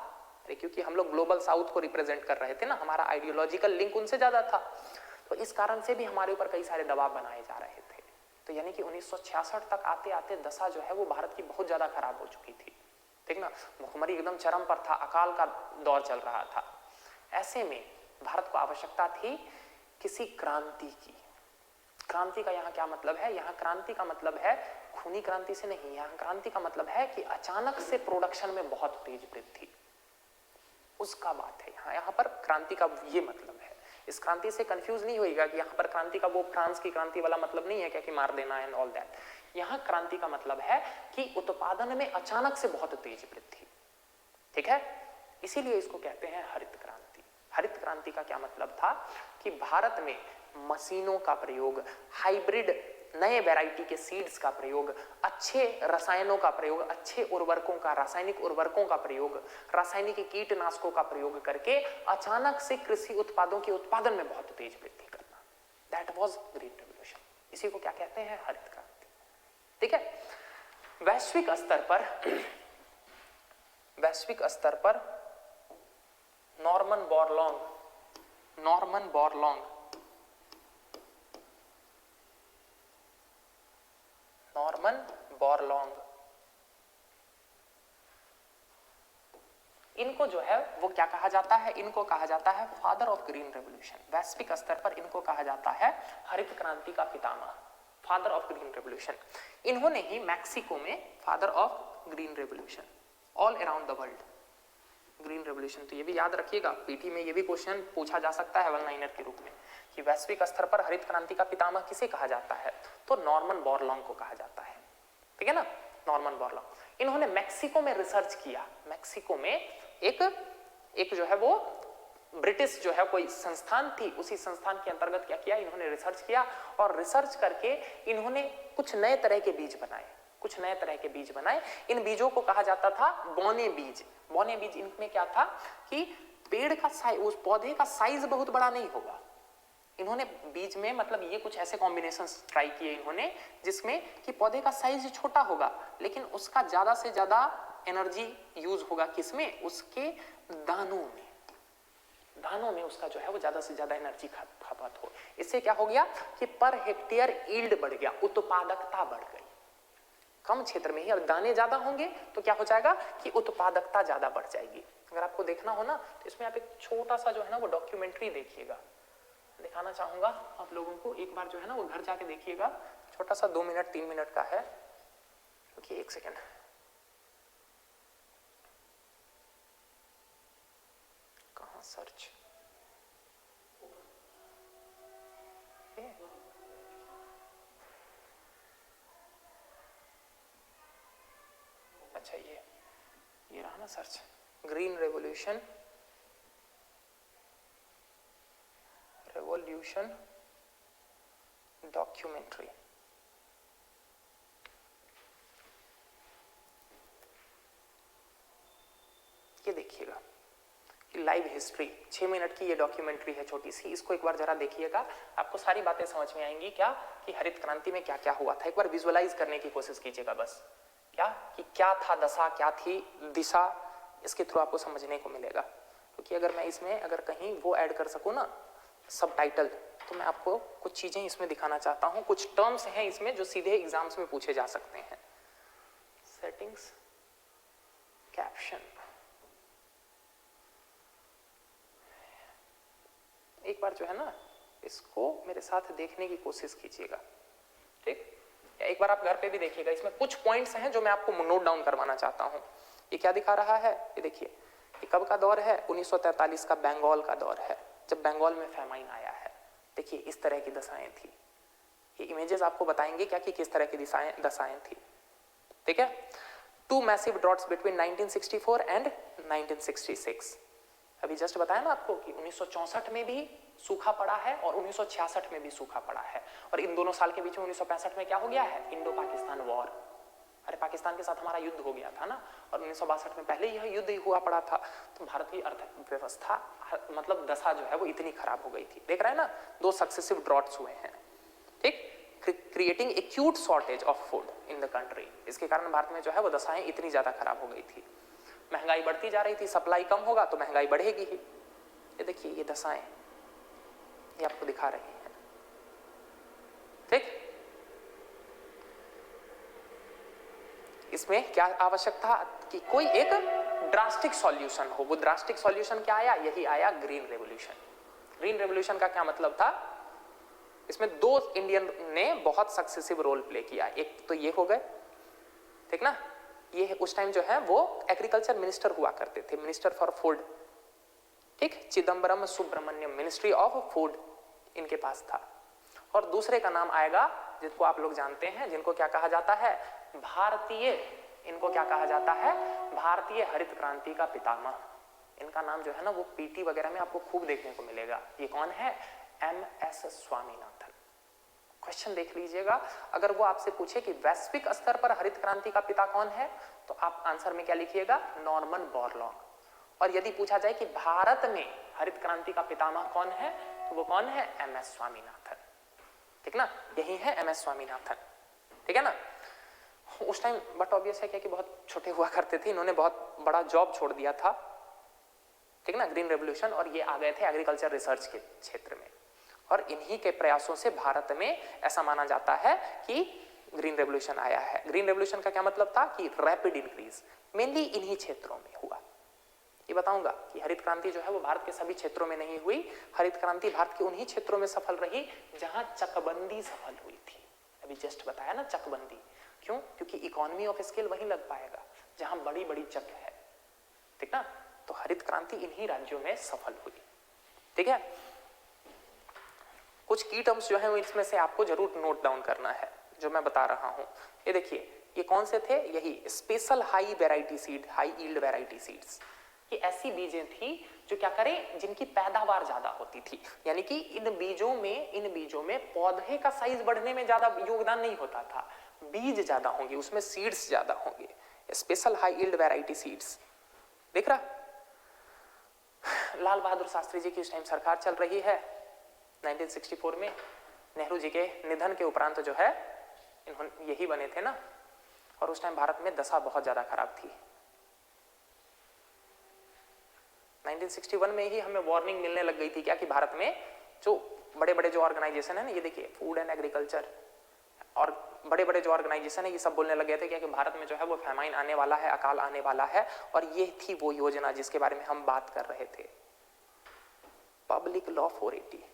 अरे क्योंकि हम लोग ग्लोबल साउथ को रिप्रेजेंट कर रहे थे ना, हमारा आइडियोलॉजिकल लिंक उनसे ज्यादा था, तो इस कारण से भी हमारे ऊपर कई सारे दबाव बनाए जा रहे थे। तो यानी कि 1966 तक आते आते दशा जो है वो भारत की बहुत ज्यादा खराब हो चुकी थी, ठीक ना। भुखमरी एकदम चरम पर था, अकाल का दौर चल रहा था। ऐसे में भारत को आवश्यकता थी किसी क्रांति की। क्रांति का यहाँ क्या मतलब है, यहाँ क्रांति का मतलब है खूनी क्रांति से नहीं, यहाँ क्रांति का मतलब है कि अचानक से प्रोडक्शन में बहुत तेज वृद्धि, उसका बात है यहाँ पर क्रांति का ये मतलब है। इस क्रांति से कंफ्यूज नहीं होएगा कि यहाँ पर क्रांति का वो फ्रांस की क्रांति वाला मतलब नहीं है क्या कि मार देना एंड ऑल दैट। यहाँ क्रांति का मतलब है कि उत्पादन में अचानक से बहुत तेज वृद्धि, ठीक है। इसीलिए इसको कहते हैं हरित क्रांति। हरित क्रांति का क्या मतलब था कि भारत में मशीनों का प्रयोग, हाइब्रिड नए वैरायटी के सीड्स का प्रयोग, अच्छे रसायनों का प्रयोग, अच्छे उर्वरकों का, रासायनिक उर्वरकों का प्रयोग, रासायनिक कीटनाशकों का प्रयोग करके अचानक से कृषि उत्पादों के उत्पादन में बहुत तेज वृद्धि करना, दैट वाज ग्रीन रेवोल्यूशन। इसी को क्या कहते हैं, हरित क्रांति, ठीक है। वैश्विक स्तर पर नॉर्मन बोरलॉन्ग इनको जो है वो क्या कहा जाता है, इनको कहा जाता है फादर ऑफ ग्रीन रेवोल्यूशन। वैश्विक स्तर पर इनको कहा जाता है हरित क्रांति का पितामह, फादर ऑफ ग्रीन रेवोल्यूशन। इन्होंने ही मैक्सिको में father of green revolution, all around the world green revolution. तो ये भी याद रखिएगा, पीटी में ये भी क्वेश्चन पूछा जा सकता है वन लाइनर के रूप में कि वैश्विक स्तर पर हरित क्रांति का पितामह किसे कहा जाता है, तो नॉर्मन बोरलॉन्ग को कहा जाता है, ठीक है ना, नॉर्मन बोरलॉन्ग। इन्होंने मैक्सिको में रिसर्च किया। मैक्सिको में एक जो है वो ब्रिटिश जो है कोई संस्थान थी, उसी संस्थान के अंतर्गत क्या किया, इन्होंने रिसर्च किया, और रिसर्च करके इन्होंने कुछ नए तरह के बीज बनाए। इन बीजों को कहा जाता था बौने बीज। बौने बीज इनमें क्या था कि पेड़ का साइज, उस पौधे का साइज बहुत बड़ा नहीं होगा। इन्होंने बीज में मतलब ये कुछ ऐसे कॉम्बिनेशंस ट्राई किए इन्होंने जिसमें कि पौधे का साइज छोटा होगा लेकिन उसका ज्यादा से ज्यादा एनर्जी यूज होगा, किसमें, उसके दानों में उसका जो है वो ज्यादा से ज्यादा एनर्जी खपत हो। इससे क्या हो गया कि पर हेक्टेयर यील्ड बढ़ गया, उत्पादकता बढ़ गई। कम क्षेत्र में ही अब दाने ज्यादा होंगे तो क्या हो जाएगा कि उत्पादकता ज्यादा बढ़ जाएगी। अगर आपको देखना हो ना तो इसमें आप एक छोटा सा जो है ना वो डॉक्यूमेंट्री देखिएगा, दिखाना चाहूंगा आप लोगों को। एक बार जो है ना वो घर जाके देखिएगा, छोटा सा 2 मिनट 3 मिनट का है। रुकिए एक सेकेंड, कहाँ सर्च, अच्छा ये रहा ना सर्च, ग्रीन रेवोल्यूशन डॉक्यूमेंट्री। ये देखिएगा कि लाइव हिस्ट्री 6 मिनट की ये डॉक्यूमेंट्री है छोटी सी, इसको एक बार जरा देखिएगा, आपको सारी बातें समझ में आएंगी। क्या कि हरित क्रांति में क्या क्या हुआ था, एक बार विजुअलाइज करने की कोशिश कीजिएगा बस। क्या कि क्या था दशा, क्या थी दिशा, इसके थ्रू आपको समझने को मिलेगा। क्योंकि अगर मैं इसमें अगर कहीं वो ऐड कर सकूँ ना सब टाइटल, तो मैं आपको कुछ चीजें इसमें दिखाना चाहता हूँ, कुछ टर्म्स हैं इसमें जो सीधे एग्जाम्स में पूछे जा सकते हैं। सेटिंग्स, कैप्शन, एक बार जो है ना इसको मेरे साथ देखने की कोशिश कीजिएगा, ठीक? या एक बार आप घर पे भी देखिएगा, इसमें कुछ पॉइंट्स हैं जो मैं आपको नोट डाउन करवाना चाहता हूं। ये क्या दिखा रहा है, ये देखिए, ये कब का दौर है, 1943 का बंगाल का दौर है, जब बंगाल में फैमाइन आया है। देखिए इस तरह की दशाएं थी, ये इमेजेस आपको बताएंगे क्या कि किस तरह की दशाएं थी, ठीक है? 2 मैसिव ड्रॉट्स बिटवीन 1964 एंड 1966। अभी जस्ट बताया ना आपको कि 1964 में भी सूखा पड़ा है और 1966 में भी सूखा पड़ा है, और इन दोनों साल के बीच में 1965 में क्या हो गया है, इंडो पाकिस्तान वॉर। अरे पाकिस्तान के साथ हमारा युद्ध हो गया था ना, और 1962 में पहले यह युद्ध हुआ पड़ा था। तो भारतीय अर्थव्यवस्था मतलब दशा जो है वो इतनी खराब हो गई थी। देख रहे हैं ना, 2 सक्सेसिव ड्रॉट्स हुए हैं, ठीक, creating acute shortage of food in the country. इसके कारण भारत में जो है वो दशाएं इतनी ज्यादा खराब हो गई थी, महंगाई बढ़ती जा रही थी, सप्लाई कम होगा तो महंगाई बढ़ेगी ही। ये देखिए ये दशाएं ये आपको दिखा रही हैं, ठीक? इसमें क्या आवश्यक था कि कोई एक ड्रास्टिक सॉल्यूशन हो। वो ड्रास्टिक सॉल्यूशन क्या आया, यही आया ग्रीन रेवोल्यूशन। ग्रीन रेवोल्यूशन का क्या मतलब था, इसमें 2 इंडियन ने बहुत सक्सेसिव रोल प्ले किया। एक तो ये हो गए, ठीक ना, ये उस टाइम जो है वो एग्रीकल्चर मिनिस्टर हुआ करते थे, मिनिस्टर फॉर फूड, ठीक, Chidambaram Subramaniam, ministry of food इनके पास था। और दूसरे का नाम आएगा जिनको आप लोग जानते हैं, जिनको क्या कहा जाता है, भारतीय, इनको क्या कहा जाता है, भारतीय हरित क्रांति का पितामह। इनका नाम जो है ना वो पीटी वगैरह में आपको खूब देखने को मिलेगा। ये कौन है, MS स्वामीनाथन। क्वेश्चन देख लीजिएगा, अगर वो आपसे पूछे कि वैश्विक स्तर पर हरित क्रांति का पिता कौन है, तो आप आंसर में क्या लिखिएगा, नॉर्मन बोरलॉग। और यदि पूछा जाए कि भारत में हरित क्रांति का पितामह कौन है, तो वो कौन है, MS स्वामीनाथन, ठीक ना, यही है MS स्वामीनाथन, ठीक है ना। उस टाइम बट ऑब्वियस है क्या कि बहुत छोटे हुआ करते थे, इन्होंने बहुत बड़ा जॉब छोड़ दिया था, ठीक ना, ग्रीन रेवोल्यूशन, और ये आ गए थे एग्रीकल्चर रिसर्च के क्षेत्र में। और इन्हीं के प्रयासों से भारत में ऐसा माना जाता है कि ग्रीन रेवोल्यूशन आया है। ग्रीन रेवोल्यूशन का क्या मतलब था कि रैपिड इंक्रीज मेनली इन्हीं क्षेत्रों में हुआ। ये बताऊंगा कि हरित क्रांति जो है वो भारत के सभी क्षेत्रों में नहीं हुई, हरित क्रांति भारत के उन्हीं क्षेत्रों में सफल रही जहां चकबंदी सफल हुई थी। अभी जस्ट बताया ना चकबंदी, क्यों, क्योंकि इकोनॉमी ऑफ स्केल वहीं लग पाएगा जहां बड़ी बड़ी चक है, ठीक ना। तो हरित क्रांति इन्हीं राज्यों में सफल हुई, ठीक है। कुछ की टर्म्स जो है इसमें से आपको जरूर नोट डाउन करना है जो मैं बता रहा हूं। ये देखिए ये कौन से थे, यही special high variety seed, high yield variety seeds. ये ऐसी बीजें थी जो क्या करें, जिनकी पैदावार ज्यादा होती थी, यानी कि इन बीजों में पौधे का साइज बढ़ने में ज्यादा योगदान नहीं होता था, बीज ज्यादा होंगे उसमें, सीड्स ज्यादा होंगे। Special high yield variety seeds, देख रहा, लाल बहादुर शास्त्री जी की उस टाइम सरकार चल रही है 1964 में। नेहरू जी के निधन के उपरांत जो है इन्होंने यही बने थे ना, और उस टाइम भारत में दशा बहुत ज्यादा खराब थी। 1961 में ही हमें वार्निंग मिलने लग गई थी क्या कि भारत में जो बड़े बड़े जो ऑर्गेनाइजेशन है ना, ये देखिए फूड एंड एग्रीकल्चर और बड़े बड़े जो ऑर्गेनाइजेशन है ये सब बोलने लग गए थे क्या कि भारत में जो है वो फैमाइन आने वाला है, अकाल आने वाला है। और ये थी वो योजना जिसके बारे में हम बात कर रहे थे, पब्लिक लॉ 480।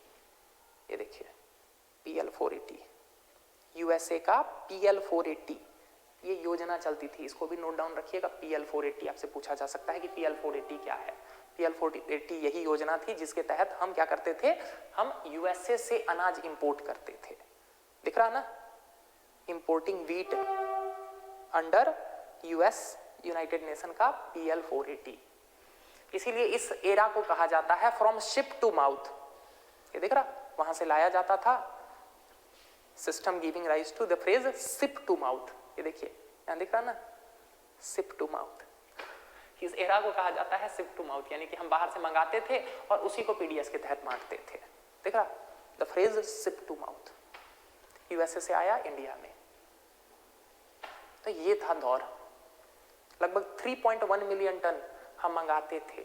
ये देखिए PL 480, USA का PL 480 ये योजना चलती थी, इसको भी नोट डाउन रखिएगा। PL 480 आपसे पूछा जा सकता है कि PL 480 क्या है। PL 480 यही योजना थी जिसके तहत हम क्या करते थे, हम USA से अनाज इंपोर्ट करते थे, दिख रहा ना, importing wheat under US United nation का PL 480। इसीलिए इस एरा को कहा जाता है फ्रॉम शिप टू माउथ। ये दिख रहा, वहां से लाया जाता था, system giving rise to the phrase ship to mouth. ये देखिए यहां दिख रहा ना, शिप टू माउथ। कि इस एरा को कहा जाता है शिप टू माउथ, यानी कि हम बाहर से मंगाते थे और उसी को पीडीएस के तहत बांटते थे। देख रहा, the phrase ship to mouth USA से आया इंडिया में। तो ये था दौर। लगभग 3.1 मिलियन टन हम मंगाते थे,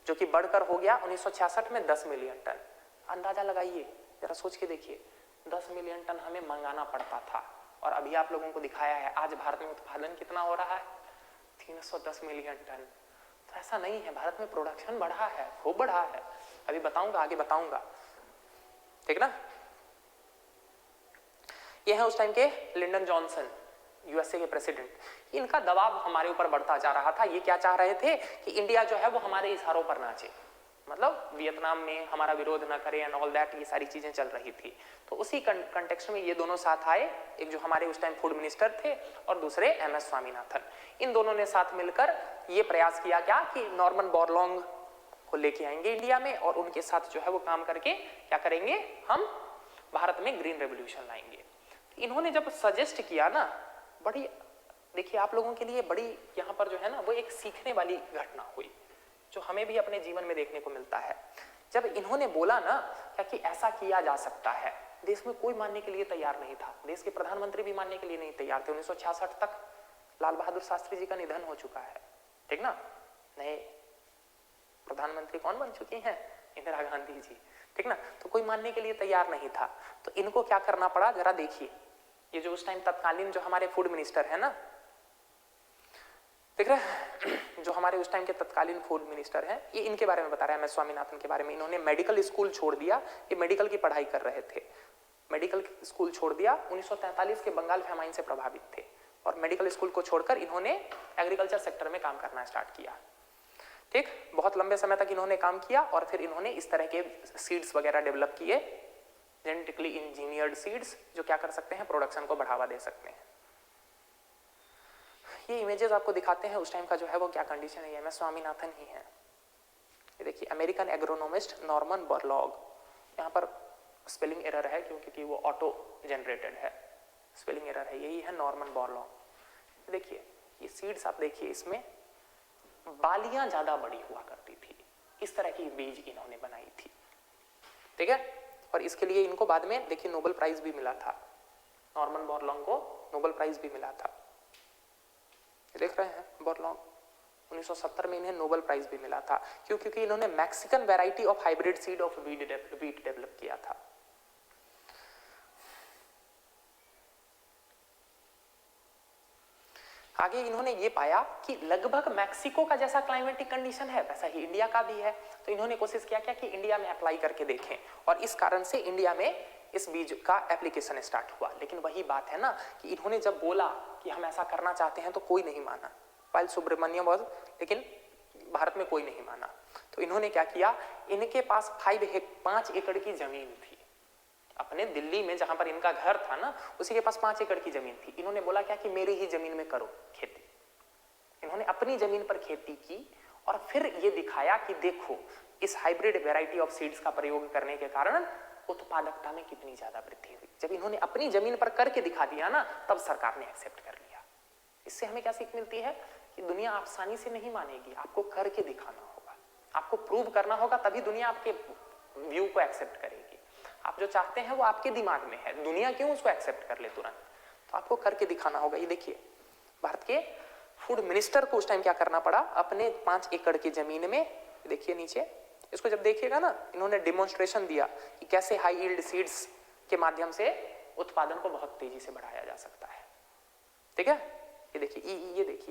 जो कि बढ़कर हो गया 1966 में 10 मिलियन टन। अंदाजा लगाइए, जरा सोच के देखिए, 10 मिलियन टन हमें मंगाना पड़ता था और अभी आप लोगों को दिखाया है आज भारत में उत्पादन कितना हो रहा है, 310 मिलियन टन। तो ऐसा नहीं है, भारत में प्रोडक्शन बढ़ा है, खूब बढ़ा है। अभी बताऊंगा, आगे बताऊंगा, ठीक ना। ये है उस टाइम के लिंडन जॉनसन, यूएसए के प्रेसिडेंट। इनका दबाव हमारे ऊपर बढ़ता जा रहा था। ये क्या चाह रहे थे कि इंडिया जो है वो हमारे इशारों पर नाचे, मतलब वियतनाम में हमारा विरोध ना करे एंड ऑल दैट, ये सारी चीजें चल रही थी। तो उसी कंटेक्स्ट में ये दोनों साथ आए, एक जो हमारे उस टाइम फूड मिनिस्टर थे और दूसरे एमएस स्वामीनाथन। इन दोनों ने साथ मिलकर ये प्रयास किया क्या कि नॉर्मन बोरलॉन्ग को लेके आएंगे इंडिया में और उनके साथ जो है वो काम करके क्या करेंगे, हम भारत में ग्रीन रेवोल्यूशन लाएंगे। इन्होंने जब सजेस्ट किया ना, बड़ी देखिए आप लोगों के लिए बड़ी यहाँ पर जो है ना वो एक सीखने वाली घटना हुई, जो हमें भी अपने जीवन में देखने को मिलता है। जब इन्होंने बोला ना क्या कि ऐसा किया जा सकता है, देश में कोई मानने के लिए तैयार नहीं था। देश के प्रधानमंत्री भी मानने के लिए नहीं तैयार थे। 1966 तक लाल बहादुर शास्त्री जी का निधन हो चुका है, ठीक ना। नए प्रधानमंत्री कौन बन चुकी हैं, इंदिरा गांधी जी, ठीक ना। तो कोई मानने के लिए तैयार नहीं था। तो इनको क्या करना पड़ा, जरा देखिए। ये जो उस टाइम तत्कालीन जो हमारे फूड मिनिस्टर है ना, देख रहे, जो हमारे उस टाइम के तत्कालीन फूड मिनिस्टर हैं, ये इनके बारे में बता रहा है, एमएस स्वामीनाथन के बारे में। इन्होंने मेडिकल स्कूल छोड़ दिया, ये मेडिकल की पढ़ाई कर रहे थे, मेडिकल स्कूल छोड़ दिया। 1943 के बंगाल फेमाइन से प्रभावित थे और मेडिकल स्कूल को छोड़कर इन्होंने एग्रीकल्चर सेक्टर में काम करना स्टार्ट किया, ठीक। बहुत लंबे समय तक इन्होंने काम किया और फिर इन्होंने इस तरह के सीड्स वगैरह डेवलप किए, जेनेटिकली इंजीनियर्ड सीड्स, जो क्या कर सकते हैं, प्रोडक्शन को बढ़ावा दे सकते हैं। ये इमेजेस आपको दिखाते हैं उस टाइम का जो है वो क्या कंडीशन है। एमएस स्वामीनाथन ही है। ये देखिए, अमेरिकन एग्रोनोमिस्ट नॉर्मन बोरलॉग। यहाँ पर स्पेलिंग एरर है क्योंकि वो ऑटो जनरेटेड है, स्पेलिंग एरर है। यही है नॉर्मन बोरलॉग। देखिए ये सीड्स आप देखिए, इसमें बालियां ज्यादा बड़ी हुआ करती थी, इस तरह की बीज इन्होंने बनाई थी, ठीक है। और इसके लिए इनको बाद में देखिए नोबेल प्राइज भी मिला था, नॉर्मन बोरलॉग को नोबेल प्राइज भी मिला था। देख रहे हैं बोरलॉग, 1970 में इन्हें नोबेल प्राइज भी मिला था। क्योंकि इन्होंने Mexican variety of hybrid seed of wheat develop किया था। आगे इन्होंने ये पाया कि लगभग मैक्सिको का जैसा क्लाइमेटिक कंडीशन है वैसा ही इंडिया का भी है। तो इन्होंने कोशिश किया क्या कि इंडिया में अप्लाई करके देखें, और इस कारण से इंडिया में इस बीज का एप्लीकेशन स्टार्ट हुआ। लेकिन वही बात है ना कि इन्होंने जब बोला कि हम ऐसा करना चाहते हैं तो कोई नहीं माना। पायल सुब्रमण्यम वॉज, लेकिन भारत में कोई नहीं माना। तो इन्होंने क्या किया, इनके पास 5 एकड़ की जमीन थी अपने दिल्ली में, जहां पर इनका घर था ना, उसी के पास 5 एकड़ की जमीन थी। इन्होंने बोला क्या कि मेरी ही जमीन में करो खेती। इन्होंने अपनी जमीन पर खेती की और फिर ये दिखाया कि देखो इस हाइब्रिड वैरायटी ऑफ सीड्स का प्रयोग करने के कारण उत्पादकता में कितनी ज्यादा वृद्धि हुई। जब इन्होंने अपनी जमीन पर करके दिखा दिया ना, तब सरकार ने एक्सेप्ट कर लिया। इससे हमें क्या सीख मिलती है कि दुनिया आसानी से नहीं मानेगी, आपको करके दिखाना होगा, आपको प्रूव करना होगा, तभी दुनिया आपके व्यू को एक्सेप्ट करेगी। आप जो चाहते हैं वो आपके दिमाग में है, दुनिया क्यों उसको एक्सेप्ट कर ले तुरंत, तो आपको करके दिखाना होगा। ये देखिए भारत के फूड मिनिस्टर को उस टाइम क्या करना पड़ा, अपने 5 एकड़ की जमीन में, देखिए नीचे, इसको जब देखिएगा ना, इन्होंने डेमोन्स्ट्रेशन दिया कि कैसे हाई यील्ड सीड्स के माध्यम से उत्पादन को बहुत तेजी से बढ़ाया जा सकता है, ठीक है। ये देखिए,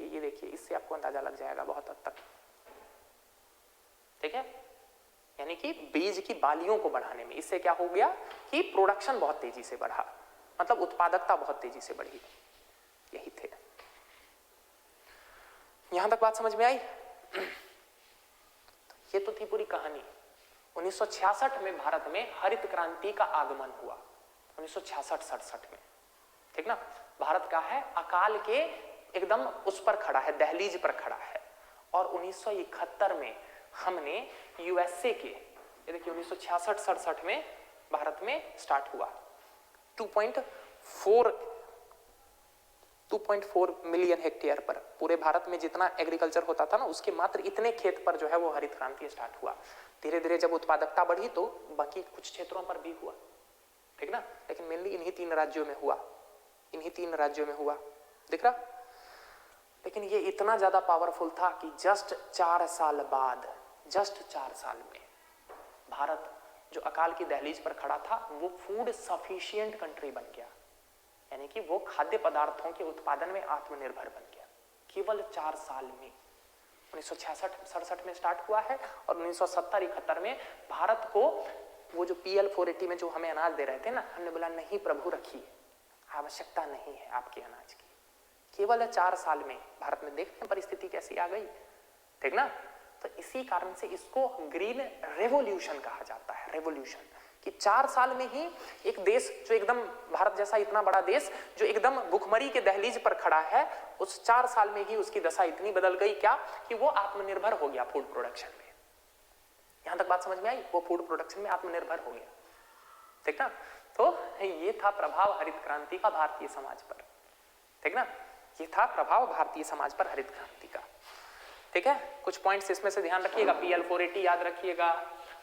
ये देखिए, इससे आपको अंदाजा लग जाएगा बहुत हद तक, ठीक है। यानी कि बीज की बालियों को बढ़ाने में इससे क्या हो गया कि प्रोडक्शन बहुत तेजी से बढ़ा, मतलब उत्पादकता बहुत तेजी से बढ़ी। यही थे। यहां तक बात समझ में आई? ये तो थी पूरी कहानी। 1966 में भारत में हरित क्रांति का आगमन हुआ, 1966-67 में, ठीक ना। भारत का है अकाल के एकदम उस पर खड़ा है, दहलीज पर खड़ा है। और 1971 में हमने यूएसए के, ये देखिए 1966-67 में भारत में स्टार्ट हुआ 2.4 2.4 मिलियन हेक्टेयर पर, पूरे भारत में जितना एग्रीकल्चर होता था ना उसके मात्र इतने खेत पर जो है वो हरित क्रांति स्टार्ट हुआ। धीरे धीरे जब उत्पादकता बढ़ी तो बाकी कुछ क्षेत्रों पर भी हुआ, ठीक ना, लेकिन मेनली इन्हीं 3 राज्यों में हुआ, इन्हीं 3 राज्यों में हुआ, दिख रहा। लेकिन ये इतना ज्यादा पावरफुल था कि जस्ट 4 साल बाद, जस्ट 4 साल में भारत जो अकाल की दहलीज पर खड़ा था वो फूड सफिशिएंट कंट्री बन गया, यानी कि वो खाद्य पदार्थों के उत्पादन में आत्मनिर्भर बन गया केवल 4 साल में। 1966-67 में स्टार्ट हुआ है और 1970-71 में भारत को वो जो PL 480 में जो हमें अनाज दे रहे थे ना, हमने बोला नहीं प्रभु रखिए, आवश्यकता नहीं है आपके अनाज की। केवल 4 साल में भारत में देखते परिस्थिति कैसी आ गई, ठीक ना। तो इसी कारण से इसको ग्रीन रेवोल्यूशन कहा जाता है, रेवोल्यूशन, कि 4 साल में ही एक देश जो एकदम भारत जैसा इतना बड़ा देश जो एकदम भुखमरी के दहलीज पर खड़ा है, उस 4 साल में ही उसकी दशा इतनी बदल गई क्या कि वो आत्मनिर्भर हो गया फूड प्रोडक्शन में। यहां तक बात समझ में आई, वो फूड प्रोडक्शन में आत्मनिर्भर हो गया, ठीक ना। तो ये था प्रभाव हरित क्रांति का भारतीय समाज पर, ठीक ना, ये था प्रभाव भारतीय समाज पर हरित क्रांति का, ठीक है। कुछ पॉइंट्स इसमें से ध्यान रखिएगा। PL 480 याद रखिएगा।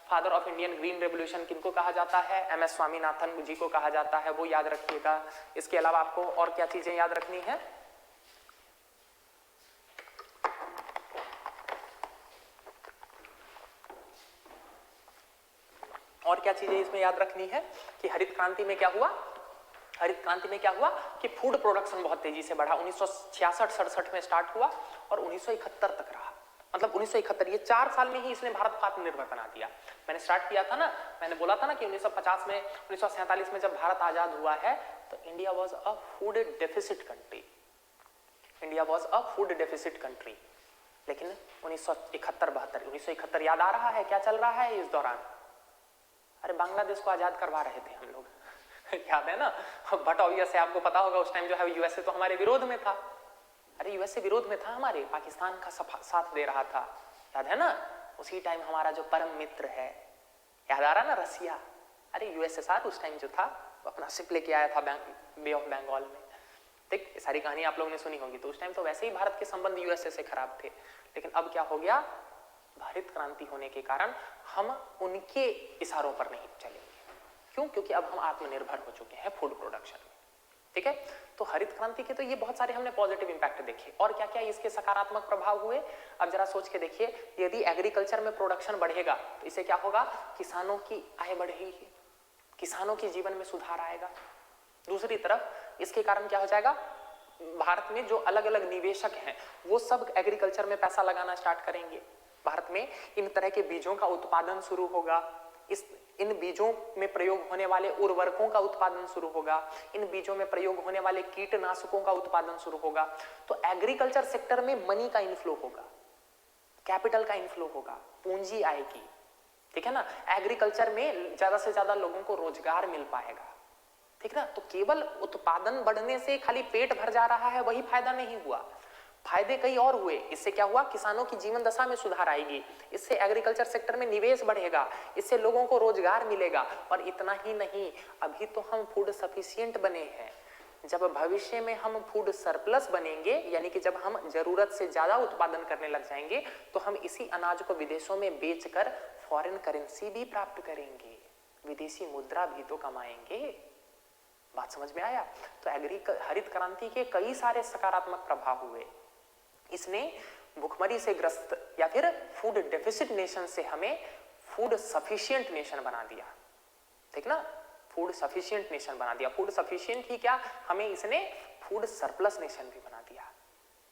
Father of Indian green revolution किनको कहा जाता है? MS स्वामीनाथन जी को कहा जाता है, वो याद रखिएगा। इसके अलावा आपको और क्या चीजें याद रखनी है? और क्या चीजें इसमें याद रखनी है कि हरित क्रांति में क्या हुआ? हरित क्रांति में क्या हुआ कि फूड प्रोडक्शन बहुत तेजी से बढ़ा। 1966-67 में स्टार्ट हुआ और 1971 तक रहा, मतलब 1971, ये 4 साल में ही इसने भारत को आत्मनिर्भर बना दिया। मैंने स्टार्ट किया था ना, मैंने बोला था ना कि 1950 में, 1947 में जब भारत आजाद हुआ है तो India was a food deficit country, India was a food deficit country. लेकिन 1971 याद आ रहा है क्या चल रहा है इस दौरान? अरे बांग्लादेश को आजाद करवा रहे थे हम लोग याद है ना। बट ऑब्वियस है, आपको पता होगा उस टाइम जो है यूएसए तो हमारे विरोध में था। अरे यूएसए विरोध में था हमारे, पाकिस्तान का साथ दे रहा था, याद है ना। उसी टाइम हमारा जो परम मित्र है, याद आ रहा ना, रसिया। अरे यूएसएसआर उस टाइम जो था वो अपना शिप लेके आया था बे ऑफ बंगाल में। ठीक, सारी कहानी आप लोगों ने सुनी होगी। तो उस टाइम तो वैसे ही भारत के संबंध यूएसए से खराब थे, लेकिन अब क्या हो गया, हरित क्रांति होने के कारण हम उनके इशारों पर नहीं चलेंगे। क्यों? क्योंकि अब हम आत्मनिर्भर हो चुके हैं फूड प्रोडक्शन में, ठीक है। तो हरित क्रांति के तो ये बहुत सारे हमने पॉजिटिव इंपैक्ट देखे, और क्या क्या इसके सकारात्मक प्रभाव हुए। अब जरा सोच के देखिए, यदि एग्रीकल्चर में प्रोडक्शन बढ़ेगा तो इससे क्या होगा, किसानों की आय बढ़ेगी, किसानों के जीवन में सुधार आएगा। दूसरी तरफ इसके कारण क्या हो जाएगा, भारत में जो अलग अलग निवेशक हैं वो सब एग्रीकल्चर में पैसा लगाना स्टार्ट करेंगे। भारत में इन तरह के बीजों का उत्पादन शुरू होगा, इन बीजों में प्रयोग होने वाले उर्वरकों का उत्पादन शुरू होगा, इन बीजों में प्रयोग होने वाले कीटनाशकों का उत्पादन शुरू होगा। तो एग्रीकल्चर सेक्टर में मनी का इनफ्लो होगा, कैपिटल का इनफ्लो होगा, पूंजी आएगी, ठीक है ना। एग्रीकल्चर में ज्यादा से ज्यादा लोगों को रोजगार मिल पाएगा, ठीक ना। तो केवल उत्पादन बढ़ने से खाली पेट भर जा रहा है वही फायदा नहीं हुआ, फायदे कई और हुए। इससे क्या हुआ, किसानों की जीवन दशा में सुधार आएगी, इससे एग्रीकल्चर सेक्टर में निवेश बढ़ेगा, इससे लोगों को रोजगार मिलेगा। और इतना ही नहीं, अभी तो हम फूड सफिशिएंट बने हैं, जब भविष्य में हम फूड सरप्लस बनेंगे, यानी कि जब हम जरूरत से ज्यादा उत्पादन करने लग जाएंगे, तो हम इसी अनाज को विदेशों में बेचकर फॉरेन करेंसी भी प्राप्त करेंगे, विदेशी मुद्रा भी तो कमाएंगे। बात समझ में आया? तो हरित क्रांति के कई सारे सकारात्मक प्रभाव हुए। इसने भुखमरी से ग्रस्त या फिर फूड डेफिसिट नेशन से हमें फूड सफिशिएंट नेशन बना दिया, ठीक ना। फूड सफिशिएंट नेशन बना दिया। फूड सफिशिएंट ही क्या, हमें इसने फूड सरप्लस नेशन भी बना दिया।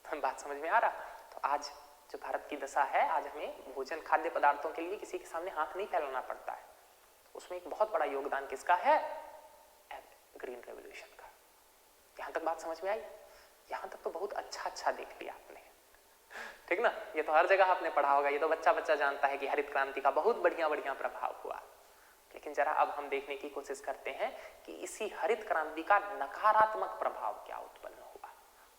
बात समझ में आ रहा? तो आज जो भारत की दशा है, आज हमें भोजन खाद्य पदार्थों के लिए किसी के सामने हाथ नहीं फैलाना पड़ता है। उसमें एक बहुत बड़ा योगदान किसका है, ग्रीन रेवोल्यूशन का। यहां तक बात समझ में आई? यहां तक तो बहुत अच्छा देख लिया आपने, ठीक ना। ये तो हर जगह आपने पढ़ा होगा, ये तो बच्चा जानता है कि हरित क्रांति का बहुत बढ़िया प्रभाव हुआ। लेकिन जरा अब हम देखने की कोशिश करते हैं कि इसी हरित क्रांति का नकारात्मक प्रभाव क्या उत्पन्न हुआ।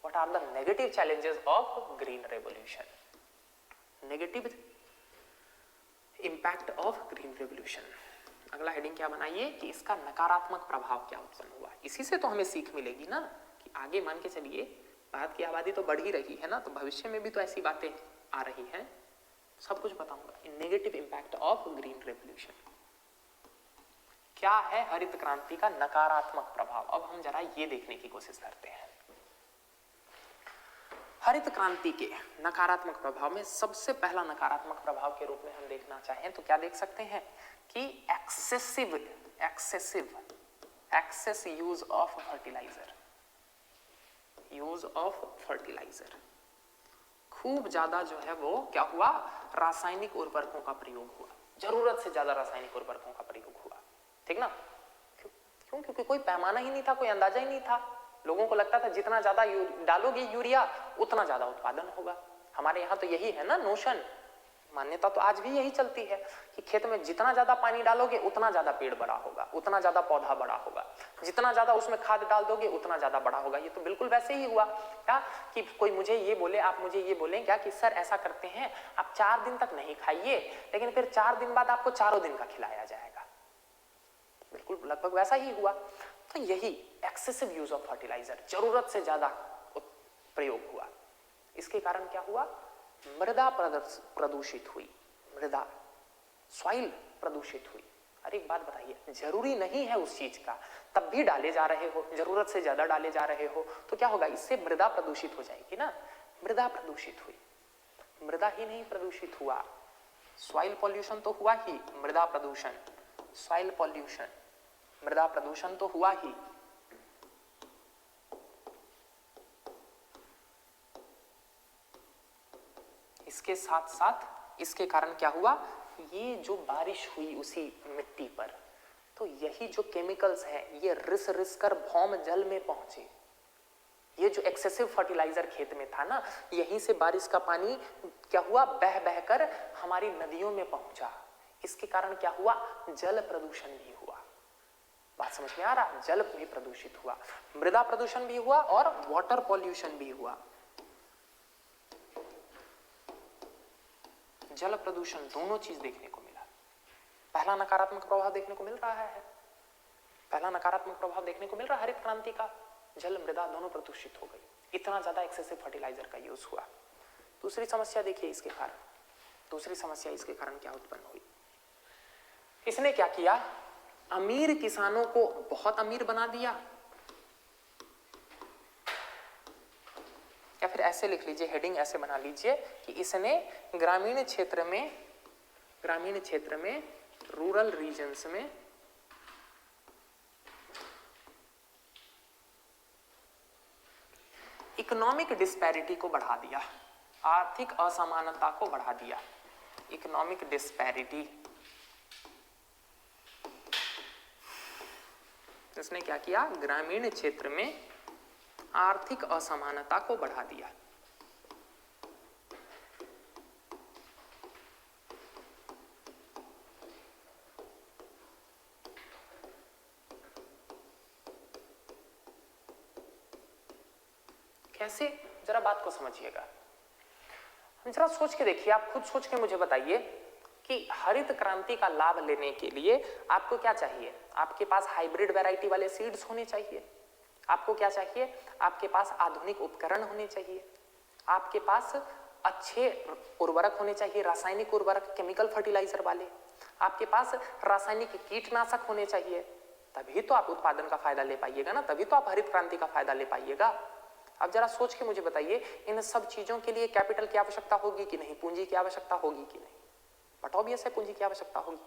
What are the negative challenges of green revolution, negative impact of green revolution. अगला हेडिंग क्या बनाइए कि इसका नकारात्मक प्रभाव क्या उत्पन्न हुआ। इसी से तो हमें सीख मिलेगी ना कि आगे मान के चलिए भारत की आबादी तो बढ़ ही रही है ना, तो भविष्य में भी तो ऐसी बातें आ रही हैं, सब कुछ बताऊंगा। Negative impact of green revolution, क्या है हरित क्रांति का नकारात्मक प्रभाव। अब हम जरा ये देखने की कोशिश करते हैं। हरित क्रांति के नकारात्मक प्रभाव में सबसे पहला नकारात्मक प्रभाव के रूप में हम देखना चाहें तो क्या देख सकते हैं कि एक्सेस यूज ऑफ फर्टिलाइजर, खूब ज्यादा जो है वो क्या हुआ, रासायनिक उर्वरकों का प्रयोग हुआ, जरूरत से ज्यादा रासायनिक उर्वरकों का प्रयोग हुआ, ठीक ना। क्यों? क्योंकि कोई पैमाना ही नहीं था, कोई अंदाजा ही नहीं था। लोगों को लगता था जितना ज्यादा डालोगे यूरिया उतना ज्यादा उत्पादन होगा। हमारे यहाँ तो यही है ना नोशन, मान्यता तो आज भी यही चलती है कि खेत में जितना ज्यादा पानी डालोगे उतना ज्यादा पेड़ बड़ा होगा, उतना ज्यादा पौधा बड़ा होगा, जितना ज्यादा उसमें खाद डाल दोगे उतना ज्यादा बड़ा होगा। ये तो बिल्कुल वैसे ही हुआ क्या कि कोई मुझे ये बोले, आप मुझे ये बोलें क्या कि सर ऐसा करते हैं आप 4 दिन तक नहीं खाइए लेकिन फिर 4 दिन बाद आपको चारों दिन का खिलाया जाएगा। बिल्कुल लगभग वैसा ही हुआ। तो यही एक्सेसिव यूज ऑफ फर्टिलाइजर, जरूरत से ज्यादा प्रयोग हुआ। इसके कारण क्या हुआ, मृदा प्रदूषित हुई, मृदा सॉइल प्रदूषित हुई। अरे एक बात बताइए, जरूरी नहीं है उस चीज का, तब भी डाले जा रहे हो, जरूरत से ज्यादा डाले जा रहे हो तो क्या होगा, इससे मृदा प्रदूषित हो जाएगी ना। मृदा प्रदूषित हुई, मृदा ही नहीं प्रदूषित हुआ, सॉइल पॉल्यूशन तो हुआ ही, मृदा प्रदूषण, सॉइल पॉल्यूशन, मृदा प्रदूषण तो हुआ ही। इसके साथ साथ इसके कारण क्या हुआ, ये जो बारिश हुई उसी मिट्टी पर, तो यही जो केमिकल्स हैं ये रिस रिस कर भौम जल में पहुंचे। ये जो एक्सेसिव फर्टिलाइजर खेत में था ना, यहीं से बारिश का पानी क्या हुआ, बह बह कर हमारी नदियों में पहुंचा। इसके कारण क्या हुआ, जल प्रदूषण भी हुआ। बात समझ में आ रहा, जल भी प्रदूषित हुआ, मृदा प्रदूषण भी हुआ और वाटर पॉल्यूशन भी हुआ। जल प्रदूषण, दोनों चीज देखने को मिला। पहला नकारात्मक प्रभाव देखने को मिल रहा है, पहला नकारात्मक प्रभाव देखने को मिल रहा है हरित क्रांति का, जल मृदा दोनों प्रदूषित हो गई, इतना ज्यादा एक्सेसिव फर्टिलाइजर का यूज हुआ। दूसरी समस्या देखिए इसके कारण, दूसरी समस्या इसके कारण क्या उत्पन्न हुई, इसने क्या किया, अमीर किसानों को बहुत अमीर बना दिया। या फिर ऐसे लिख लीजिए, हेडिंग ऐसे बना लीजिए कि इसने ग्रामीण क्षेत्र में रूरल रीजन्स में इकोनॉमिक डिस्पैरिटी को बढ़ा दिया, आर्थिक असमानता को बढ़ा दिया। इकोनॉमिक डिस्पैरिटी, इसने क्या किया, ग्रामीण क्षेत्र में आर्थिक असमानता को बढ़ा दिया। कैसे, जरा बात को समझिएगा, जरा सोच के देखिए, आप खुद सोच के मुझे बताइए कि हरित क्रांति का लाभ लेने के लिए आपको क्या चाहिए, आपके पास हाइब्रिड वैरायटी वाले सीड्स होने चाहिए, आपको क्या चाहिए, आपके पास आधुनिक उपकरण होने चाहिए, आपके पास अच्छे उर्वरक होने चाहिए, रासायनिक उर्वरक, केमिकल फर्टिलाइजर वाले, आपके पास रासायनिक कीटनाशक होने चाहिए, तभी तो आप उत्पादन का फायदा ले पाइएगा ना, तभी तो आप हरित क्रांति का फायदा ले पाइएगा। अब जरा सोच के मुझे बताइए, इन सब चीजों के लिए कैपिटल की आवश्यकता होगी कि नहीं, पूंजी की आवश्यकता होगी कि नहीं, बट ऑब्वियस है पूंजी की आवश्यकता होगी।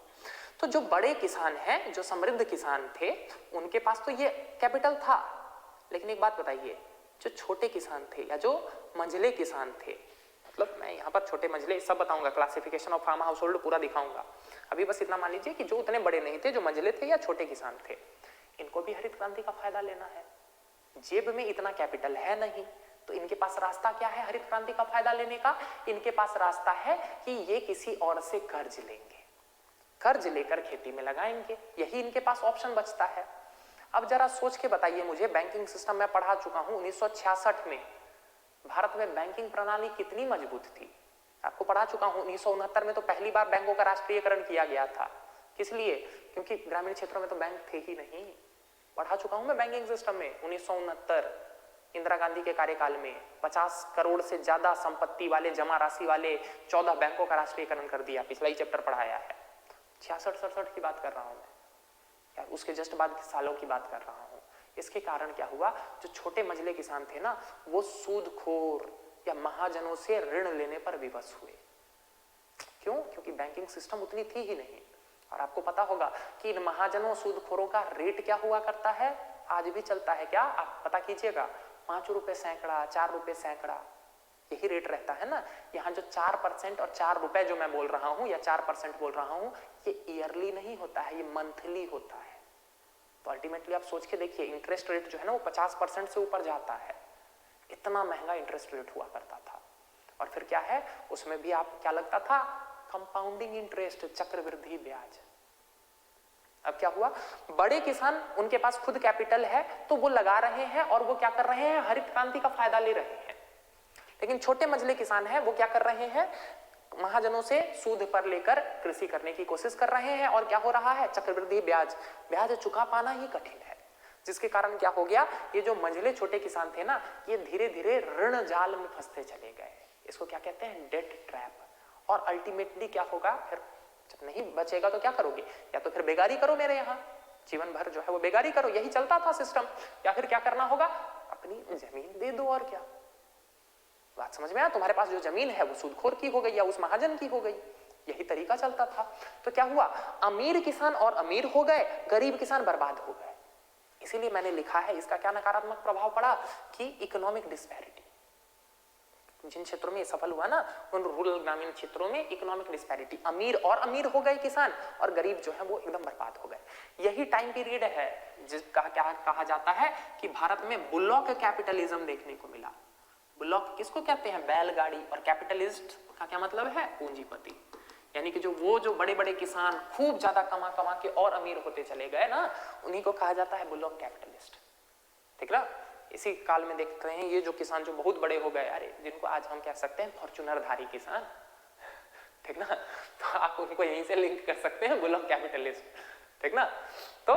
तो जो बड़े किसान हैं, जो समृद्ध किसान थे, उनके पास तो ये कैपिटल था, लेकिन एक बात बताइए, जो छोटे किसान थे या जो मंझले किसान थे, मतलब मैं यहाँ पर छोटे मंझले सब बताऊंगा, classification of farm household पूरा दिखाऊंगा, अभी बस इतना मान लीजिए कि जो उतने बड़े नहीं थे, जो मंझले थे या छोटे किसान थे, इनको भी हरित क्रांति का फायदा लेना है। जेब में इतना कैपिटल है नहीं, तो इनके पास रास्ता क्या है हरित क्रांति का फायदा लेने का, इनके पास रास्ता है कि ये किसी और से कर्ज लेंगे, कर्ज लेकर खेती में लगाएंगे, यही इनके पास ऑप्शन बचता है। अब जरा सोच के बताइए मुझे, बैंकिंग सिस्टम में पढ़ा चुका हूं 1966 में भारत में बैंकिंग प्रणाली कितनी मजबूत थी, आपको पढ़ा चुका हूं 1969 में तो पहली बार बैंकों का राष्ट्रीयकरण किया गया था। किस लिए, क्योंकि ग्रामीण क्षेत्रों में तो बैंक थे ही नहीं, पढ़ा चुका हूं मैं बैंकिंग सिस्टम में 1969, इंदिरा गांधी के कार्यकाल में 50 करोड़ से ज्यादा संपत्ति वाले, जमा राशि वाले 14 बैंकों का राष्ट्रीयकरण कर दिया। पिछला ही चैप्टर पढ़ाया है। 66-67 की बात कर रहा हूं मैं, उसके जस्ट बाद के सालों की बात कर रहा हूं। इसके कारण क्या हुआ, जो छोटे मझले किसान थे ना, वो सूदखोर या महाजनों से ऋण लेने पर विवश हुए। क्यों? क्योंकि बैंकिंग सिस्टम उतनी थी ही नहीं। और आपको पता होगा कि इन महाजनों सूदखोरों का रेट क्या हुआ करता है, आज भी चलता है क्या, आप पता कीजिएगा। 5 रुपए सैकड़ा, 4 रुपए सैकड़ा, यही रेट रहता है ना। यहाँ जो 4% और 4 रुपए जो मैं बोल रहा हूं या 4% बोल रहा हूं, ये ईयरली नहीं होता है, ये मंथली होता है। तो अल्टीमेटली आप सोच के देखिए, इंटरेस्ट रेट जो है ना वो 50% से ऊपर जाता है। इतना महंगा इंटरेस्ट रेट हुआ करता था। और फिर क्या है, उसमें भी आप क्या लगता था, कंपाउंडिंग इंटरेस्ट, चक्रवृद्धि ब्याज। अब क्या हुआ, बड़े किसान, उनके पास खुद कैपिटल है तो वो लगा रहे हैं और वो क्या कर रहे हैं, हरित क्रांति का फायदा ले रहे हैं। लेकिन छोटे मझले किसान हैं, वो क्या कर रहे हैं, महाजनों से सूद पर लेकर कृषि करने की कोशिश कर रहे हैं। और क्या हो रहा है, चक्रवृद्धि ब्याज, ब्याज चुका पाना ही कठिन है। जिसके कारण क्या हो गया, ये जो मझले छोटे किसान थे ना, ये धीरे धीरे ऋण जाल में फंसते चले गए। इसको क्या कहते हैं, डेट ट्रैप। और अल्टीमेटली क्या होगा, फिर जब नहीं बचेगा तो क्या करोगे, या तो फिर बेगारी करो, मेरे यहाँ जीवन भर जो है वो बेगारी करो, यही चलता था सिस्टम। या फिर क्या करना होगा, अपनी जमीन दे दो। और क्या बात समझ में आया, तुम्हारे पास जो जमीन है वो सूदखोर की हो गई या उस महाजन की हो गई, यही तरीका चलता था। तो क्या हुआ, अमीर किसान और अमीर हो गए, गरीब किसान बर्बाद हो गए। इसीलिए मैंने लिखा है, इसका क्या नकारात्मक प्रभाव पड़ा कि इकोनॉमिक डिस्पैरिटी। जिन क्षेत्रों में ये सफल हुआ ना, उन रूरल ग्रामीण क्षेत्रों में इकोनॉमिक डिस्पैरिटी, अमीर और अमीर हो गए किसान और गरीब जो है वो एकदम बर्बाद हो गए। यही टाइम पीरियड है जिसका क्या कहा जाता है कि भारत में बुलॉक कैपिटलिज्म देखने को मिला। बुलॉक किसको कहते हैं, बैलगाड़ी। और कैपिटलिस्ट का क्या मतलब है, पूंजीपति। यानी कि जो बड़े बड़े किसान खूब ज्यादा कमा कमा के और अमीर होते चले गए ना, उन्हीं को कहा जाता है बुलॉक कैपिटलिस्ट। ठीक ना। इसी काल में देख रहे हैं ये जो किसान जो बहुत बड़े हो गए, अरे जिनको आज हम कह सकते हैं फॉर्च्यूनर धारी किसान, ठीक ना, तो आप उनको यहीं से लिंक कर सकते हैं बुलॉक कैपिटलिस्ट। ठीक ना। तो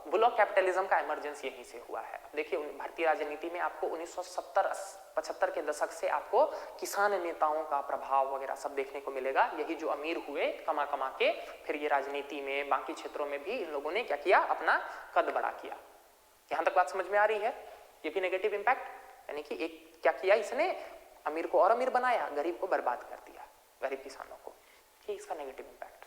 बुलॉक कैपिटलिज्म का इमरजेंस यहीं से हुआ है। देखिए भारतीय राजनीति में आपको 1970-75 के दशक से आपको किसान नेताओं का प्रभाव वगैरह सब देखने को मिलेगा। यही जो अमीर हुए कमा कमा के, फिर ये राजनीति में बाकी क्षेत्रों में भी इन लोगों ने क्या किया, अपना कद बड़ा किया। यहां तक बात समझ में आ रही है। ये भी नेगेटिव इंपैक्ट, यानी कि एक क्या किया इसने, अमीर को और अमीर बनाया, गरीब को बर्बाद कर दिया, गरीब किसानों को। ये इसका नेगेटिव इंपैक्ट।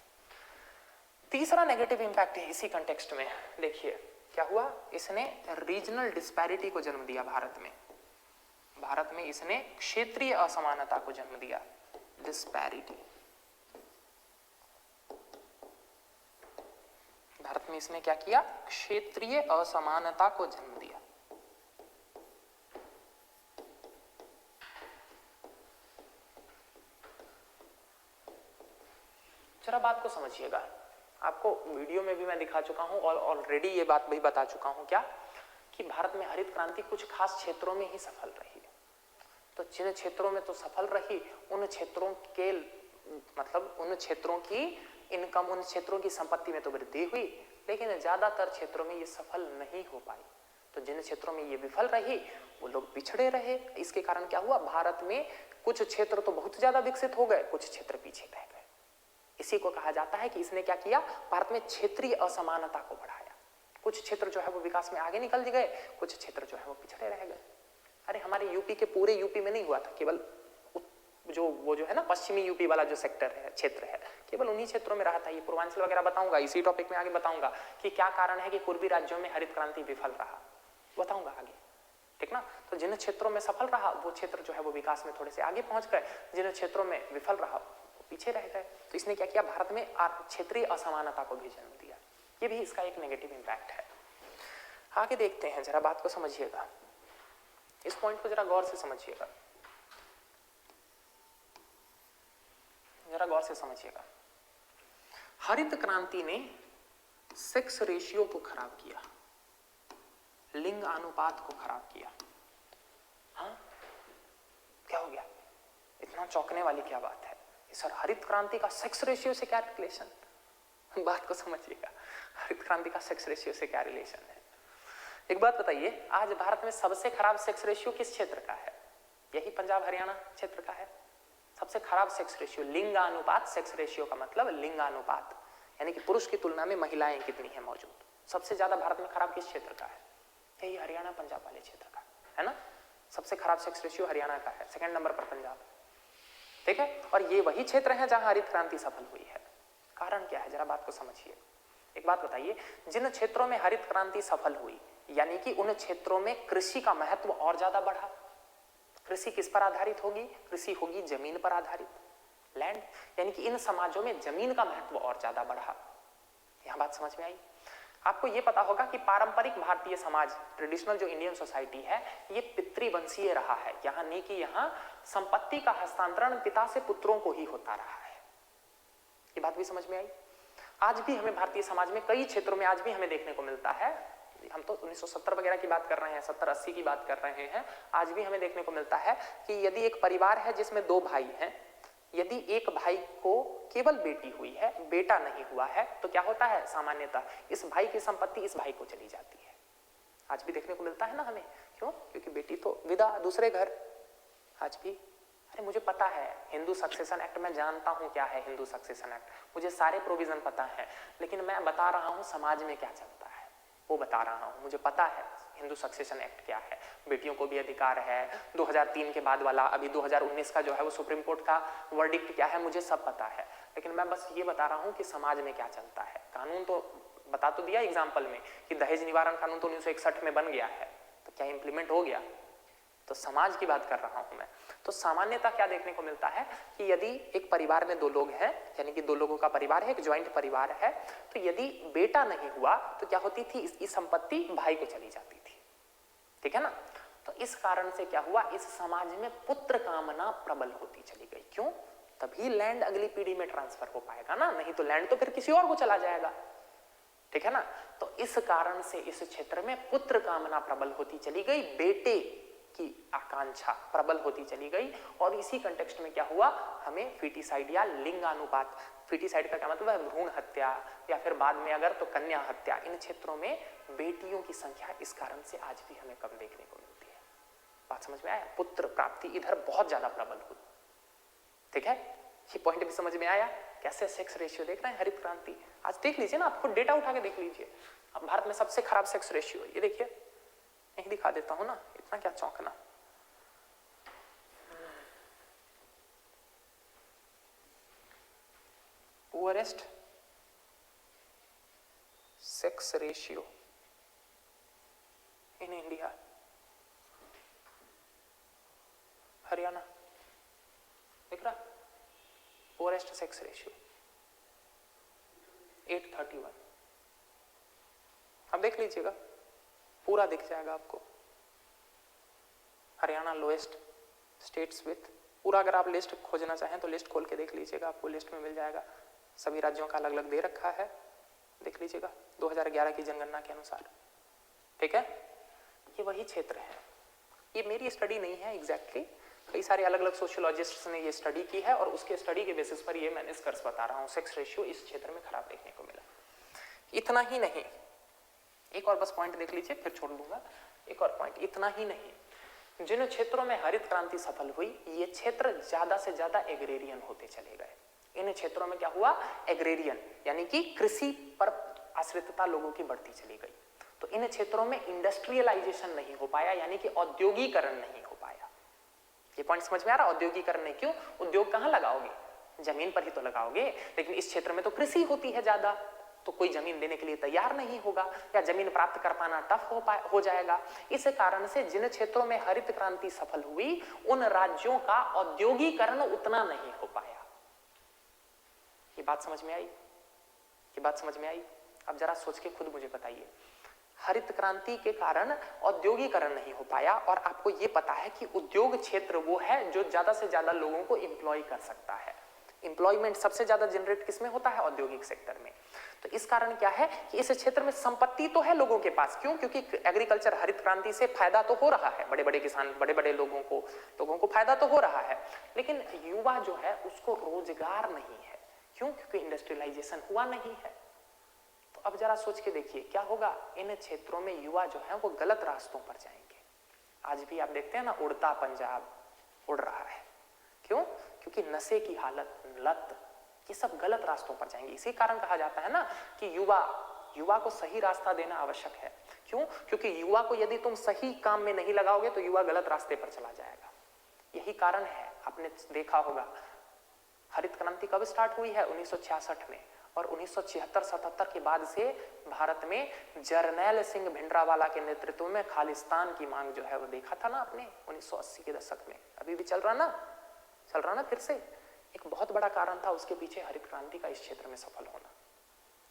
तीसरा नेगेटिव इंपैक्ट है इसी कंटेक्स्ट में, देखिए क्या हुआ, इसने रीजनल डिस्पैरिटी को जन्म दिया। भारत में इसने क्षेत्रीय असमानता को जन्म दिया, डिस्पैरिटी। भारत में इसने क्या किया, क्षेत्रीय असमानता को जन्म दिया। जरा बात को समझिएगा, आपको वीडियो में भी मैं दिखा चुका हूं और ऑलरेडी ये बात भी बता चुका हूं क्या, कि भारत में हरित क्रांति कुछ खास क्षेत्रों में ही सफल रही। तो जिन क्षेत्रों में तो सफल रही, उन क्षेत्रों के मतलब उन क्षेत्रों की इनकम, उन क्षेत्रों की संपत्ति में तो वृद्धि हुई, लेकिन ज्यादातर क्षेत्रों में ये सफल नहीं हो पाई। तो जिन क्षेत्रों में ये विफल रही, वो लोग पिछड़े रहे। इसके कारण क्या हुआ, भारत में कुछ क्षेत्र तो बहुत ज्यादा विकसित हो गए, कुछ क्षेत्र पीछे रह गए। इसी को कहा जाता है कि इसने क्या किया, भारत में क्षेत्रीय असमानता को बढ़ाया। कुछ क्षेत्र जो है वो विकास में आगे निकल गए, कुछ क्षेत्र जो है वो पिछड़े रह गए। अरे हमारे यूपी के पूरे यूपी में नहीं हुआ था, केवल वो जो है ना पश्चिमी यूपी वाला जो सेक्टर है, क्षेत्र है, केवल उन्हीं क्षेत्रों में रहा था। ये पूर्वांचल वगैरह बताऊंगा, इसी टॉपिक में आगे बताऊंगा कि क्या कारण है कि पूर्वी राज्यों में हरित क्रांति विफल रहा, बताऊंगा आगे। ठीक ना। तो जिन क्षेत्रों में सफल रहा वो क्षेत्र जो है वो विकास में थोड़े से आगे पहुंच गए, जिन क्षेत्रों में विफल रहा पीछे रह गए। तो इसने क्या किया, भारत में क्षेत्रीय असमानता को भी जन्म दिया। ये भी इसका एक नेगेटिव इंपैक्ट है। आगे देखते हैं, जरा बात को समझिएगा, इस पॉइंट को जरा गौर से समझिएगा, जरा गौर से समझिएगा। हरित क्रांति ने सेक्स रेशियो को खराब किया, लिंग अनुपात को खराब किया। हाँ, क्या हो गया, इतना चौंकने वाली क्या बात है सर, हरित क्रांति का सेक्स रेशियो से क्या रिलेशन, बात को समझिएगा। हरित क्रांति का सेक्स रेशियो से क्या रिलेशन है। एक बात बताइए, आज भारत में सबसे खराब सेक्स रेशियो किस क्षेत्र का है? यही पंजाब हरियाणा क्षेत्र का है। सबसे खराब सेक्स रेशियो, लिंगानुपात, सेक्स रेशियो का मतलब लिंगानुपात, यानी कि पुरुष की तुलना में महिलाएं कितनी है मौजूद। सबसे ज्यादा भारत में खराब किस क्षेत्र का है? यही हरियाणा पंजाब वाले क्षेत्र का है ना। सबसे खराब सेक्स रेशियो हरियाणा का है, सेकंड नंबर पर पंजाब, ठीक है। और ये वही क्षेत्र है जहां हरित क्रांति सफल हुई है। कारण क्या है, जरा बात को समझिए। एक बात बताइए, जिन क्षेत्रों में हरित क्रांति सफल हुई, यानी कि उन क्षेत्रों में कृषि का महत्व और ज्यादा बढ़ा। कृषि किस पर आधारित होगी? कृषि होगी जमीन पर आधारित, लैंड, यानी कि इन समाजों में जमीन का महत्व और ज्यादा बढ़ा। यहां बात समझ में आई? आपको यह पता होगा कि पारंपरिक भारतीय समाज, ट्रेडिशनल जो इंडियन सोसाइटी है, ये पितृवंशीय रहा है, यानी कि यहां संपत्ति का हस्तांतरण पिता से पुत्रों को ही होता रहा है। ये बात भी समझ में आई? आज भी हमें भारतीय समाज में कई क्षेत्रों में आज भी हमें देखने को मिलता है। हम तो 1970 वगैरह की बात कर रहे हैं, 70-80 की बात कर रहे हैं। आज भी हमें देखने को मिलता है कि यदि एक परिवार है जिसमें 2 भाई हैं, यदि एक भाई को केवल बेटी हुई है, बेटा नहीं हुआ है, तो क्या होता है? सामान्यतः इस भाई की संपत्ति इस भाई को चली जाती है। आज भी देखने को मिलता है ना हमें। क्यों? क्योंकि बेटी तो विदा दूसरे घर। आज भी, अरे मुझे पता है हिंदू सक्सेशन एक्ट, मैं जानता हूं क्या है हिंदू सक्सेशन एक्ट, मुझे सारे प्रोविजन पता है, लेकिन मैं बता रहा हूं समाज में क्या चलता है वो बता रहा हूं। मुझे पता है हिंदू सक्सेशन एक्ट क्या है, बेटियों को भी अधिकार है, 2003 के बाद वाला, अभी 2019 का जो है वो सुप्रीम कोर्ट का वर्डिक्ट क्या है, मुझे सब पता है। लेकिन मैं बस ये बता रहा हूं कि समाज में क्या चलता है। कानून तो बता तो दिया एग्जाम्पल में कि दहेज निवारण कानून तो 1961 में बन गया है, तो क्या इंप्लीमेंट हो गया? तो समाज की बात कर रहा हूं मैं। तो सामान्यतः क्या देखने को मिलता है कि यदि एक परिवार में 2 लोग हैं, यानी कि 2 लोगों का परिवार है, एक ज्वाइंट परिवार है, तो यदि बेटा नहीं हुआ तो क्या होती थी? इसकी संपत्ति भाई को चली जाती थी, ठीक है ना। तो इस कारण से क्या हुआ, इस समाज में पुत्र कामना प्रबल होती चली गई। क्यों? तभी लैंड अगली पीढ़ी में ट्रांसफर हो पाएगा ना, नहीं तो लैंड तो फिर किसी और को चला जाएगा, ठीक है ना। तो इस कारण से इस क्षेत्र में पुत्र कामना प्रबल होती चली गई, बेटे की आकांक्षा प्रबल होती चली गई। और इसी कंटेक्स्ट में क्या हुआ, हमें फीटिसाइड या लिंगानुपात, फीटिसाइड का क्या मतलब है? भ्रूण हत्या, या फिर बाद में अगर तो कन्या हत्या। इन क्षेत्रों में बेटियों की संख्या इस कारण से आज भी हमें कम देखने को मिलती है। बात समझ में आया? पुत्र प्राप्ति इधर बहुत ज्यादा प्रबल हुई, ठीक है। ये पॉइंट भी समझ में आया? कैसे सेक्स रेशियो देख रहे हैं हरित क्रांति। आज देख लीजिए ना, आप खुद डेटा उठा के देख लीजिए। अब भारत में सबसे खराब सेक्स रेशियो, ये देखिए, यही दिखा देता हूं ना, इतना क्या चौंकना। Poorest sex ratio in India, Haryana, दिख रहा? Poorest sex ratio 831। अब देख लीजिएगा, पूरा दिख जाएगा आपको। हरियाणा लोएस्ट स्टेट्स विथ, पूरा अगर आप लिस्ट खोजना चाहें तो लिस्ट खोल के देख लीजिएगा, आपको लिस्ट में मिल जाएगा। सभी राज्यों का अलग अलग दे रखा है, देख लीजिएगा 2011 की जनगणना के अनुसार, ठीक है। ये वही क्षेत्र है, ये मेरी स्टडी नहीं है एग्जैक्टली, कई सारे अलग अलग सोशियोलॉजिस्ट्स ने ये स्टडी की है और उसके स्टडी के बेसिस पर ये मैं निष्कर्ष बता रहा हूँ। सेक्स रेशियो इस क्षेत्र में खराब देखने को मिला। इतना ही नहीं, एक और बस पॉइंट देख लीजिए फिर छोड़ दूंगा। एक और पॉइंट, इतना ही नहीं, जिन क्षेत्रों में हरित क्रांति सफल हुई, ये क्षेत्र ज्यादा से ज्यादा एग्रेरियन होते चले गए। इन क्षेत्रों में क्या हुआ? एग्रेरियन, यानी कि कृषि पर आश्रितता लोगों की बढ़ती चली गई। तो इन क्षेत्रों में इंडस्ट्रियलाइजेशन नहीं हो पाया, यानी कि औद्योगिकरण नहीं हो पाया। ये पॉइंट समझ में आ रहा? औद्योगिकरण नहीं, क्यों? उद्योग कहां लगाओगे? जमीन पर ही तो लगाओगे। लेकिन इस क्षेत्र में तो कृषि होती है ज्यादा, तो कोई जमीन देने के लिए तैयार नहीं होगा, या जमीन प्राप्त कर पाना टफ हो जाएगा। इस कारण से जिन क्षेत्रों में हरित क्रांति सफल हुई, उन राज्यों का औद्योगिकरण उतना नहीं हो पाया। ये बात समझ में आई? ये बात समझ में आई? अब जरा सोच के खुद मुझे बताइए, हरित क्रांति के कारण औद्योगिकरण नहीं हो पाया, और आपको ये पता है कि उद्योग क्षेत्र वो है जो ज्यादा से ज्यादा लोगों को एम्प्लॉय कर सकता है। एम्प्लॉयमेंट सबसे ज्यादा जनरेट किसमें होता है? औद्योगिक सेक्टर में। तो इस कारण क्या है कि इस क्षेत्र में संपत्ति तो है लोगों के पास, क्यों? क्योंकि एग्रीकल्चर हरित क्रांति से फायदा तो हो रहा है, बड़े बड़े किसान, बड़े बड़े लोगों को फायदा तो हो रहा है, लेकिन युवा जो है उसको रोजगार नहीं है। क्यों? क्योंकि इंडस्ट्रियलाइजेशन हुआ नहीं है। तो अब जरा सोच के देखिए क्या होगा, इन क्षेत्रों में युवा जो है वो गलत रास्तों पर जाएंगे। आज भी आप देखते हैं ना, उड़ता पंजाब उड़ रहा है, क्यों? क्योंकि नशे की हालत, लत, ये सब गलत रास्तों पर जाएंगे। इसी कारण कहा जाता है ना कि युवा को सही रास्ता देना आवश्यक है। क्यों? क्योंकि युवा को यदि तुम सही काम में नहीं लगाओगे तो युवा गलत रास्ते पर चला जाएगा। यही कारण है, आपने देखा होगा हरित क्रांति कब स्टार्ट हुई है? 1966 में, और 1976-77 के बाद से भारत में जर्नैल सिंह भिंडरावाला के नेतृत्व में खालिस्तान की मांग जो है वो देखा था ना आपने 1980 के दशक में, अभी भी चल रहा ना फिर से। एक बहुत बड़ा कारण था उसके पीछे हरित क्रांति का इस क्षेत्र में सफल होना।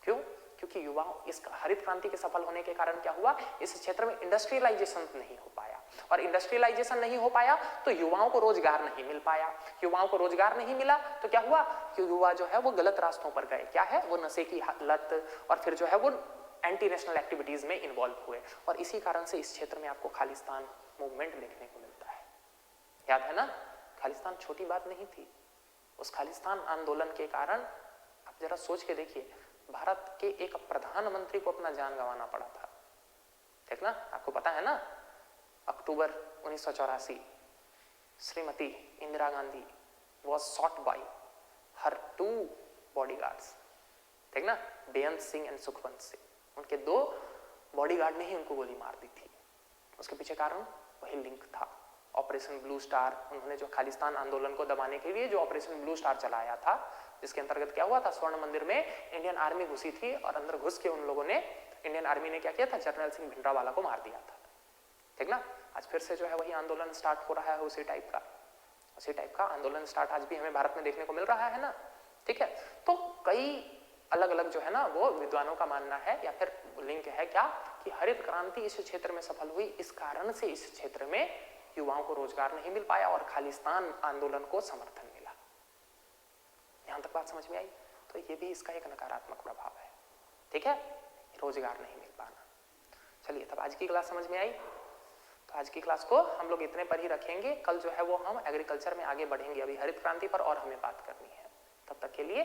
क्यों? क्योंकि युवाओं, इस हरित क्रांति के सफल होने के कारण क्या हुआ, इस क्षेत्र में इंडस्ट्रियलाइजेशन नहीं हो पाया, और इंडस्ट्रियलाइजेशन नहीं हो पाया तो युवाओं को रोजगार नहीं मिल पाया। युवाओं को रोजगार नहीं मिला तो क्या हुआ कि युवा जो है वो गलत रास्तों पर गए। क्या है? वो नशे की लत, और फिर जो है वो एंटी नेशनल एक्टिविटीज में इन्वॉल्व हुए, और इसी कारण से इस क्षेत्र में आपको खालिस्तान मूवमेंट देखने को मिलता है। याद है ना, खालिस्तान छोटी बात नहीं थी। उस खालिस्तान आंदोलन के कारण आप जरा सोच के देखिए, भारत के एक प्रधानमंत्री को अपना जान गंवाना पड़ा था। देखना, आपको पता है ना, अक्टूबर 1984 Shrimati Indira Gandhi was shot by her 2 bodyguards। देखना, बेअंत सिंह एंड सुखवंत सिंह, उनके 2 बॉडीगार्ड ने ही उनको गोली मार दी थी। उसके पीछे कारण वही लिंक था, ऑपरेशन ब्लू स्टार। उन्होंने जो खालिस्तान आंदोलन को दबाने के लिए जो ऑपरेशन ब्लू स्टार चलाया था, जिसके अंतर्गत क्या हुआ था, स्वर्ण मंदिर में इंडियन आर्मी घुसी थी, और अंदर घुस के उन लोगों ने, इंडियन आर्मी ने क्या किया था, जर्नैल सिंह भिंडरावाला को मार दिया था। ठीक ना, आज फिर से जो है वही आंदोलन स्टार्ट हो रहा है, उसी टाइप का आंदोलन स्टार्ट आज भी हमें भारत में देखने को मिल रहा है ना। ठीक है, तो कई अलग अलग जो है ना वो विद्वानों का मानना है, या फिर लिंक है क्या, कि हरित क्रांति इस क्षेत्र में सफल हुई, इस कारण से इस क्षेत्र में युवाओं को रोजगार नहीं मिल पाया और खालिस्तान आंदोलन को समर्थन मिला। यहां तक बात समझ में आई? तो ये भी इसका एक नकारात्मक प्रभाव है। ठीक है, रोजगार नहीं मिल पाना। चलिए, तब आज की क्लास समझ में आई? तो आज की क्लास को हम लोग इतने पर ही रखेंगे। कल जो है वो हम एग्रीकल्चर में आगे बढ़ेंगे। अभी हरित क्रांति पर और हमें बात करनी है। तब तक के लिए